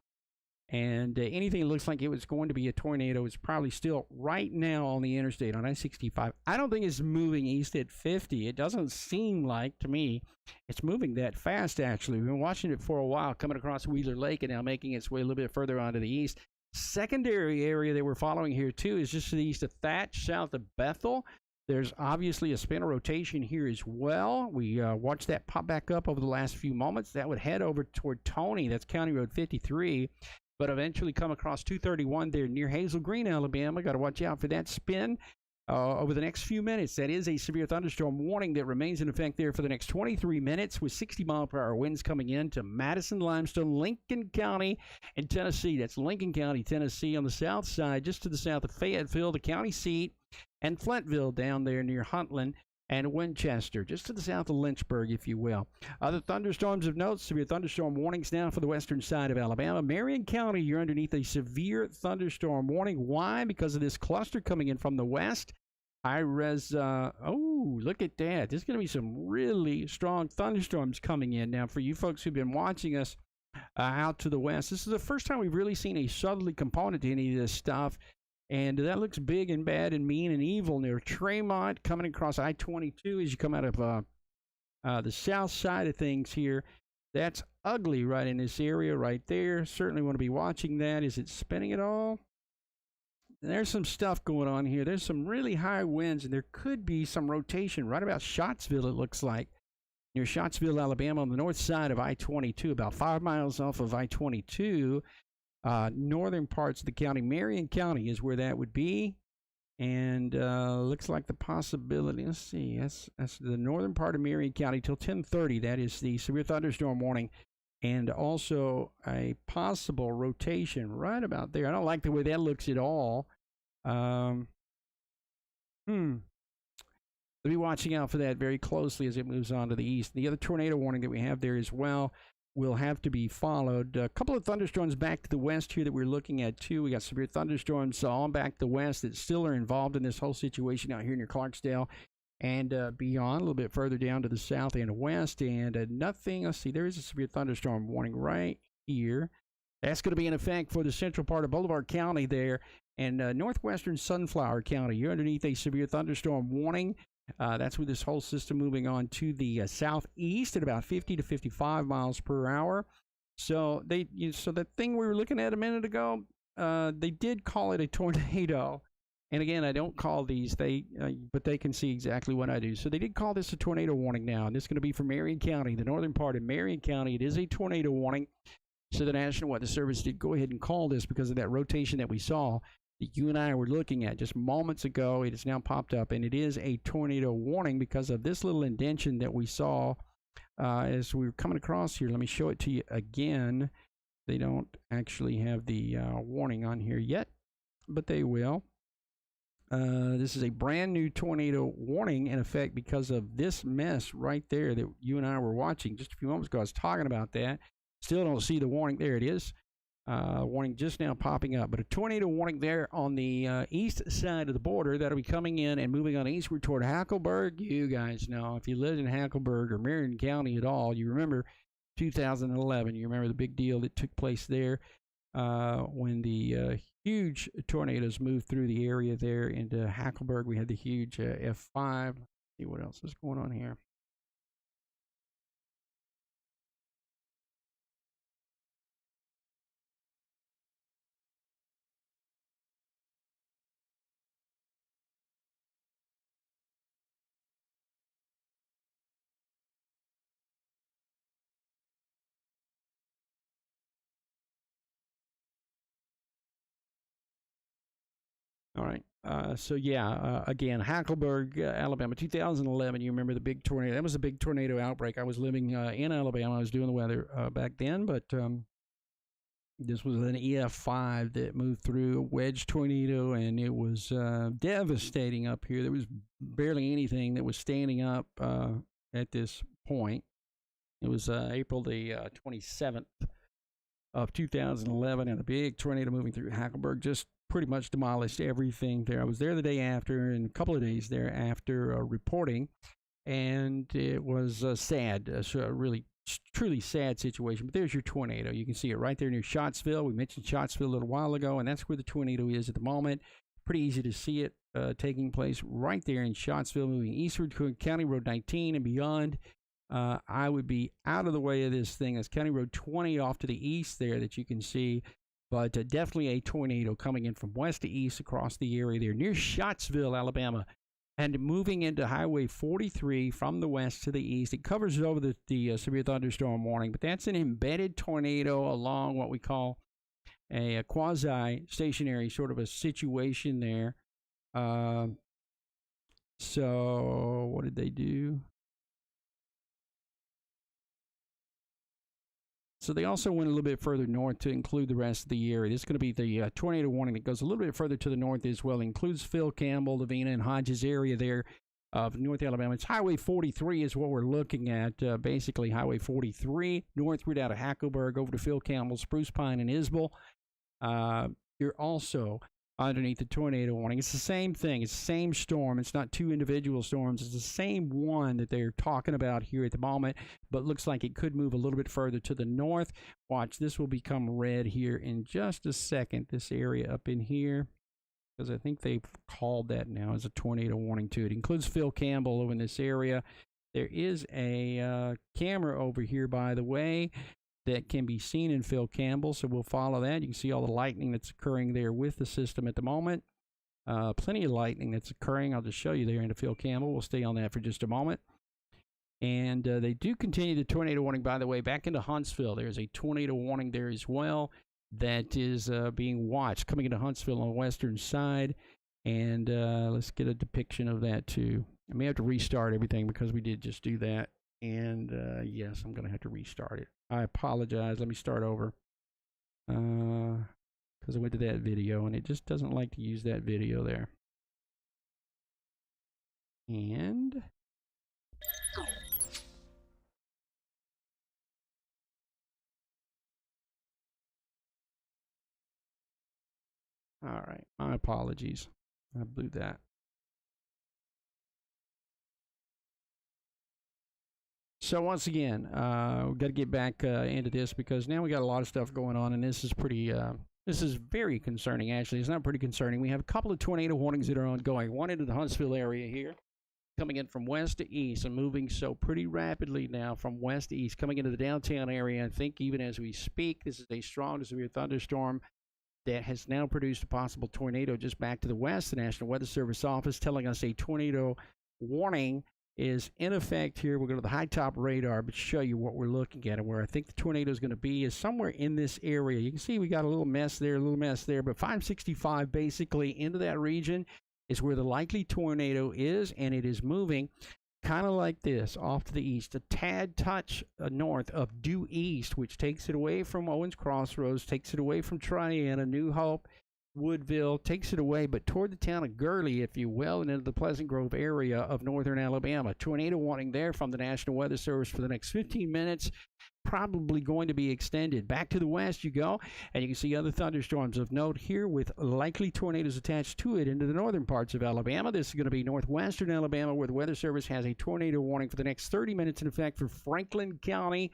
And anything that looks like it was going to be a tornado is probably still right now on the interstate on I-65. I don't think it's moving east at 50. It doesn't seem like, to me, it's moving that fast, actually. We've been watching it for a while, coming across Wheeler Lake and now making its way a little bit further onto the east. Secondary area that we're following here, too, is just to the east of Thatch, south of Bethel. There's obviously a spin of rotation here as well. We watched that pop back up over the last few moments. That would head over toward Tony. That's County Road 53. But eventually come across 231 there near Hazel Green, Alabama. Got to watch out for that spin over the next few minutes. That is a severe thunderstorm warning that remains in effect there for the next 23 minutes with 60-mile-per-hour winds coming in to Madison, Limestone, Lincoln County, and Tennessee. That's Lincoln County, Tennessee on the south side, just to the south of Fayetteville, the county seat, and Flintville down there near Huntland and Winchester, just to the south of Lynchburg, if you will. Other thunderstorms of note, severe thunderstorm warnings now for the western side of Alabama. Marion County, you're underneath a severe thunderstorm warning. Why? Because of this cluster coming in from the west. Oh, look at that. There's going to be some really strong thunderstorms coming in. Now, for you folks who've been watching us out to the west, this is the first time we've really seen a southerly component to any of this stuff. And that looks big and bad and mean and evil near Tremont, coming across I-22 as you come out of the south side of things here. That's ugly right in this area right there. Certainly want to be watching that. Is it spinning at all? There's some stuff going on here. There's some really high winds, and there could be some rotation right about Scottsville, it looks like. Near Scottsville, Alabama, on the north side of I-22, about 5 miles off of I-22. Northern parts of the county, Marion County is where that would be, and looks like the possibility. Let's see, that's the northern part of Marion County till 10:30. That is the severe thunderstorm warning, and also a possible rotation right about there. I don't like the way that looks at all. We'll be watching out for that very closely as it moves on to the east. The other tornado warning that we have there as well will have to be followed. A couple of thunderstorms back to the west here that we're looking at too. We got severe thunderstorms on back to the west that still are involved in this whole situation out here near Clarksdale and beyond, a little bit further down to the south and west. And nothing, let's see, there is a severe thunderstorm warning right here. That's going to be in effect for the central part of Boulevard County there and northwestern Sunflower County. You're underneath a severe thunderstorm warning. That's with this whole system moving on to the southeast at about 50 to 55 miles per hour. So so the thing we were looking at a minute ago, they did call it a tornado. And again, I don't call these, but they can see exactly what I do. So they did call this a tornado warning now, and this is going to be for Marion County, the northern part of Marion County. It is a tornado warning. So the National Weather Service did go ahead and call this because of that rotation that we saw that you and I were looking at just moments ago. It has now popped up, and it is a tornado warning because of this little indentation that we saw as we were coming across here. Let me show it to you again. They don't actually have the warning on here yet, but they will. This is a brand new tornado warning in effect because of this mess right there that you and I were watching just a few moments ago. I was talking about that. Still don't see the warning. There it is. Warning just now popping up. But a tornado warning there on the east side of the border that'll be coming in and moving on eastward toward Hackleburg. You guys know, if you lived in Hackleburg or Marion County at all, you remember 2011. You remember the big deal that took place there when the huge tornadoes moved through the area there into Hackleburg. We had the huge F5. Let's see what else is going on here. All right. So yeah, again, Hackleburg, Alabama, 2011. You remember the big tornado? That was a big tornado outbreak. I was living in Alabama. I was doing the weather back then, but this was an EF5 that moved through, a wedge tornado, and it was devastating up here. There was barely anything that was standing up at this point. It was April the 27th of 2011, and a big tornado moving through Hackleburg just pretty much demolished everything there. I was there the day after and a couple of days thereafter reporting, and it was sad, a really truly sad situation. But there's your tornado. You can see it right there near Scottsville. We mentioned Scottsville a little while ago, and that's where the tornado is at the moment. Pretty easy to see it taking place right there in Scottsville, moving eastward to County Road 19 and beyond. I would be out of the way of this thing. That's County Road 20 off to the east there that you can see. But definitely a tornado coming in from west to east across the area there near Scottsville, Alabama, and moving into Highway 43 from the west to the east. It covers over the severe thunderstorm warning, but that's an embedded tornado along what we call a quasi-stationary sort of a situation there. So what did they do? So they also went a little bit further north to include the rest of the area. This is going to be the tornado warning that goes a little bit further to the north as well. It includes Phil Campbell, Lavina, and Hodges area there of North Alabama. It's Highway 43 is what we're looking at, basically Highway 43, northward out of Hackleburg over to Phil Campbell, Spruce Pine, and Isbell. You're also underneath the tornado warning. It's the same thing. It's the same storm. It's not two individual storms. It's the same one that they're talking about here at the moment, but looks like it could move a little bit further to the north. Watch, this will become red here in just a second, this area up in here, because I think they've called that now as a tornado warning too. It includes Phil Campbell over in this area. There is a camera over here, by the way, that can be seen in Phil Campbell, so we'll follow that. You can see all the lightning that's occurring there with the system at the moment. Plenty of lightning that's occurring. I'll just show you there into Phil Campbell. We'll stay on that for just a moment. And they do continue the tornado warning, by the way, back into Huntsville. There's a tornado warning there as well that is being watched coming into Huntsville on the western side. And let's get a depiction of that too. I may have to restart everything because we did just do that. And yes, I'm going to have to restart it. I apologize. Let me start over. Because I went to that video and it just doesn't like to use that video there. And all right, my apologies. I blew that. So once again, we've got to get back into this because now we got a lot of stuff going on, and this is pretty. This is very concerning. Actually, it's not pretty concerning. We have a couple of tornado warnings that are ongoing. One into the Huntsville area here, coming in from west to east and moving so pretty rapidly now from west to east, coming into the downtown area. I think even as we speak, this is a strong to severe thunderstorm that has now produced a possible tornado just back to the west. The National Weather Service office telling us a tornado warning is in effect here. We'll go to the high top radar, but show you what we're looking at and where I think the tornado is going to be is somewhere in this area. You can see we got a little mess there, but 565 basically into that region is where the likely tornado is, and it is moving kind of like this, off to the east, a tad touch north of due east, which takes it away from Owens Crossroads, takes it away from Triana, New Hope, Woodville, takes it away, but toward the town of Gurley, if you will, and into the Pleasant Grove area of northern Alabama. Tornado warning there from the National Weather Service for the next 15 minutes, probably going to be extended. Back to the west you go, and you can see other thunderstorms of note here with likely tornadoes attached to it into the northern parts of Alabama. This is going to be northwestern Alabama, where the Weather Service has a tornado warning for the next 30 minutes in effect for Franklin County,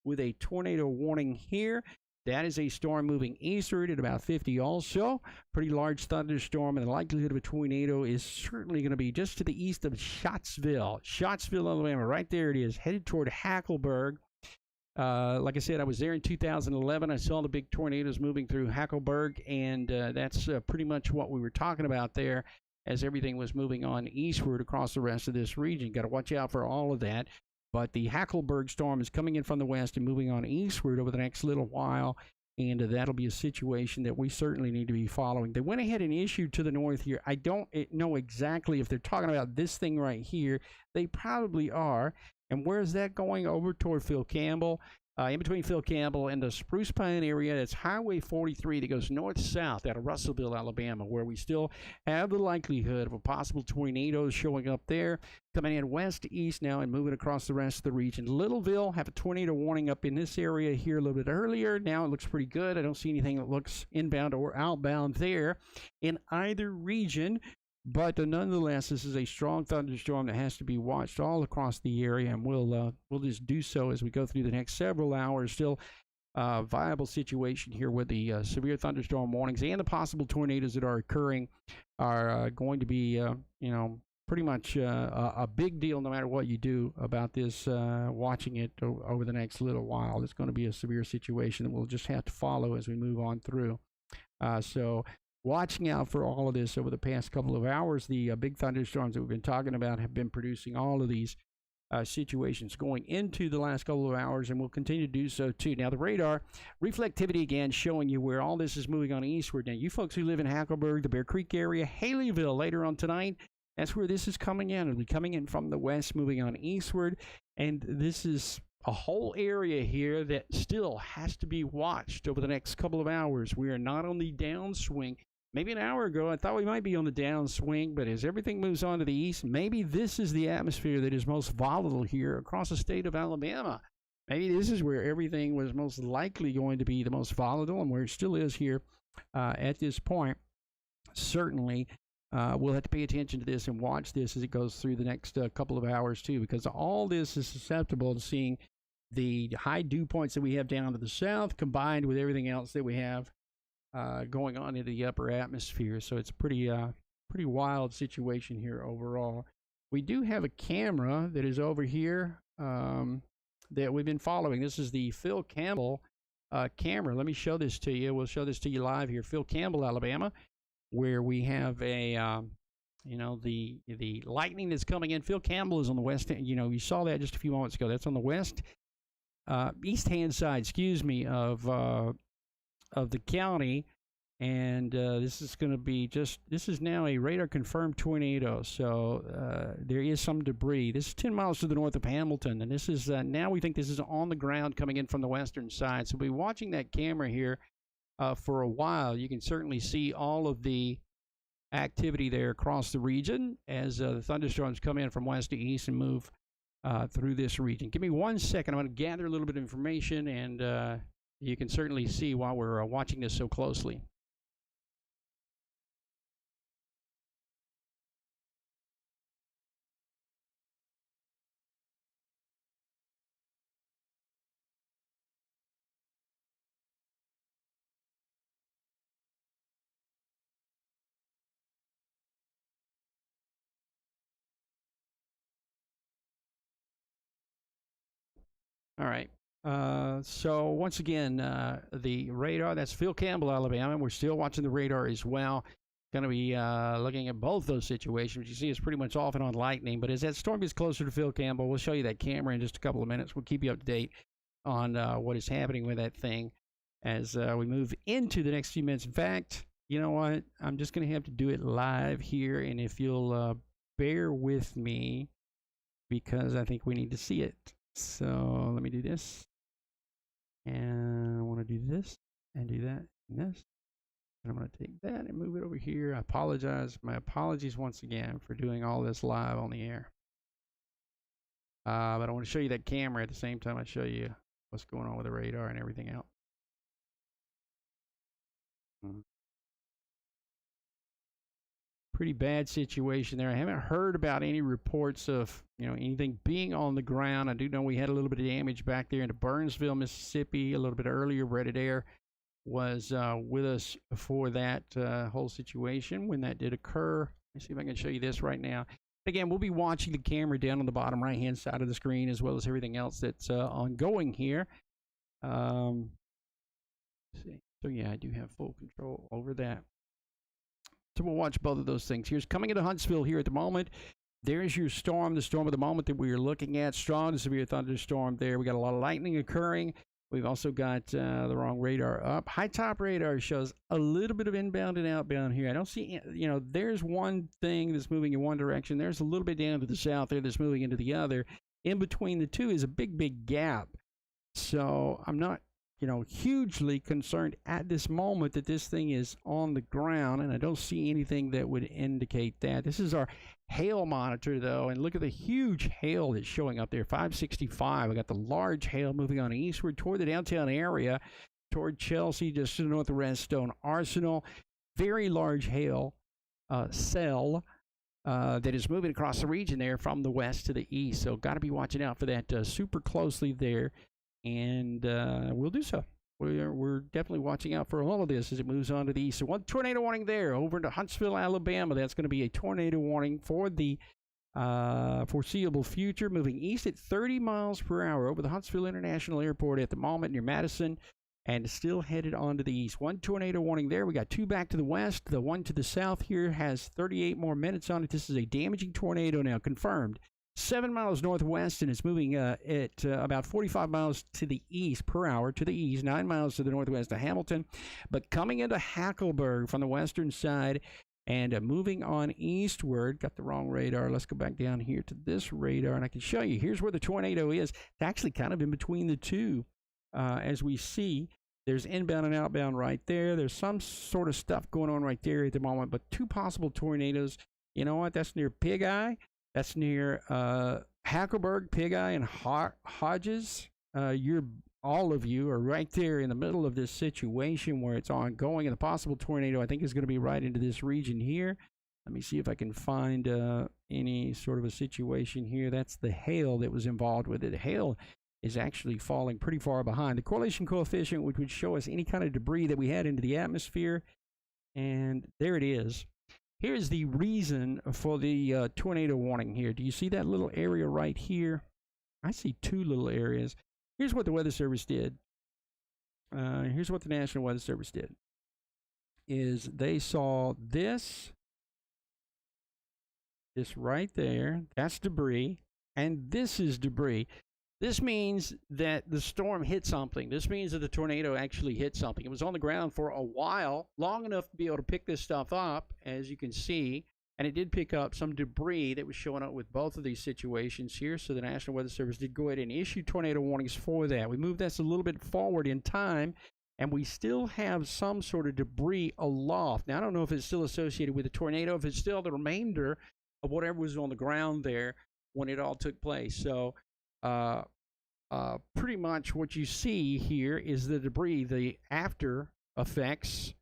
with a tornado warning here. That is a storm moving eastward at about 50 also. Pretty large thunderstorm, and the likelihood of a tornado is certainly going to be just to the east of Scottsville, Alabama. Right there it is, headed toward Hackleburg. Like I said, I was there in 2011. I saw the big tornadoes moving through Hackleburg, and that's pretty much what we were talking about there as everything was moving on eastward across the rest of this region. Got to watch out for all of that. But the Hackleburg storm is coming in from the west and moving on eastward over the next little while, and that'll be a situation that we certainly need to be following. They went ahead and issued to the north here. I don't know exactly if they're talking about this thing right here. They probably are. And where is that going? Over toward Phil Campbell. In between Phil Campbell and the Spruce Pine area, that's Highway 43 that goes north-south out of Russellville, Alabama, where we still have the likelihood of a possible tornado showing up there, coming in west-east now and moving across the rest of the region. Littleville have a tornado warning up in this area here a little bit earlier. Now it looks pretty good. I don't see anything that looks inbound or outbound there in either region. But nonetheless, this is a strong thunderstorm that has to be watched all across the area, and we'll just do so as we go through the next several hours. Still viable situation here with the severe thunderstorm warnings and the possible tornadoes that are occurring are going to be, pretty much a big deal no matter what you do about this, watching it over the next little while. It's going to be a severe situation that we'll just have to follow as we move on through. So watching out for all of this over the past couple of hours. The big thunderstorms that we've been talking about have been producing all of these situations going into the last couple of hours, and will continue to do so too. Now the radar reflectivity again showing you where all this is moving on eastward. Now you folks who live in Hackleburg, the Bear Creek area, Haleyville later on tonight, that's where this is coming in. It'll be coming in from the west, moving on eastward, and this is a whole area here that still has to be watched over the next couple of hours. We are not on the downswing. Maybe an hour ago, I thought we might be on the downswing, but as everything moves on to the east, maybe this is the atmosphere that is most volatile here across the state of Alabama. Maybe this is where everything was most likely going to be the most volatile, and where it still is here at this point. Certainly, we'll have to pay attention to this and watch this as it goes through the next couple of hours, too, because all this is susceptible to seeing the high dew points that we have down to the south combined with everything else that we have going on into the upper atmosphere. So it's a pretty wild situation here overall. We do have a camera that is over here that we've been following. This is the Phil Campbell camera. Let me show this to you. We'll show this to you live here. Phil Campbell, Alabama, where we have a the lightning that's coming in. Phil Campbell is on the west end. You saw that just a few moments ago. That's on the west east hand side, of the county, and this is going to be this is now a radar confirmed tornado. So there is some debris. This is 10 miles to the north of Hamilton, and this is now we think this is on the ground coming in from the western side. So we'll be watching that camera here for a while. You can certainly see all of the activity there across the region as the thunderstorms come in from west to east and move through this region. Give me 1 second. I'm going to gather a little bit of information, and you can certainly see while we're watching this so closely. All right. So once again, the radar, that's Phil Campbell, Alabama. We're still watching the radar as well. Going to be looking at both those situations. You see it's pretty much off and on lightning, but as that storm gets closer to Phil Campbell, we'll show you that camera in just a couple of minutes. We'll keep you up to date on what is happening with that thing as we move into the next few minutes. In fact, you know what? I'm just going to have to do it live here, and if you'll bear with me, because I think we need to see it. So let me do this. And I want to do this and do that and this. And I'm going to take that and move it over here. I apologize. My apologies once again for doing all this live on the air. But I want to show you that camera at the same time I show you what's going on with the radar and everything else. Pretty bad situation there. I haven't heard about any reports of anything being on the ground. I do know we had a little bit of damage back there into Burnsville, Mississippi a little bit earlier. Red Adair was with us for that whole situation when that did occur. Let me see if I can show you this right now. Again, we'll be watching the camera down on the bottom right hand side of the screen as well as everything else that's ongoing here. Let's see. So yeah, I do have full control over that. So we'll watch both of those things. Here's coming into Huntsville here at the moment. There's your storm, the storm of the moment that we are looking at. Strong to severe thunderstorm there. We got a lot of lightning occurring. We've also got the wrong radar up. High top radar shows a little bit of inbound and outbound here. I don't see, there's one thing that's moving in one direction. There's a little bit down to the south there that's moving into the other. In between the two is a big, big gap. So I'm not, hugely concerned at this moment that this thing is on the ground, and I don't see anything that would indicate that. This is our hail monitor, though, and look at the huge hail that's showing up there, 565. I got the large hail moving on eastward toward the downtown area, toward Chelsea, just to the north of Redstone Arsenal. Very large hail cell that is moving across the region there from the west to the east. So got to be watching out for that super closely there. And we'll do so. We're definitely watching out for all of this as it moves on to the east. So one tornado warning there over into Huntsville, Alabama. That's going to be a tornado warning for the foreseeable future, moving east at 30 miles per hour over the Huntsville International Airport at the moment near Madison, and still headed on to the east. One tornado warning there. We got two back to the west. The one to the south here has 38 more minutes on it. This is a damaging tornado now, confirmed. 7 miles northwest, and it's moving at about 45 miles to the east per hour to the east, 9 miles to the northwest of Hamilton, but coming into Hackleburg from the western side and moving on eastward. Got the wrong radar. Let's go back down here to this radar, and I can show you. Here's where the tornado is. It's actually kind of in between the two. As we see, there's inbound and outbound right there. There's some sort of stuff going on right there at the moment, but two possible tornadoes. You know what? That's near Pig Eye. That's near Hackleburg, Pig Eye, and Hodges. All of you are right there in the middle of this situation where it's ongoing, and the possible tornado, I think, is going to be right into this region here. Let me see if I can find any sort of a situation here. That's the hail that was involved with it. The hail is actually falling pretty far behind. The correlation coefficient, which would show us any kind of debris that we had into the atmosphere, and there it is. Here's the reason for the tornado warning here. Do you see that little area right here? I see two little areas. Here's what the Weather Service did. Here's what the National Weather Service did. Is they saw this right there. That's debris. And this is debris. This means that the storm hit something. This means that the tornado actually hit something. It was on the ground for a while, long enough to be able to pick this stuff up, as you can see. And it did pick up some debris that was showing up with both of these situations here. So the National Weather Service did go ahead and issue tornado warnings for that. We moved this a little bit forward in time, and we still have some sort of debris aloft. Now, I don't know if it's still associated with the tornado, if it's still the remainder of whatever was on the ground there when it all took place. So pretty much what you see here is the debris, the after effects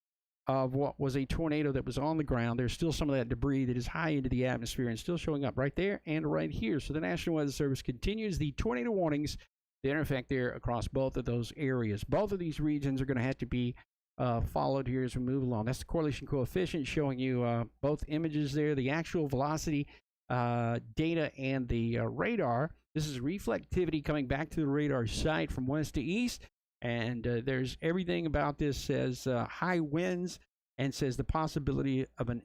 of what was a tornado that was on the ground. There's still some of that debris that is high into the atmosphere and still showing up right there and right here. So the National Weather Service continues the tornado warnings that are in effect there across both of those areas. Both of these regions are going to have to be followed here as we move along. That's the correlation coefficient showing you both images there, the actual velocity data and the radar. This is reflectivity coming back to the radar site from west to east. And there's everything about this says high winds and says the possibility of an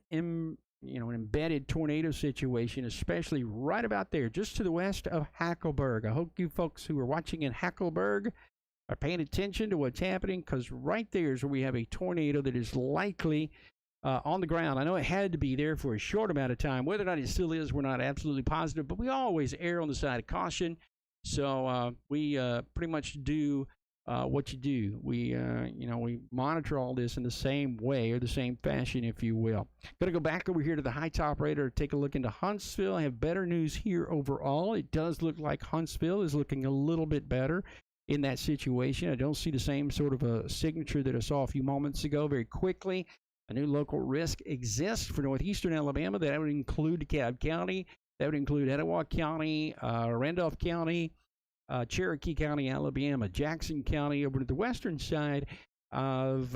embedded tornado situation, especially right about there, just to the west of Hackleburg. I hope you folks who are watching in Hackleburg are paying attention to what's happening, because right there is where we have a tornado that is likely on the ground. I know it had to be there for a short amount of time. Whether or not it still is, we're not absolutely positive, but we always err on the side of caution. So we pretty much do what you do. We monitor all this in the same way or the same fashion, if you will. Going to go back over here to the high top radar to take a look into Huntsville. I have better news here overall. It does look like Huntsville is looking a little bit better in that situation. I don't see the same sort of a signature that I saw a few moments ago. Very quickly, a new local risk exists for northeastern Alabama. That would include DeKalb County. That would include Etowah County, Randolph County, Cherokee County, Alabama, Jackson County over to the western side of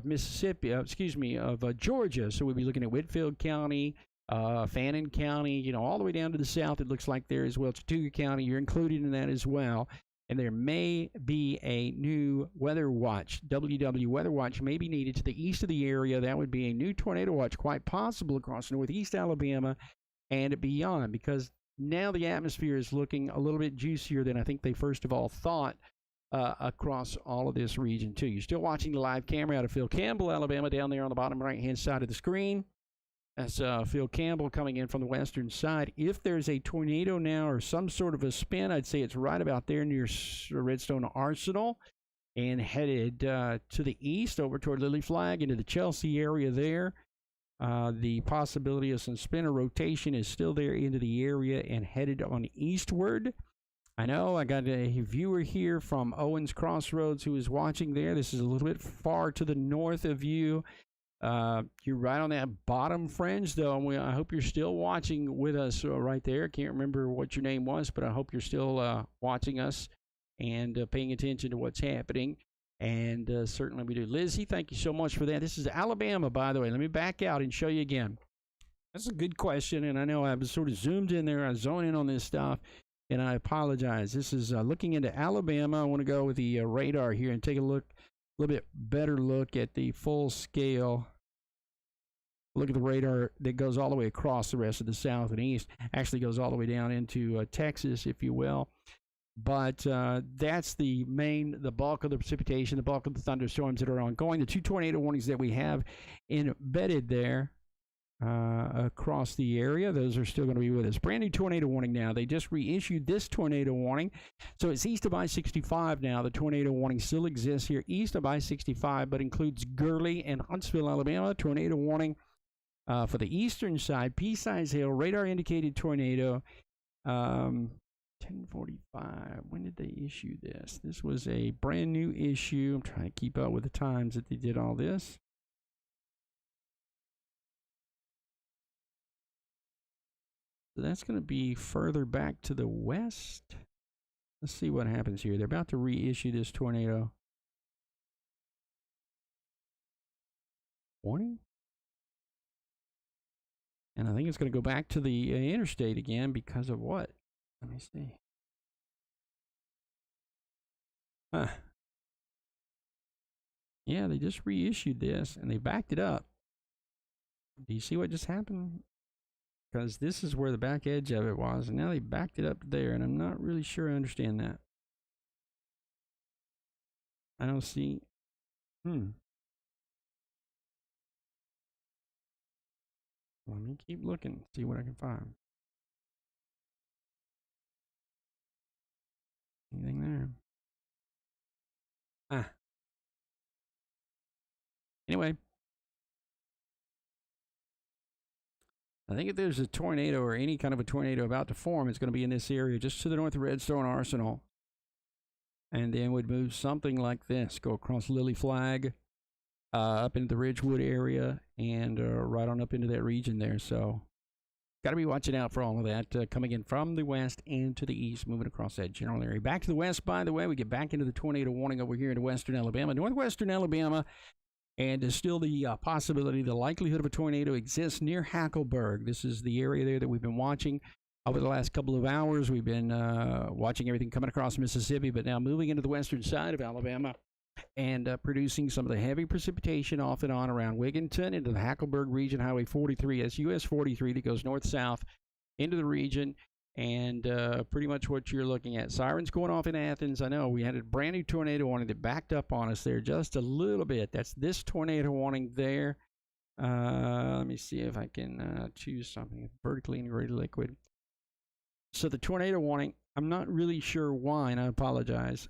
Mississippi, of Georgia. So we'd be looking at Whitfield County, Fannin County, all the way down to the south. It looks like there as well. Chattooga County, you're included in that as well. And there may be a new weather watch. WW weather watch may be needed to the east of the area. That would be a new tornado watch, quite possible across northeast Alabama and beyond, because now the atmosphere is looking a little bit juicier than I think they first of all thought across all of this region too. You're still watching the live camera out of Phil Campbell, Alabama, down there on the bottom right-hand side of the screen. That's Phil Campbell coming in from the western side. If there's a tornado now or some sort of a spin, I'd say it's right about there near Redstone Arsenal and headed to the east over toward Lily Flag into the Chelsea area there. The possibility of some spin or rotation is still there into the area and headed on eastward. I know I got a viewer here from Owens Crossroads who is watching there. This is a little bit far to the north of you. You're right on that bottom fringe, though. I hope you're still watching with us right there. Can't remember what your name was, but I hope you're still watching us and paying attention to what's happening. And certainly we do. Lizzie, thank you so much for that. This is Alabama, by the way. Let me back out and show you again. That's a good question, and I know I was sort of zoomed in there. I zone in on this stuff, and I apologize. This is looking into Alabama. I want to go with the radar here and take a look. A little bit better look at the full scale. Look at the radar that goes all the way across the rest of the south and east. Actually goes all the way down into Texas, if you will. But that's the bulk of the precipitation, the bulk of the thunderstorms that are ongoing. The two tornado warnings that we have embedded there across the area, those are still going to be with us. Brand new tornado warning now. They just reissued this tornado warning. So it's east of I-65 now. The tornado warning still exists here east of I-65, but includes Gurley and Huntsville, Alabama. Tornado warning for the eastern side, Pea-Size Hill, radar indicated tornado. 10:45. When did they issue this? This was a brand new issue. I'm trying to keep up with the times that they did all this. So that's going to be further back to the west. Let's see what happens here. They're about to reissue this tornado warning. And I think it's going to go back to the interstate again because of what? Let me see. Yeah, they just reissued this and they backed it up. Do you see what just happened? Because this is where the back edge of it was, and now they backed it up there, and I'm not really sure I understand that. I don't see. Let me keep looking, see what I can find. Anything there? Anyway, I think if there's a tornado or any kind of a tornado about to form, it's going to be in this area just to the north of Redstone Arsenal. And then would move something like this, go across Lily Flag, up into the Ridgewood area, and right on up into that region there. So got to be watching out for all of that coming in from the west and to the east, moving across that general area. Back to the west, by the way, we get back into the tornado warning over here in western Alabama, northwestern Alabama, and still the possibility, the likelihood of a tornado exists near Hackleburg. This is the area there that we've been watching over the last couple of hours. We've been watching everything coming across Mississippi, but now moving into the western side of Alabama and producing some of the heavy precipitation off and on around Wigginton into the Hackleburg region, Highway 43. That's US 43 that goes north-south into the region, and pretty much what you're looking at. Sirens going off in Athens. I know we had a brand new tornado warning that backed up on us there just a little bit. That's this tornado warning there. Let me see if I can choose something. Vertically integrated liquid. So the tornado warning, I'm not really sure why, and I apologize.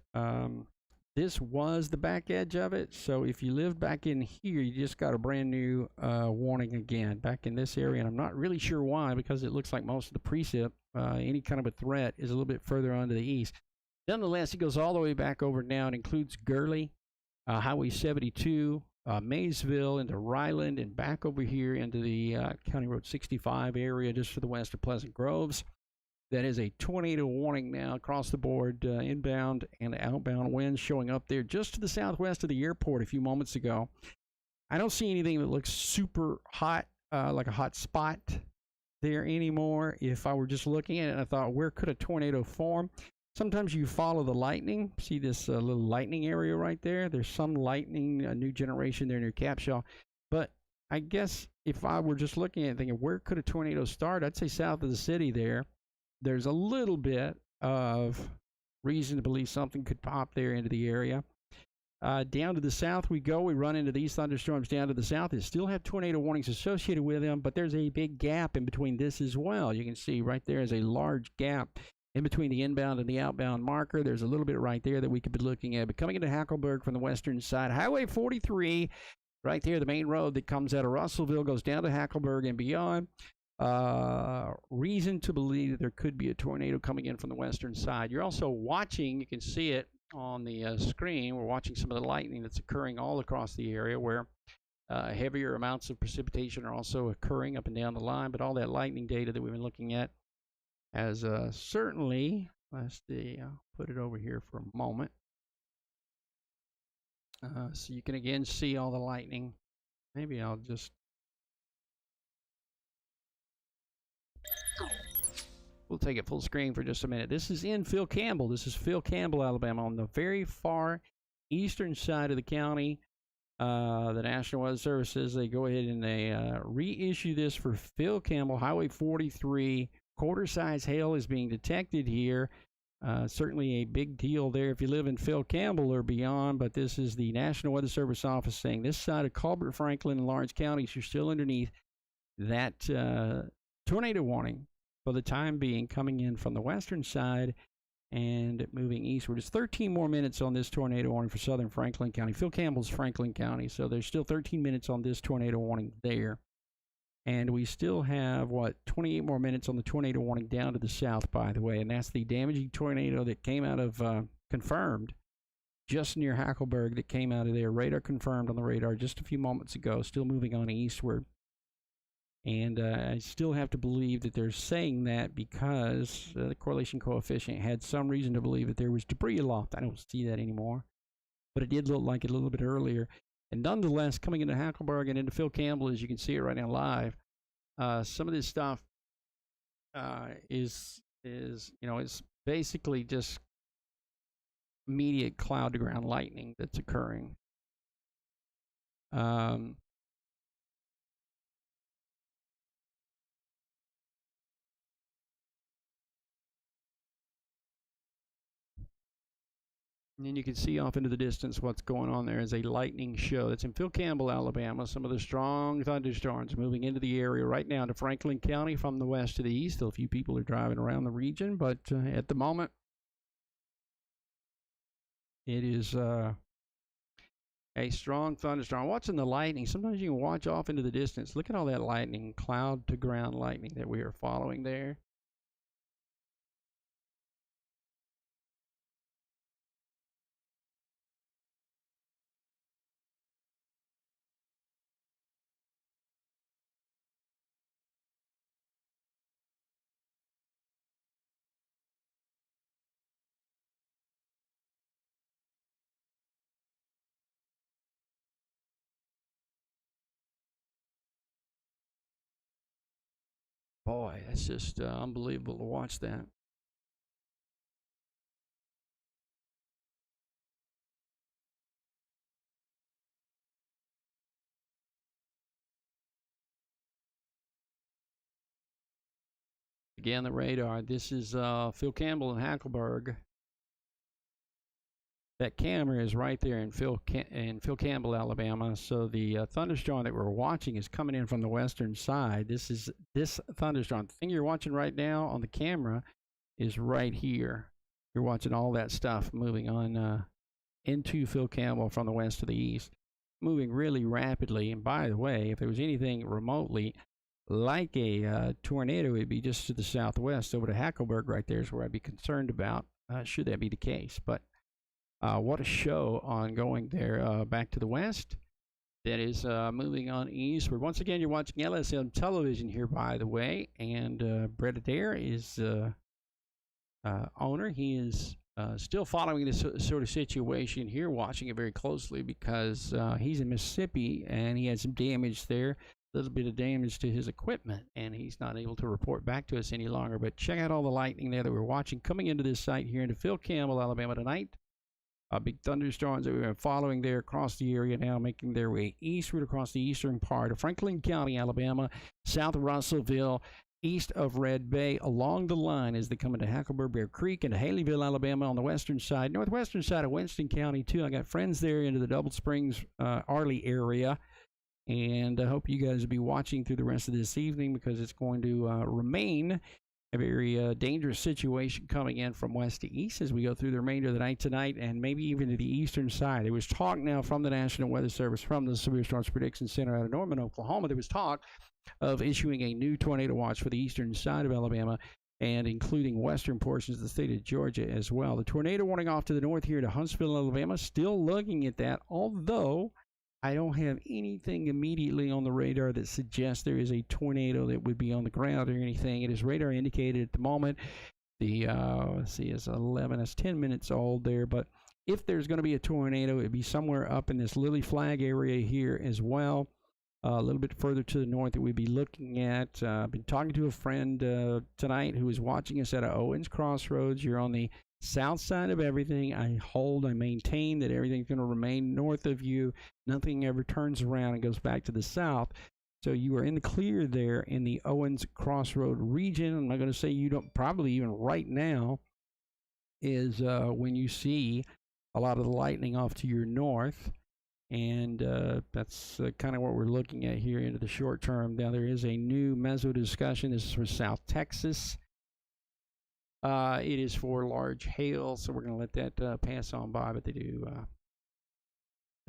This was the back edge of it, so if you live back in here, you just got a brand new warning again back in this area, and I'm not really sure why, because it looks like most of the precip, any kind of a threat, is a little bit further on to the east. Nonetheless, it goes all the way back over now. It includes Gurley, Highway 72, Maysville, into Ryland, and back over here into the County Road 65 area, just to the west of Pleasant Groves. That is a tornado warning now across the board, inbound and outbound winds showing up there just to the southwest of the airport a few moments ago. I don't see anything that looks super hot, like a hot spot there anymore. If I were just looking at it, I thought, where could a tornado form? Sometimes you follow the lightning. See this little lightning area right there? There's some lightning, a new generation there near Capshaw. But I guess if I were just looking at it thinking, where could a tornado start? I'd say south of the city there. There's a little bit of reason to believe something could pop there into the area. Down to the south we go. We run into these thunderstorms down to the south. They still have tornado warnings associated with them, but there's a big gap in between this as well. You can see right there is a large gap in between the inbound and the outbound marker. There's a little bit right there that we could be looking at. But coming into Hackleburg from the western side, Highway 43, right there, the main road that comes out of Russellville, goes down to Hackleburg and beyond. Reason to believe that there could be a tornado coming in from the western side. You're also watching, you can see it on the screen, we're watching some of the lightning that's occurring all across the area where heavier amounts of precipitation are also occurring up and down the line, but all that lightning data that we've been looking at has certainly, let's see, I'll put it over here for a moment. So you can again see all the lightning. Maybe I'll just we'll take it full screen for just a minute. This is in Phil Campbell. This is Phil Campbell, Alabama, on the very far eastern side of the county. The National Weather Service says they go ahead and they reissue this for Phil Campbell, Highway 43. Quarter-size hail is being detected here. Certainly a big deal there if you live in Phil Campbell or beyond, but this is the National Weather Service office saying this side of Colbert, Franklin, and Lawrence counties, you're still underneath that tornado warning for the time being, coming in from the western side and moving eastward. It's 13 more minutes on this tornado warning for southern Franklin County. Phil Campbell's Franklin County, so there's still 13 minutes on this tornado warning there. And we still have, 28 more minutes on the tornado warning down to the south, by the way. And that's the damaging tornado that came out of, confirmed, just near Hackleburg, that came out of there. Radar confirmed on the radar just a few moments ago, still moving on eastward. And I still have to believe that they're saying that because the correlation coefficient had some reason to believe that there was debris aloft. I don't see that anymore, but it did look like it a little bit earlier. And nonetheless, coming into Hackleburg and into Phil Campbell, as you can see it right now live, some of this stuff is it's basically just immediate cloud-to-ground lightning that's occurring. And then you can see off into the distance what's going on there is a lightning show. That's in Phil Campbell, Alabama. Some of the strong thunderstorms moving into the area right now to Franklin County from the west to the east. Still a few people are driving around the region, but at the moment, it is a strong thunderstorm. Watching the lightning, sometimes you can watch off into the distance. Look at all that lightning, cloud-to-ground lightning that we are following there. Boy, that's just unbelievable to watch that. Again, the radar. This is Phil Campbell in Hackleburg. that camera is right there in Phil Campbell, Alabama. So the thunderstorm that we're watching is coming in from the western side. This thunderstorm. The thing you're watching right now on the camera is right here. You're watching all that stuff moving on into Phil Campbell from the west to the east, moving really rapidly. And by the way, if there was anything remotely like a tornado, it'd be just to the southwest over to Hackleburg right there is where I'd be concerned about, should that be the case. But what a show ongoing there back to the west that is moving on eastward. Once again, you're watching LSM television here, by the way, and Brett Adair is owner. He is still following this sort of situation here, watching it very closely because he's in Mississippi and he had some damage there, a little bit of damage to his equipment, and he's not able to report back to us any longer. But check out all the lightning there that we're watching coming into this site here into Phil Campbell, Alabama tonight. Big thunderstorms that we've been following there across the area now, making their way eastward across the eastern part of Franklin County, Alabama, south of Russellville, east of Red Bay, along the line as they come into Hackleburg, Bear Creek, and Haleyville, Alabama on the western side, northwestern side of Winston County, too. I got friends there into the Double Springs, Arley area, and I hope you guys will be watching through the rest of this evening because it's going to remain a very dangerous situation coming in from west to east as we go through the remainder of the night tonight and maybe even to the eastern side. There was talk now from the National Weather Service, from the Severe Storms Prediction Center out of Norman, Oklahoma. There was talk of issuing a new tornado watch for the eastern side of Alabama and including western portions of the state of Georgia as well. The tornado warning off to the north here to Huntsville, Alabama, still looking at that, although I don't have anything immediately on the radar that suggests there is a tornado that would be on the ground or anything. It is radar indicated at the moment. The, let's see, it's 11, it's 10 minutes old there, but if there's going to be a tornado, it'd be somewhere up in this Lily Flag area here as well. A little bit further to the north that we'd be looking at. I've been talking to a friend tonight who is watching us at Owens Crossroads. You're on the south side of everything. I maintain that everything's going to remain north of you. Nothing ever turns around and goes back to the south. So you are in the clear there in the Owens Crossroad region. I'm not going to say you don't, probably even right now is when you see a lot of the lightning off to your north. And that's kind of what we're looking at here into the short term. Now, there is a new meso discussion. This is for South Texas. It is for large hail, so we're going to let that pass on by, but they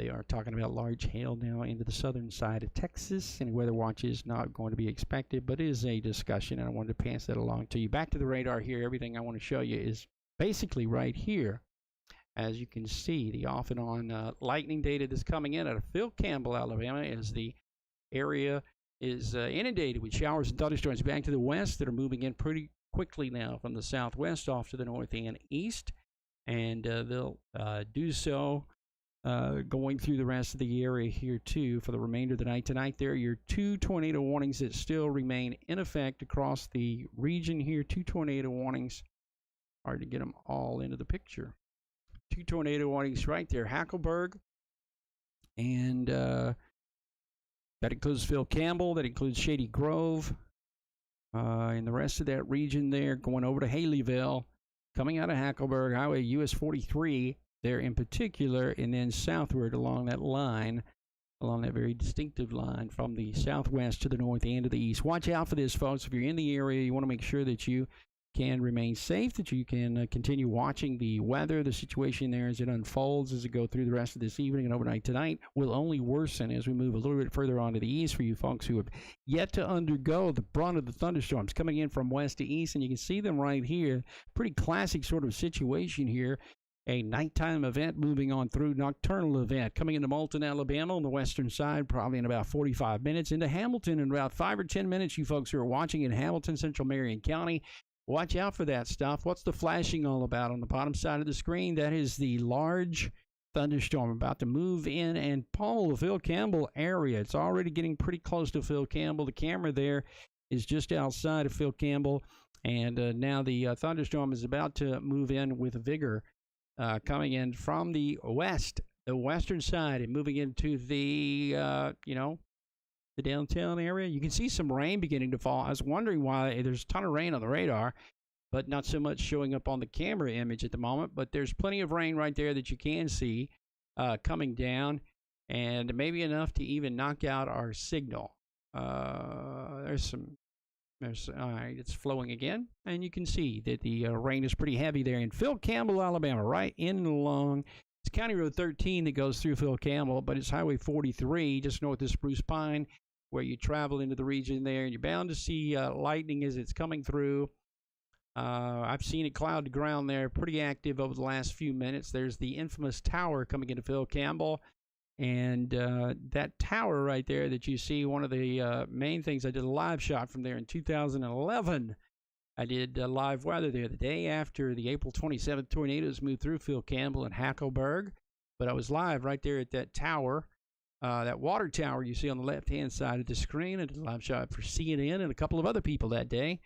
are talking about large hail now into the southern side of Texas. Any weather watch is not going to be expected, but it is a discussion, and I wanted to pass that along to you. Back to the radar here. Everything I want to show you is basically right here. As you can see, the off and on lightning data that's coming in out of Phil Campbell, Alabama, as the area is inundated with showers and thunderstorms back to the west that are moving in pretty quickly now from the southwest off to the north and east. And they'll do so going through the rest of the area here, too, for the remainder of the night. Tonight, there are your 2 tornado warnings that still remain in effect across the region here. 2 tornado warnings. Hard to get them all into the picture. 2 tornado warnings right there, Hackleburg, and that includes Phil Campbell, that includes Shady Grove, and the rest of that region there, going over to Haleyville, coming out of Hackleburg, Highway US 43 there in particular, and then southward along that line, along that very distinctive line from the southwest to the north and to the east. Watch out for this, folks. If you're in the area, you want to make sure that you can remain safe, that you can continue watching the weather. The situation there as it unfolds as we go through the rest of this evening and overnight tonight will only worsen as we move a little bit further on to the east for you folks who have yet to undergo the brunt of the thunderstorms coming in from west to east. And you can see them right here. Pretty classic sort of situation here. A nighttime event moving on through, nocturnal event coming into Moulton, Alabama on the western side, probably in about 45 minutes, into Hamilton in about 5 or 10 minutes. You folks who are watching in Hamilton, Central Marion County, watch out for that stuff. What's the flashing all about on the bottom side of the screen? That is the large thunderstorm about to move in and pummel the Phil Campbell area. It's already getting pretty close to Phil Campbell. The camera there is just outside of Phil Campbell, and now the thunderstorm is about to move in with vigor, coming in from the west, the western side, and moving into the, the downtown area. You can see some rain beginning to fall. I was wondering why there's a ton of rain on the radar. but not so much showing up on the camera image at the moment. But there's plenty of rain right there that you can see coming down, and maybe enough to even knock out our signal. There's all right, it's flowing again, and you can see that the rain is pretty heavy there in Phil Campbell, Alabama, right in along. It's County Road 13 that goes through Phil Campbell, but it's Highway 43 just north of Spruce Pine, where you travel into the region there, and you're bound to see lightning as it's coming through. I've seen it cloud to ground there, pretty active over the last few minutes. There's the infamous tower coming into Phil Campbell, and that tower right there that you see, one of the main things, I did a live shot from there in 2011. I did live weather there the day after the April 27th tornadoes moved through Phil Campbell and Hackleburg. But I was live right there at that tower, that water tower you see on the left-hand side of the screen. I did a live shot for CNN and a couple of other people that day.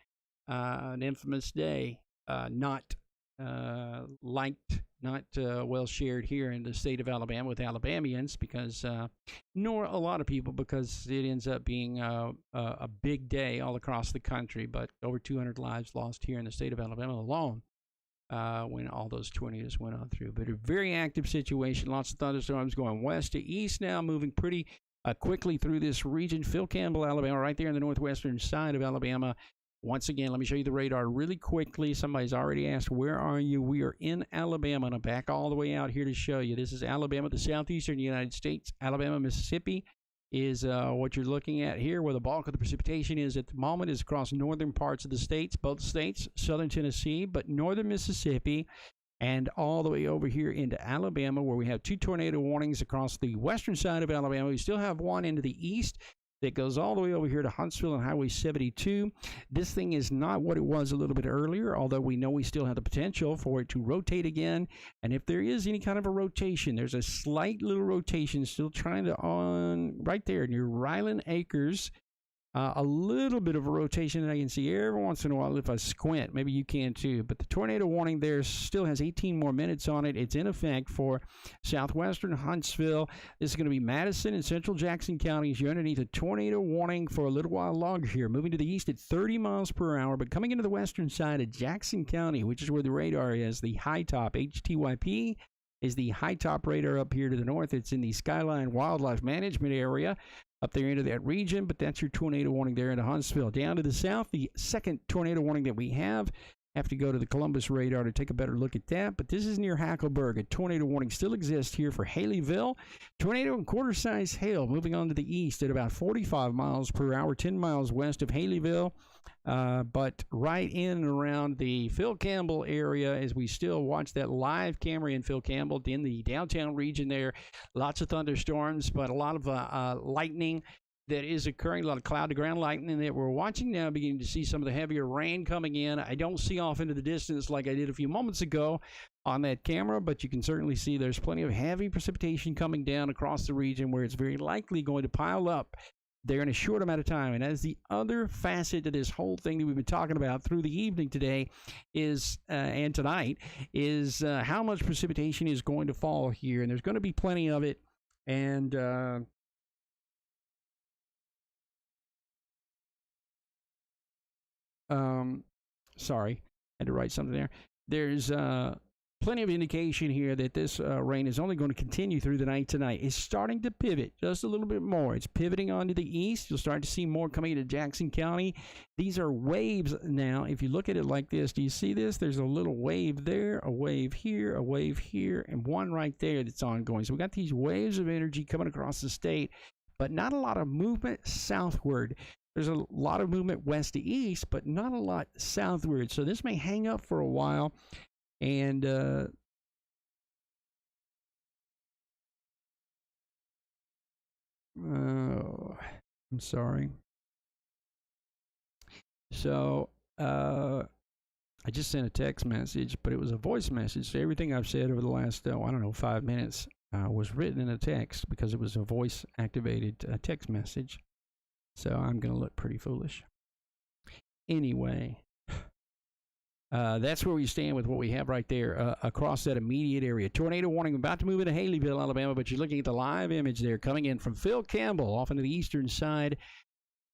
An infamous day, not liked, not well shared here in the state of Alabama with Alabamians, because nor a lot of people, because it ends up being a big day all across the country. But over 200 lives lost here in the state of Alabama alone when all those tornadoes went on through. But a very active situation, lots of thunderstorms going west to east now, moving pretty quickly through this region. Phil Campbell, Alabama, right there in the northwestern side of Alabama. Once again, let me show you the radar really quickly. Somebody's already asked, where are you? We are in Alabama, and I'm back all the way out here to show you. This is Alabama, the southeastern United States. Alabama, Mississippi is what you're looking at here, where the bulk of the precipitation is at the moment, is across northern parts of the states, both states, southern Tennessee, but northern Mississippi, and all the way over here into Alabama, where we have 2 tornado warnings across the western side of Alabama. We still have one into the east that goes all the way over here to Huntsville and Highway 72. This thing is not what it was a little bit earlier, although we know we still have the potential for it to rotate again. And if there is any kind of a rotation, there's a slight little rotation still trying to on right there near Ryland Acres. A little bit of a rotation that I can see every once in a while if I squint. Maybe you can too. But the tornado warning there still has 18 more minutes on it. It's in effect for southwestern Huntsville. This is going to be Madison and central Jackson counties. You're underneath a tornado warning for a little while longer here. Moving to the east at 30 miles per hour, but coming into the western side of Jackson County, which is where the radar is, the high top, HTYP, is the high top radar up here to the north. It's in the Skyline Wildlife Management Area up there into that region, but that's your tornado warning there into Huntsville. Down to the south, the second tornado warning that we have to go to the Columbus radar to take a better look at that, but this is near Hackleburg. A tornado warning still exists here for Haleyville. Tornado and quarter-size hail moving on to the east at about 45 miles per hour, 10 miles west of Haleyville. But right in and around the Phil Campbell area, as we still watch that live camera in Phil Campbell in the downtown region there, lots of thunderstorms, but a lot of lightning that is occurring, a lot of cloud-to-ground lightning that we're watching now, beginning to see some of the heavier rain coming in. I don't see off into the distance like I did a few moments ago on that camera, but you can certainly see there's plenty of heavy precipitation coming down across the region where it's very likely going to pile up there in a short amount of time. And as the other facet to this whole thing that we've been talking about through the evening today is, and tonight, is how much precipitation is going to fall here. And there's going to be plenty of it. And sorry, I had to write something there. There's plenty of indication here that this rain is only going to continue through the night tonight. It's starting to pivot just a little bit more. It's pivoting onto the east. You'll start to see more coming into Jackson County. These are waves now. If you look at it like this, do you see this? There's a little wave there, a wave here, and one right there that's ongoing. So we got these waves of energy coming across the state, but not a lot of movement southward. There's a lot of movement west to east, but not a lot southward. So this may hang up for a while. And I'm sorry. So I just sent a text message, but it was a voice message. So everything I've said over the last, I don't know, 5 minutes was written in a text because it was a voice-activated text message. So I'm going to look pretty foolish. Anyway. That's where we stand with what we have right there across that immediate area. Tornado warning about to move into Haleyville, Alabama, but you're looking at the live image there coming in from Phil Campbell off into the eastern side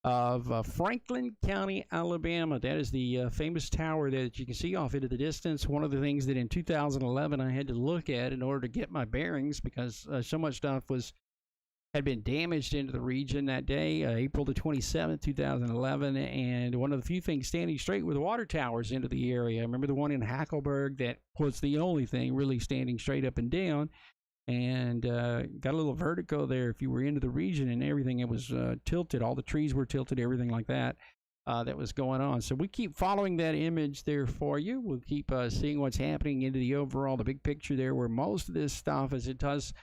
of Franklin County, Alabama. That is the famous tower that you can see off into the distance. One of the things that in 2011 I had to look at in order to get my bearings, because so much stuff had been damaged into the region that day, April the 27th, 2011. And one of the few things standing straight were the water towers into the area. I remember the one in Hackleburg that was the only thing really standing straight up and down. And got a little vertigo there if you were into the region, and everything. It was tilted. All the trees were tilted, everything like that that was going on. So we keep following that image there for you. We'll keep seeing what's happening into the overall, the big picture there, where most of this stuff, as it does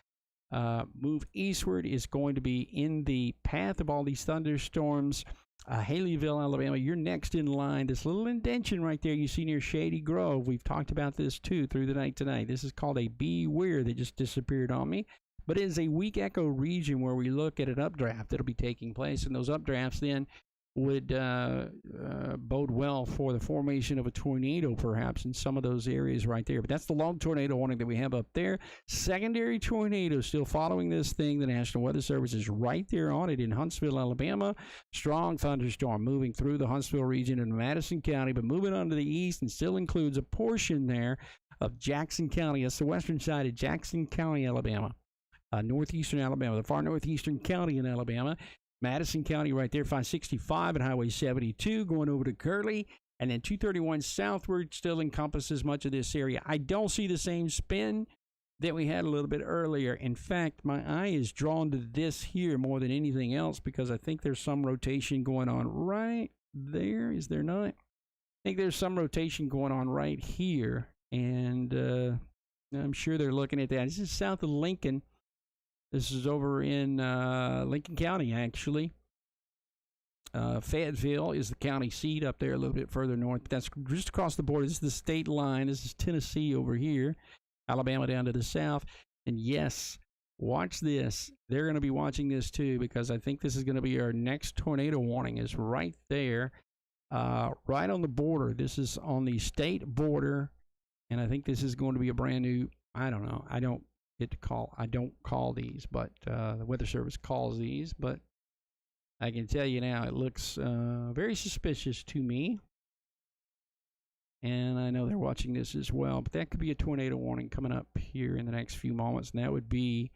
move eastward, is going to be in the path of all these thunderstorms. Haleyville, Alabama, you're next in line. This little indention right there you see near Shady Grove, we've talked about this too through the night tonight. This is called a B-Weir that just disappeared on me. But it is a weak echo region where we look at an updraft that'll be taking place, and those updrafts then would bode well for the formation of a tornado perhaps in some of those areas right there. But that's the long tornado warning that we have up there. Secondary tornado still following this thing. The National Weather Service is right there on it in Huntsville, Alabama. Strong thunderstorm moving through the Huntsville region in Madison County, but moving on to the east, and still includes a portion there of Jackson County. That's the western side of Jackson County, Alabama. Northeastern Alabama, the far northeastern county in Alabama. Madison County right there, 565 and Highway 72 going over to Curley, and then 231 southward still encompasses much of this area. I don't see the same spin that we had a little bit earlier. In fact, my eye is drawn to this here more than anything else, because I think there's some rotation going on right there. Is there not? I think there's some rotation going on right here, and I'm sure they're looking at that. This is south of Lincoln. This is over in Lincoln County, actually. Fayetteville is the county seat up there a little bit further north. But that's just across the border. This is the state line. This is Tennessee over here. Alabama down to the south. And yes, watch this. They're going to be watching this too, because I think this is going to be our next tornado warning is right there, right on the border. This is on the state border. And I think this is going to be a brand new, I don't know. I don't call these, but the Weather Service calls these. But I can tell you now, it looks very suspicious to me, and I know they're watching this as well. But that could be a tornado warning coming up here in the next few moments, and that would be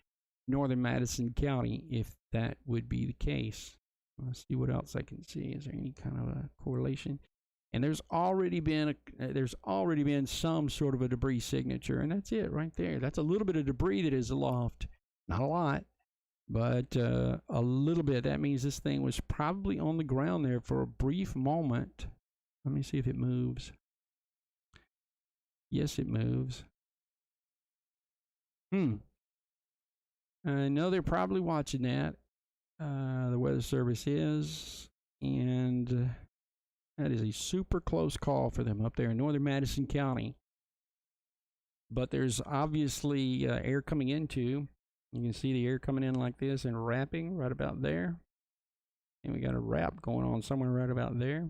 northern Madison County if that would be the case. Let's see what else I can see. Is there any kind of a correlation? And there's already been some sort of a debris signature, and that's it right there. That's a little bit of debris that is aloft. Not a lot, but a little bit. That means this thing was probably on the ground there for a brief moment. Let me see if it moves. Yes, it moves. I know they're probably watching that. The Weather Service is, and that is a super close call for them up there in northern Madison County. But there's obviously air coming into. You can see the air coming in like this and wrapping right about there. And we got a wrap going on somewhere right about there.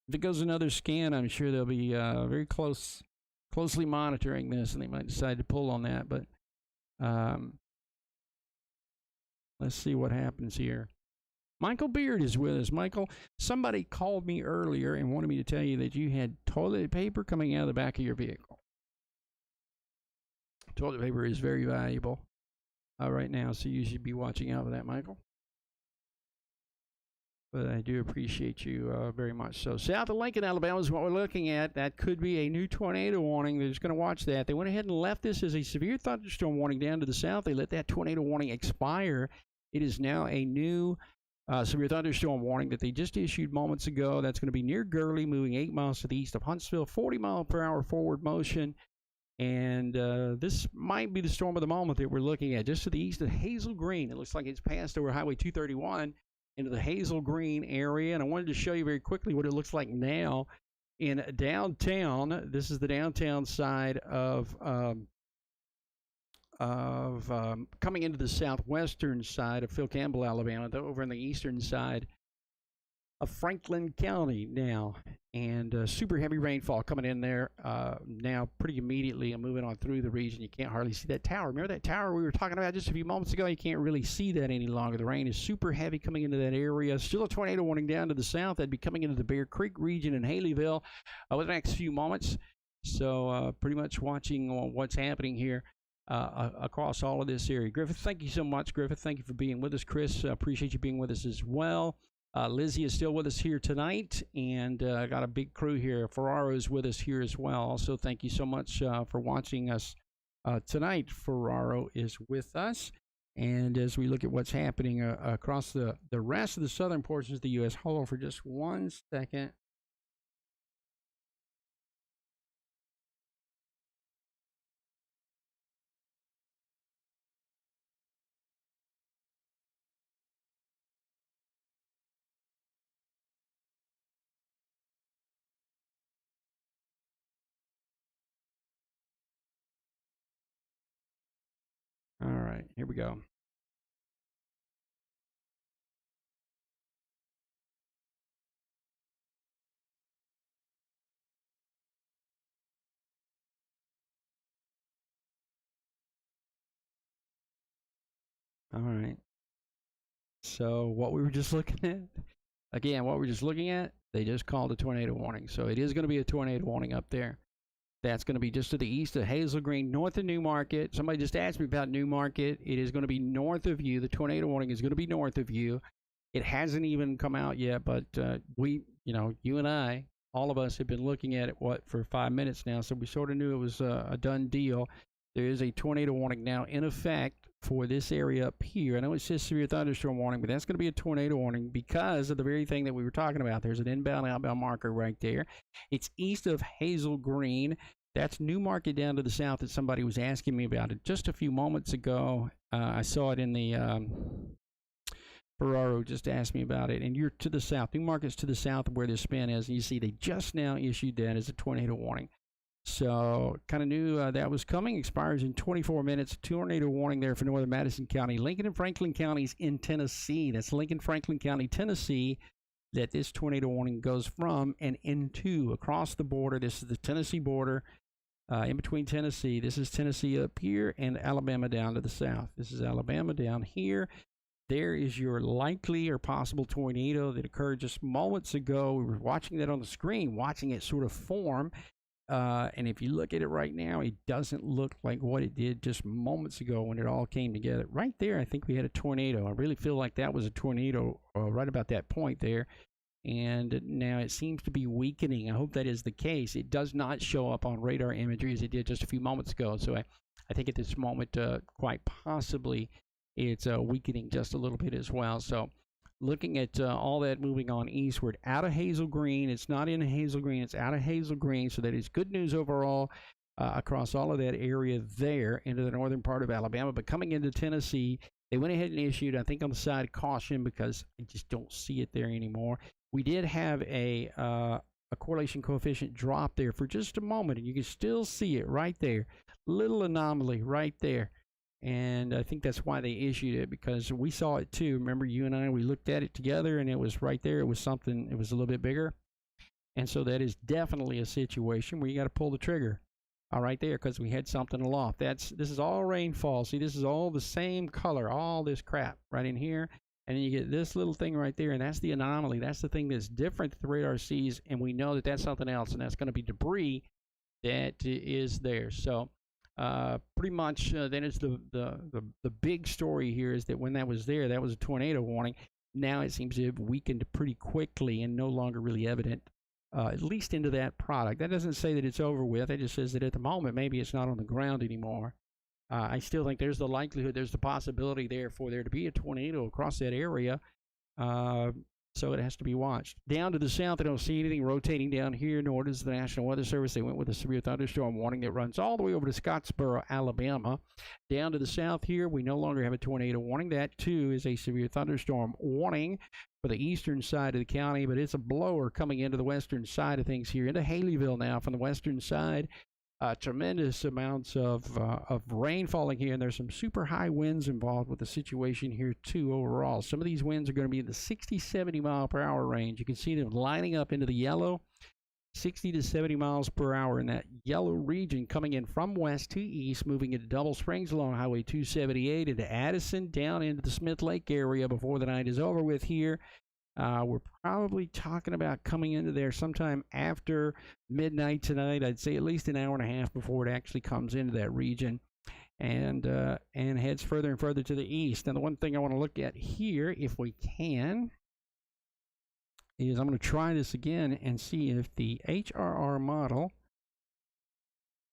If it goes another scan, I'm sure they'll be very closely monitoring this, and they might decide to pull on that. But let's see what happens here. Michael Beard is with us. Michael, somebody called me earlier and wanted me to tell you that you had toilet paper coming out of the back of your vehicle. Toilet paper is very valuable right now, so you should be watching out for that, Michael. But I do appreciate you very much. So south of Lincoln, Alabama is what we're looking at. That could be a new tornado warning. They're just going to watch that. They went ahead and left this as a severe thunderstorm warning down to the south. They let that tornado warning expire. It is now a new severe thunderstorm warning that they just issued moments ago. That's going to be near Gurley, moving 8 miles to the east of Huntsville, 40-mile-per-hour forward motion. And this might be the storm of the moment that we're looking at, just to the east of Hazel Green. It looks like it's passed over Highway 231 into the Hazel Green area. And I wanted to show you very quickly what it looks like now in downtown. This is the downtown side of coming into the southwestern side of Phil Campbell, Alabama, over on the eastern side of Franklin County now. and super heavy rainfall coming in there now pretty immediately and moving on through the region. You can't hardly see that tower. Remember that tower we were talking about just a few moments ago? You can't really see that any longer. The rain is super heavy coming into that area. Still a tornado warning down to the south. That'd be coming into the Bear Creek region in Haleyville over the next few moments. So pretty much watching what's happening here across all of this area. Griffith, thank you so much. Griffith, thank you for being with us. Chris, appreciate you being with us as well. Lizzie is still with us here tonight, and got a big crew here. Ferraro is with us here as well. Also, thank you so much for watching us tonight. Ferraro is with us. And as we look at what's happening across the rest of the southern portions of the U.S., hold on for just 1 second. All right, here we go. All right. So what we were just looking at, again, what we're just looking at, they just called a tornado warning. So it is going to be a tornado warning up there. That's going to be just to the east of Hazel Green, north of New Market. Somebody just asked me about New Market. It is going to be north of you. The tornado warning is going to be north of you. It hasn't even come out yet, but we, you and I, all of us have been looking at it, for 5 minutes now, so we sort of knew it was a done deal. There is a tornado warning now in effect for this area up here. I know it says severe thunderstorm warning, but that's going to be a tornado warning because of the very thing that we were talking about. There's an inbound, outbound marker right there. It's east of Hazel Green. That's New Market down to the south that somebody was asking me about it just a few moments ago. I saw it in the Ferraro just asked me about it, and you're to the south. New Market's to the south of where this span is, and you see they just now issued that as a tornado warning. So kind of knew that was coming. Expires in 24 minutes. Tornado warning there for northern Madison County, Lincoln and Franklin counties in Tennessee. That's Lincoln, Franklin County, Tennessee, that this tornado warning goes from and into across the border. This is the Tennessee border, in between Tennessee. This is Tennessee up here and Alabama down to the south. This is Alabama down here. There is your likely or possible tornado that occurred just moments ago. We were watching that on the screen, watching it sort of form. And if you look at it right now, it doesn't look like what it did just moments ago when it all came together. Right there, I think we had a tornado. I really feel like that was a tornado right about that point there. And now it seems to be weakening. I hope that is the case. It does not show up on radar imagery as it did just a few moments ago. So I think at this moment, quite possibly, it's weakening just a little bit as well. So looking at all that moving on eastward out of Hazel Green. It's not in Hazel Green. It's out of Hazel Green. So that is good news overall across all of that area there into the northern part of Alabama. But coming into Tennessee, they went ahead and issued, I think, on the side of caution because I just don't see it there anymore. We did have a correlation coefficient drop there for just a moment, and you can still see it right there. Little anomaly right there. And I think that's why they issued it, because we saw it too. Remember, you and I, we looked at it together, and it was right there. It was something, it was a little bit bigger. And so that is definitely a situation where you got to pull the trigger. All right there, because we had something aloft. This is all rainfall. See, this is all the same color, all this crap right in here. And then you get this little thing right there, and that's the anomaly. That's the thing that's different that the radar sees, and we know that that's something else, and that's going to be debris that is there. So pretty much then it's the big story here is that when that was there, that was a tornado warning. Now it seems to have weakened pretty quickly and no longer really evident, at least into that product. That doesn't say that it's over with. It just says that at the moment, maybe it's not on the ground anymore. I still think there's the likelihood, there's the possibility there for there to be a tornado across that area. So it has to be watched. Down to the south, I don't see anything rotating down here, nor does the National Weather Service. They went with a severe thunderstorm warning that runs all the way over to Scottsboro, Alabama. Down to the south here, we no longer have a tornado warning. That, too, is a severe thunderstorm warning for the eastern side of the county, but it's a blower coming into the western side of things here, into Haleyville now from the western side. Tremendous amounts of rain falling here, and there's some super high winds involved with the situation here too overall. Some of these winds are going to be in the 60-70 mile per hour range. You can see them lining up into the yellow. 60 to 70 miles per hour in that yellow region, coming in from west to east, moving into Double Springs along Highway 278 into Addison, down into the Smith Lake area before the night is over with here. We're probably talking about coming into there sometime after midnight tonight. I'd say at least an hour and a half before it actually comes into that region and heads further and further to the east. Now, the one thing I want to look at here, if we can, is I'm going to try this again and see if the HRR model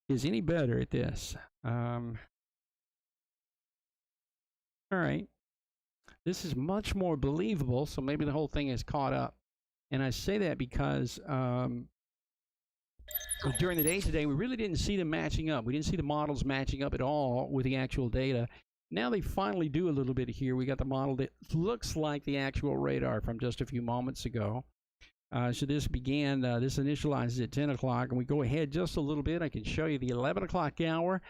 is any better at this. All right. This is much more believable, so maybe the whole thing is caught up. And I say that because during the day today, we really didn't see them matching up. We didn't see the models matching up at all with the actual data. Now they finally do a little bit here. We got the model that looks like the actual radar from just a few moments ago. So this began, this initializes at 10 o'clock, and we go ahead just a little bit. I can show you the 11 o'clock hour.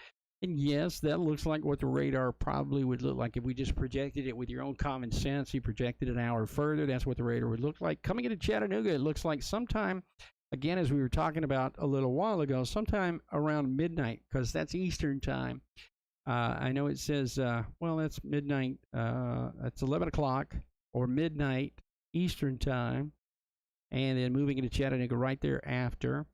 And yes, that looks like what the radar probably would look like if we just projected it with your own common sense. You projected an hour further, that's what the radar would look like. Coming into Chattanooga, it looks like sometime, again, as we were talking about a little while ago, sometime around midnight, because that's Eastern time. I know it says, well, that's midnight. That's 11 o'clock or midnight Eastern time. And then moving into Chattanooga right thereafter.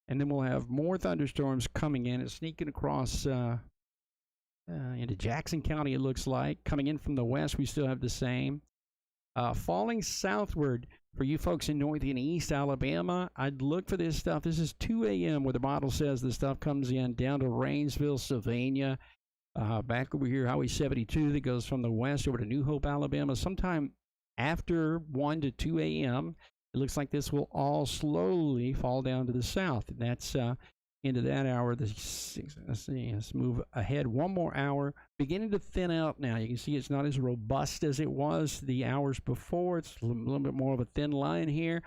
And then we'll have more thunderstorms coming in and sneaking across into Jackson County, it looks like. Coming in from the west, we still have the same. Falling southward for you folks in north and east Alabama, I'd look for this stuff. This is 2 a.m. where the model says the stuff comes in down to Rainsville, Sylvania. Back over here, Highway 72 that goes from the west over to New Hope, Alabama. Sometime after 1 to 2 a.m., it looks like this will all slowly fall down to the south. And that's into that hour. Let's see. Let's move ahead one more hour. Beginning to thin out now. You can see it's not as robust as it was the hours before. It's a little bit more of a thin line here.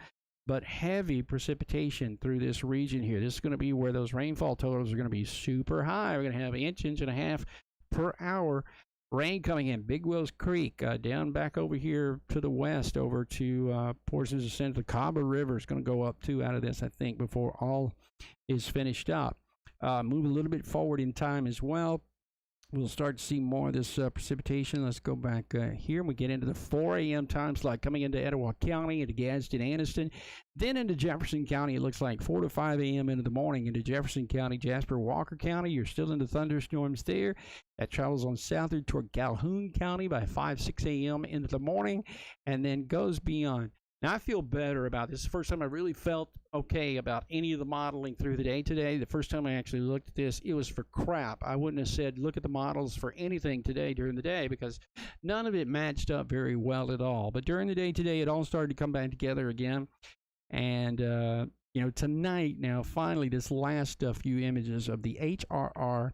But heavy precipitation through this region here. This is going to be where those rainfall totals are going to be super high. We're going to have inch and a half per hour. Rain coming in, Big Wells Creek, down back over here to the west, over to portions of Central. Cabo River is going to go up too out of this, I think, before all is finished up. Move a little bit forward in time as well. We'll start to see more of this precipitation. Let's go back here. We get into the 4 a.m. time slot coming into Etowah County, into Gadsden, Anniston. Then into Jefferson County, it looks like 4 to 5 a.m. into the morning. Into Jefferson County, Jasper, Walker County, you're still into thunderstorms there. That travels on southward toward Calhoun County by 5, 6 a.m. into the morning, and then goes beyond. Now, I feel better about this. The first time I really felt okay about any of the modeling through the day today. The first time I actually looked at this, it was for crap. I wouldn't have said look at the models for anything today during the day because none of it matched up very well at all. But during the day today, it all started to come back together again. And, you know, tonight now, finally, this last few images of the HRR,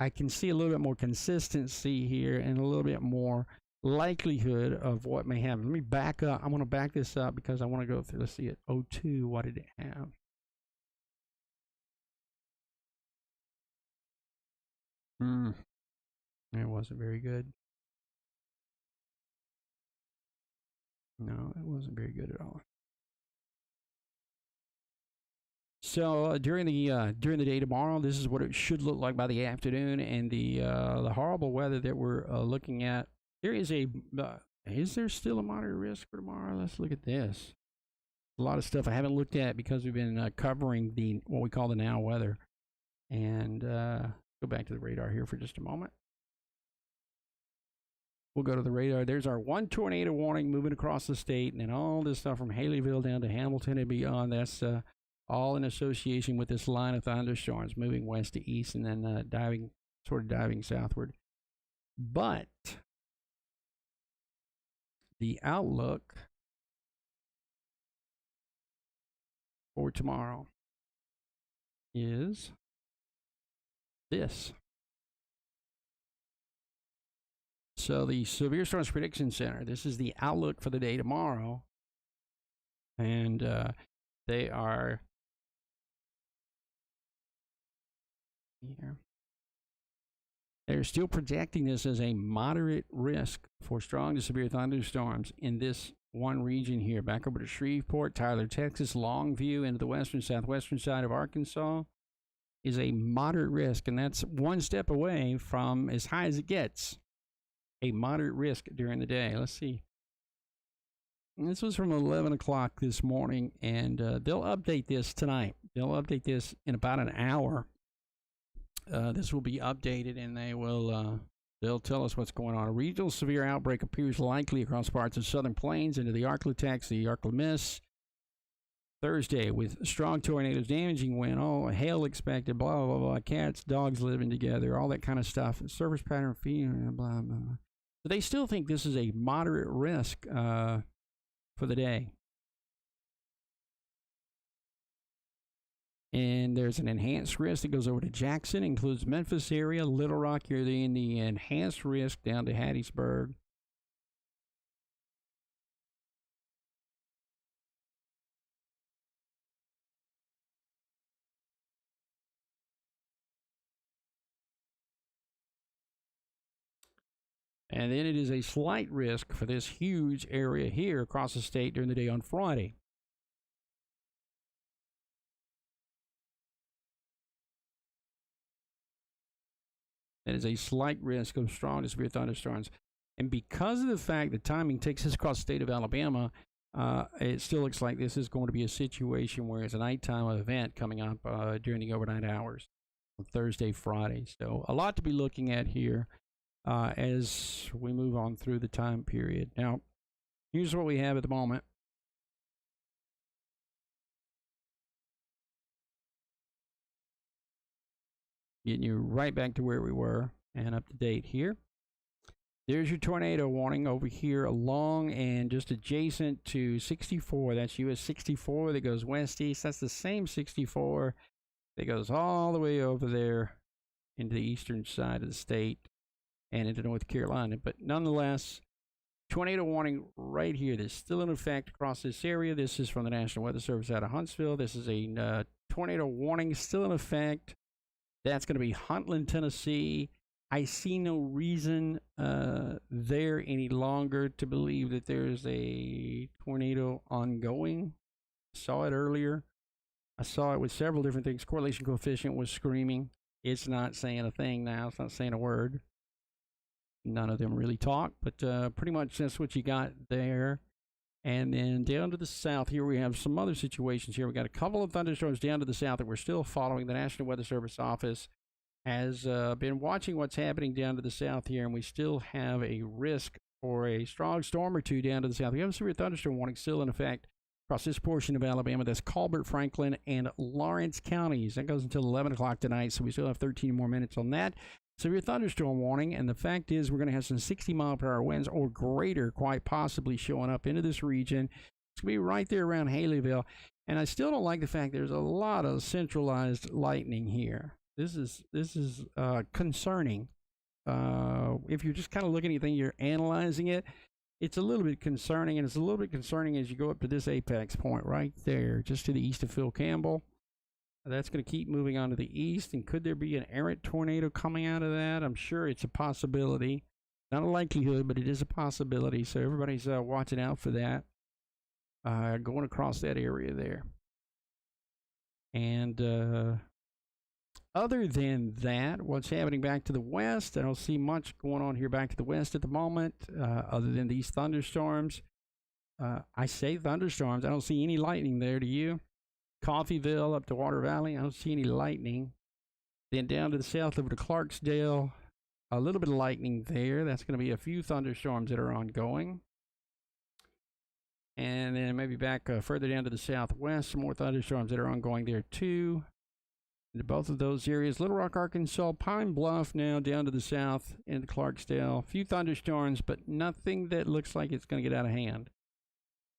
I can see a little bit more consistency here and a little bit more likelihood of what may happen. Let me back up. I want to back this up because I want to go through. Let's see at 02. What did it have? It wasn't very good. No, it wasn't very good at all. So during the day tomorrow, this is what it should look like by the afternoon, and the horrible weather that we're looking at. There is is there still a moderate risk for tomorrow? Let's look at this. A lot of stuff I haven't looked at because we've been covering what we call the now weather. And go back to the radar here for just a moment. We'll go to the radar. There's our one tornado warning moving across the state, and then all this stuff from Haleyville down to Hamilton and beyond. That's all in association with this line of thunderstorms moving west to east and then diving southward. But the outlook for tomorrow is this. So the Severe Storms Prediction Center, this is the outlook for the day tomorrow. And they are here. They're still projecting this as a moderate risk for strong to severe thunderstorms in this one region here. Back over to Shreveport, Tyler, Texas, Longview into the western, southwestern side of Arkansas is a moderate risk, and that's one step away from as high as it gets. A moderate risk during the day. Let's see. And this was from 11 o'clock this morning, and they'll update this tonight. They'll update this in about an hour. This will be updated, and they'll tell us what's going on. A regional severe outbreak appears likely across parts of southern plains into the Arklatex, the Arklamis. Thursday with strong tornadoes, damaging wind, hail expected, blah, blah, blah, cats, dogs living together, all that kind of stuff. Surface pattern, blah, blah, blah. So they still think this is a moderate risk for the day. And there's an enhanced risk that goes over to Jackson, includes Memphis area, Little Rock, you're in the enhanced risk down to Hattiesburg. And then it is a slight risk for this huge area here across the state during the day on Friday. That is a slight risk of strong to severe thunderstorms. And because of the fact that timing takes us across the state of Alabama, it still looks like this is going to be a situation where it's a nighttime event coming up during the overnight hours on Thursday, Friday. So a lot to be looking at here as we move on through the time period. Now, here's what we have at the moment. Getting you right back to where we were and up to date here. There's your tornado warning over here along and just adjacent to 64. That's US 64 that goes west-east. That's the same 64 that goes all the way over there into the eastern side of the state and into North Carolina. But nonetheless, tornado warning right here. That's still in effect across this area. This is from the National Weather Service out of Huntsville. This is a tornado warning still in effect. That's going to be Huntland, Tennessee. I see no reason there any longer to believe that there's a tornado ongoing. Saw it earlier. I saw it with several different things. Correlation coefficient was screaming. It's not saying a thing now. It's not saying a word. None of them really talk, but pretty much that's what you got there. And then down to the south here, we have some other situations here. We got a couple of thunderstorms down to the south that we're still following. The National Weather Service office has been watching what's happening down to the south here, and we still have a risk for a strong storm or two down to the south. We have a severe thunderstorm warning still in effect across this portion of Alabama. That's Colbert, Franklin, and Lawrence counties. That goes until 11 o'clock tonight, so we still have 13 more minutes on that. Severe thunderstorm warning, and the fact is we're going to have some 60-mile-per-hour winds or greater quite possibly showing up into this region. It's going to be right there around Haleyville, and I still don't like the fact there's a lot of centralized lightning here. This is concerning. If you're just kind of looking at anything, you're analyzing it, it's a little bit concerning, and it's a little bit concerning as you go up to this apex point right there, just to the east of Phil Campbell. That's going to keep moving on to the east, and could there be an errant tornado coming out of that? I'm sure it's a possibility. Not a likelihood, but it is a possibility, so everybody's watching out for that. Going across that area there. And other than that, what's happening back to the west? I don't see much going on here back to the west at the moment, other than these thunderstorms. I say thunderstorms. I don't see any lightning there. Do you? Coffeyville up to Water Valley, I don't see any lightning. Then down to the south over to Clarksdale, a little bit of lightning there. That's going to be a few thunderstorms that are ongoing. And then maybe back further down to the southwest, some more thunderstorms that are ongoing there too. Into both of those areas, Little Rock, Arkansas, Pine Bluff now down to the south into Clarksdale. A few thunderstorms, but nothing that looks like it's going to get out of hand.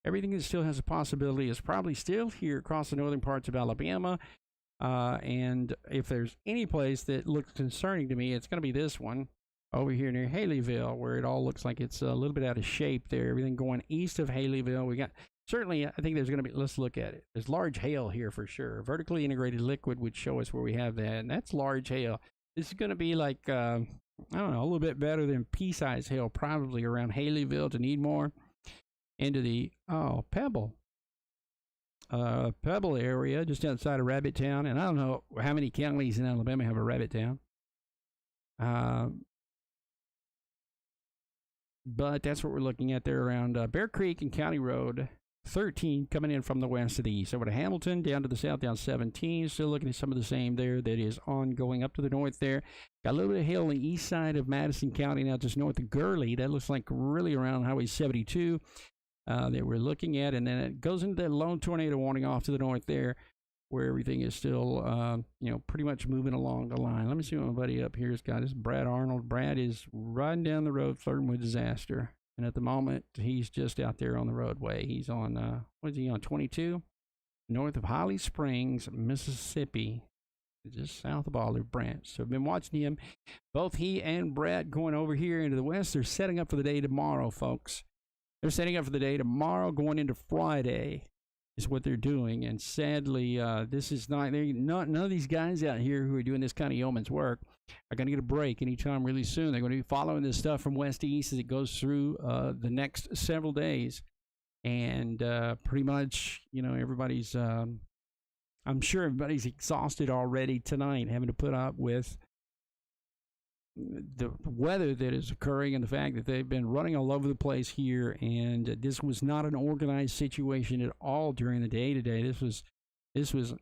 Everything that still has a possibility is probably still here across the northern parts of Alabama. And if there's any place that looks concerning to me, it's going to be this one over here near Haleyville, where it all looks like it's a little bit out of shape there. Everything going east of Haleyville. We got, certainly, I think there's going to be, let's look at it. There's large hail here for sure. Vertically integrated liquid would show us where we have that, and that's large hail. This is going to be like, I don't know, a little bit better than pea-sized hail, probably around Haleyville to Needmore. into the Pebble area just outside of Rabbit Town. And I don't know how many counties in Alabama have a Rabbit Town. But that's what we're looking at there around Bear Creek and County Road 13 coming in from the west to the east. Over to Hamilton, down to the south, down 17. Still looking at some of the same there that is ongoing up to the north there. Got a little bit of hill on the east side of Madison County, now just north of Gurley. That looks like really around Highway 72 that we're looking at. And then it goes into that lone tornado warning off to the north there, where everything is still, pretty much moving along the line. Let me see what my buddy up here has got. This is Brad Arnold. Brad is riding down the road flirting with disaster. And at the moment, he's just out there on the roadway. He's on, what is he on, 22? North of Holly Springs, Mississippi, just south of Olive Branch. So I've been watching him. Both he and Brad going over here into the west. They're setting up for the day tomorrow, folks. They're setting up for the day tomorrow, going into Friday is what they're doing. And sadly, this is none of these guys out here who are doing this kind of yeoman's work are going to get a break anytime really soon. They're going to be following this stuff from west to east as it goes through the next several days. And pretty much, everybody's, I'm sure everybody's exhausted already tonight having to put up with the weather that is occurring and the fact that they've been running all over the place here. And this was not an organized situation at all during the day today. This was,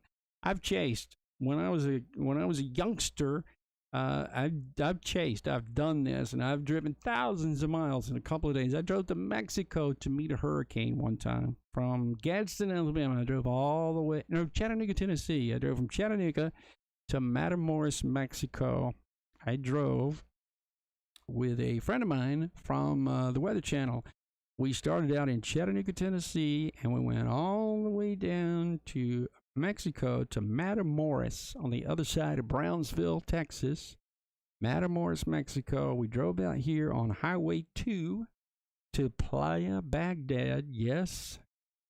I've chased when I was a youngster. I've chased, I've done this, and I've driven thousands of miles in a couple of days. I drove to Mexico to meet a hurricane one time from Gadsden, Alabama. I drove all the way, Chattanooga, Tennessee. I drove from Chattanooga to Matamoros, Mexico. I drove with a friend of mine from the Weather Channel. We started out in Chattanooga, Tennessee, and we went all the way down to Mexico to Matamoros on the other side of Brownsville, Texas. Matamoros, Mexico. We drove out here on Highway 2 to Playa Baghdad. Yes,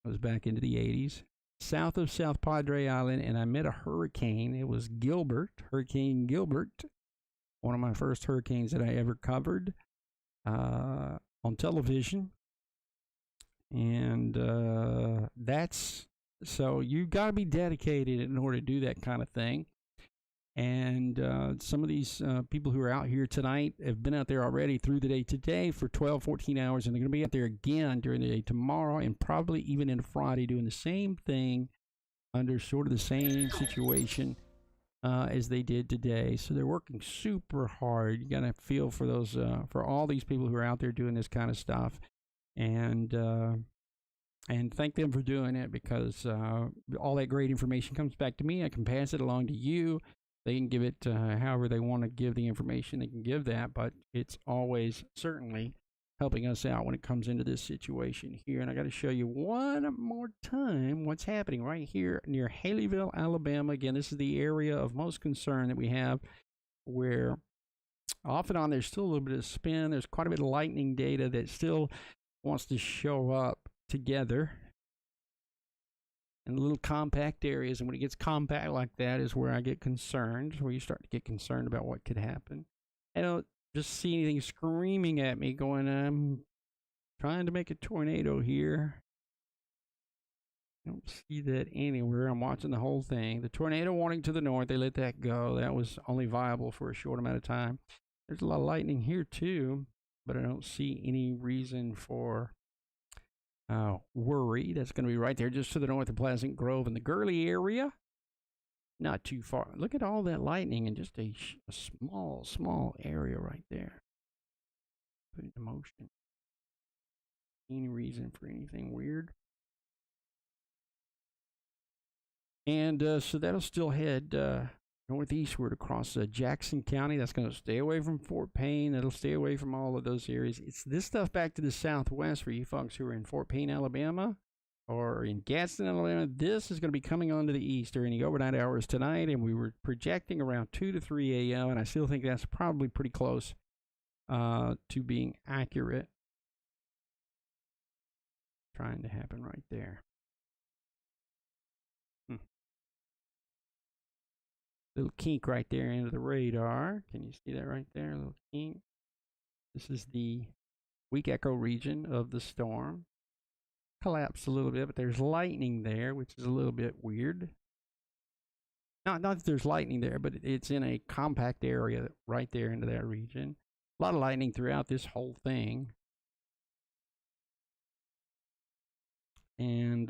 I was back into the 80s. South of South Padre Island, and I met a hurricane. It was Hurricane Gilbert. One of my first hurricanes that I ever covered on television. And so you got to be dedicated in order to do that kind of thing. And some of these people who are out here tonight have been out there already through the day today for 12, 14 hours, and they're going to be out there again during the day tomorrow and probably even into Friday doing the same thing under sort of the same situation as they did today. So they're working super hard. You got to feel for those, for all these people who are out there doing this kind of stuff. And thank them for doing it, because all that great information comes back to me. I can pass it along to you. They can give it however they want to give the information. They can give that, but it's always certainly helping us out when it comes into this situation here. And I got to show you one more time what's happening right here near Haleyville, Alabama. Again, this is the area of most concern that we have, where off and on there's still a little bit of spin. There's quite a bit of lightning data that still wants to show up together in little compact areas. And when it gets compact like that is where I get concerned, where you start to get concerned about what could happen. I don't just see anything screaming at me going, I'm trying to make a tornado here. I don't see that anywhere. I'm watching the whole thing. The tornado warning to the north, they let that go. That was only viable for a short amount of time. There's a lot of lightning here too, but I don't see any reason for worry. That's going to be right there just to the north of Pleasant Grove in the Gurley area. Not too far. Look at all that lightning in just a small area right there. Put it in motion. Any reason for anything weird? And so that'll still head northeastward across Jackson County. That's going to stay away from Fort Payne. That'll stay away from all of those areas. It's this stuff back to the southwest for you folks who are in Fort Payne, Alabama, or in Gadsden, Alabama. This is going to be coming on to the east during the overnight hours tonight, and we were projecting around 2 to 3 a.m., and I still think that's probably pretty close to being accurate. Trying to happen right there. Little kink right there into the radar. Can you see that right there? A little kink. This is the weak echo region of the storm. collapsed a little bit, but there's lightning there, which is a little bit weird. Not that there's lightning there, but it's in a compact area right there into that region. A lot of lightning throughout this whole thing. And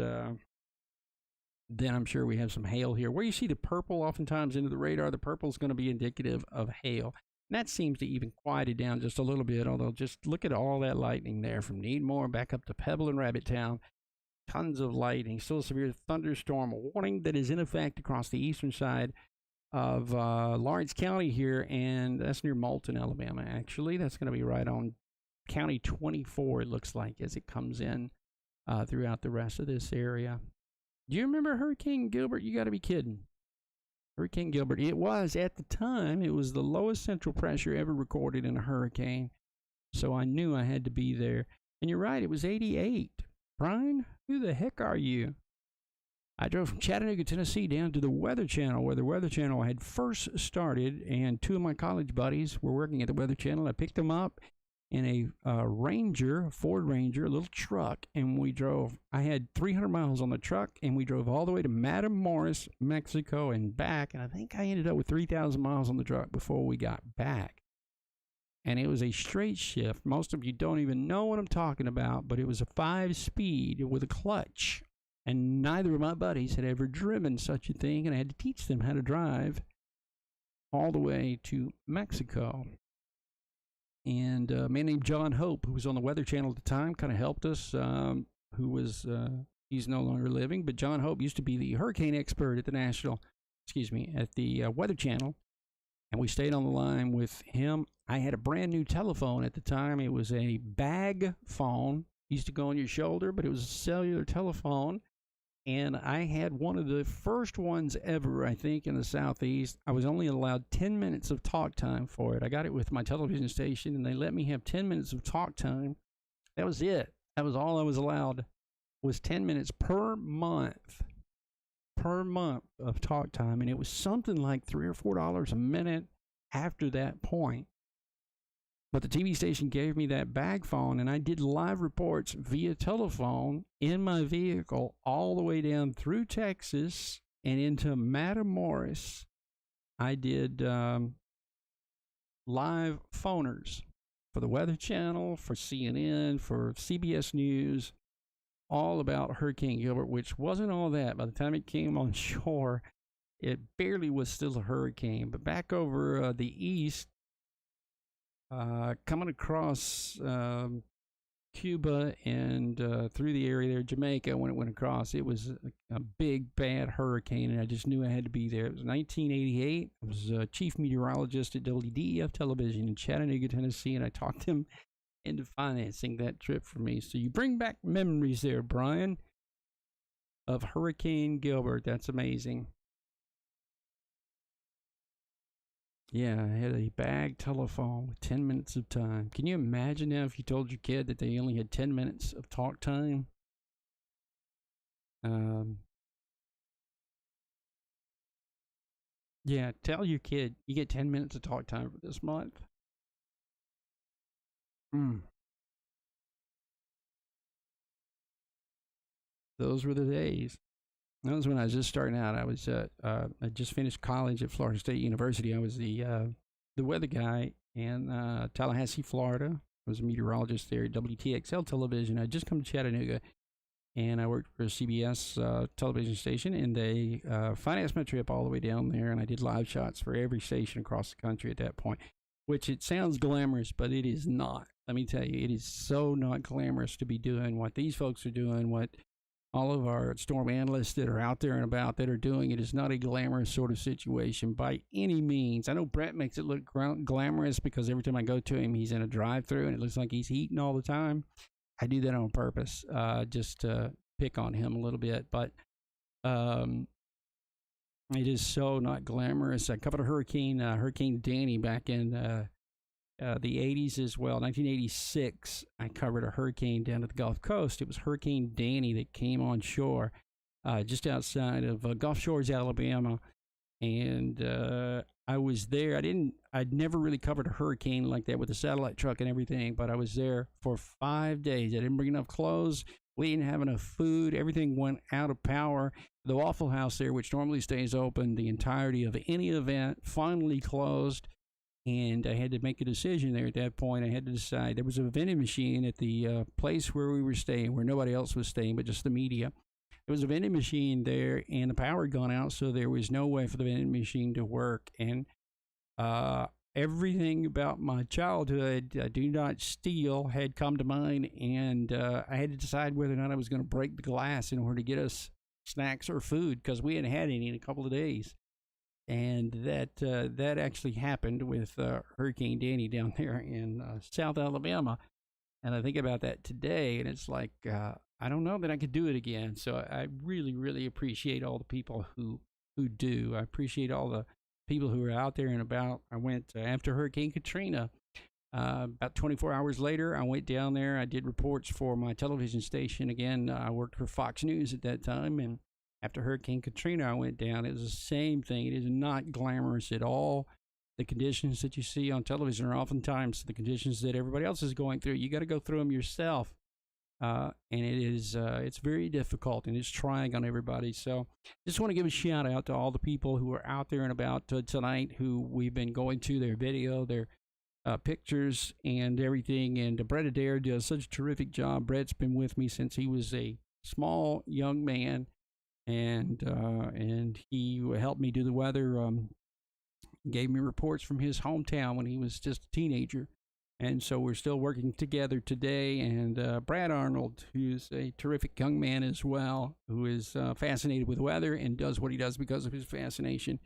then I'm sure we have some hail here. Where you see the purple oftentimes into the radar, the purple is going to be indicative of hail. And that seems to even quiet it down just a little bit, although just look at all that lightning there from Needmore back up to Pebble and Rabbit Town. Tons of lightning. Still a severe thunderstorm warning that is in effect across the eastern side of Lawrence County here, and that's near Moulton, Alabama, actually. That's going to be right on County 24, it looks like, as it comes in throughout the rest of this area. Do you remember Hurricane Gilbert? You got to be kidding. Hurricane Gilbert. It was, at the time, it was the lowest central pressure ever recorded in a hurricane. So I knew I had to be there. And you're right, it was 88. Brian, who the heck are you? I drove from Chattanooga, Tennessee down to the Weather Channel, where the Weather Channel had first started, and two of my college buddies were working at the Weather Channel. I picked them up in a Ranger, Ford Ranger, a little truck, and we drove. I had 300 miles on the truck, and we drove all the way to Matamoros, Mexico, and back, and I think I ended up with 3,000 miles on the truck before we got back. And it was a straight shift. Most of you don't even know what I'm talking about, but it was a 5-speed with a clutch. And neither of my buddies had ever driven such a thing, and I had to teach them how to drive all the way to Mexico. And a man named John Hope, who was on the Weather Channel at the time, kind of helped us, he's no longer living, but John Hope used to be the hurricane expert at the Weather Channel. And we stayed on the line with him. I had a brand new telephone at the time. It was a bag phone. It used to go on your shoulder, but it was a cellular telephone. And I had one of the first ones ever, I think, in the Southeast. I was only allowed 10 minutes of talk time for it. I got it with my television station, and they let me have 10 minutes of talk time. That was it. That was all I was allowed, was 10 minutes per month of talk time. And it was something like $3 or $4 a minute after that point. But the TV station gave me that bag phone, and I did live reports via telephone in my vehicle all the way down through Texas and into Matamoros. I did live phoners for the Weather Channel, for CNN, for CBS News, all about Hurricane Gilbert, which wasn't all that. By the time it came on shore, it barely was still a hurricane. But back over the east, coming across Cuba and through the area there, Jamaica, when it went across, it was a big, bad hurricane, and I just knew I had to be there. It was 1988. I was a chief meteorologist at WDEF Television in Chattanooga, Tennessee, and I talked him into financing that trip for me. So you bring back memories there, Brian, of Hurricane Gilbert. That's amazing. Yeah, I had a bag telephone with 10 minutes of time. Can you imagine now if you told your kid that they only had 10 minutes of talk time? Yeah, tell your kid you get 10 minutes of talk time for this month. Those were the days. That was when I was just starting out. I was I just finished college at Florida State University. I was the weather guy in Tallahassee, Florida. I was a meteorologist there at WTXL Television. I just come to Chattanooga, and I worked for a CBS television station, and they financed my trip all the way down there, and I did live shots for every station across the country at that point, which it sounds glamorous, but it is not. Let me tell you, it is so not glamorous to be doing what these folks are doing, what all of our storm analysts that are out there and about that are doing. It is not a glamorous sort of situation by any means. I know Brett makes it look glamorous because every time I go to him, he's in a drive-through and it looks like he's eating all the time. I do that on purpose, just to pick on him a little bit. But it is so not glamorous. I covered a Hurricane Danny back in the 80s as well. 1986, I covered a hurricane down at the Gulf Coast. It was Hurricane Danny that came on shore just outside of Gulf Shores, Alabama. And I was there. I'd never really covered a hurricane like that with a satellite truck and everything, but I was there for 5 days. I didn't bring enough clothes. We didn't have enough food. Everything went out of power. The Waffle House there, which normally stays open the entirety of any event, finally closed. And I had to make a decision there at that point. I had to decide. There was a vending machine at the place where we were staying, where nobody else was staying, but just the media. There was a vending machine there, and the power had gone out, so there was no way for the vending machine to work. And everything about my childhood, do not steal, had come to mind, and I had to decide whether or not I was going to break the glass in order to get us snacks or food, because we hadn't had any in a couple of days. And that actually happened with Hurricane Danny down there in South Alabama. And I think about that today, and it's like, I don't know that I could do it again. So I really, really appreciate all the people who do. I appreciate all the people who are out there and about. I went after Hurricane Katrina. About 24 hours later, I went down there. I did reports for my television station. Again, I worked for Fox News at that time, and after Hurricane Katrina, I went down. It was the same thing. It is not glamorous at all. The conditions that you see on television are oftentimes the conditions that everybody else is going through. You got to go through them yourself, and it's very difficult, and it's trying on everybody. So, just want to give a shout out to all the people who are out there and about tonight, who we've been going to their video, their pictures, and everything. And Brett Adair does such a terrific job. Brett's been with me since he was a small young man. And he helped me do the weather, gave me reports from his hometown when he was just a teenager. And so we're still working together today. And Brad Arnold, who's a terrific young man as well, who is fascinated with weather and does what he does because of his fascination.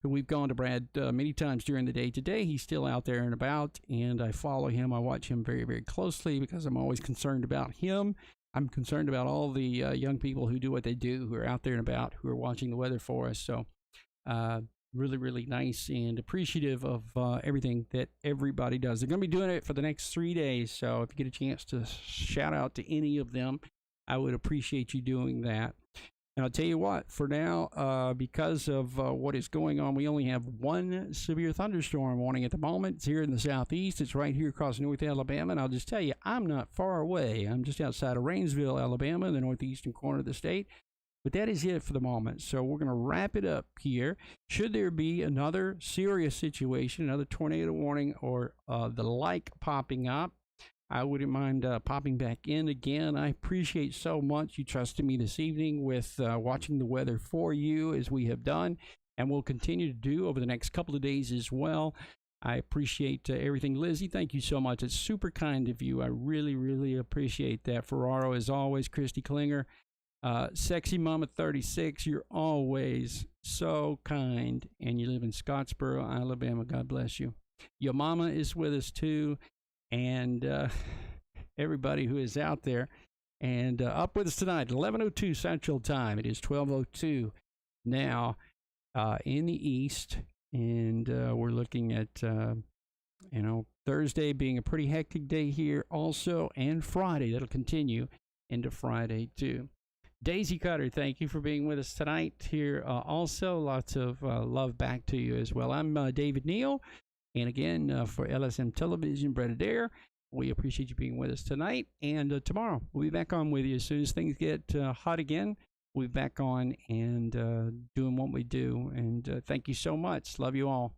We've gone to Brad many times during the day. Today, he's still out there and about, and I follow him. I watch him very, very closely because I'm always concerned about him. I'm concerned about all the young people who do what they do, who are out there and about, who are watching the weather for us. So really, really nice and appreciative of everything that everybody does. They're going to be doing it for the next 3 days. So if you get a chance to shout out to any of them, I would appreciate you doing that. And I'll tell you what, for now, because of what is going on, we only have one severe thunderstorm warning at the moment. It's here in the southeast. It's right here across North Alabama. And I'll just tell you, I'm not far away. I'm just outside of Rainsville, Alabama, in the northeastern corner of the state. But that is it for the moment. So we're going to wrap it up here. Should there be another serious situation, another tornado warning or the like popping up, I wouldn't mind popping back in again. I appreciate so much you trusted me this evening with watching the weather for you, as we have done, and will continue to do over the next couple of days as well. I appreciate everything. Lizzie, thank you so much. It's super kind of you. I really, really appreciate that. Ferraro, as always. Christy Klinger, Sexy Mama 36, you're always so kind, and you live in Scottsboro, Alabama. God bless you. Your mama is with us too. And everybody who is out there and up with us tonight, 11:02 Central Time. It is 12:02 now in the East, and we're looking at Thursday being a pretty hectic day here also, and Friday that'll continue into Friday too. Daisy Cutter, thank you for being with us tonight here. Also, lots of love back to you as well. I'm David Neal. And again, for LSM Television, Brett Adair, we appreciate you being with us tonight. And tomorrow, we'll be back on with you as soon as things get hot again. We'll be back on and doing what we do. And thank you so much. Love you all.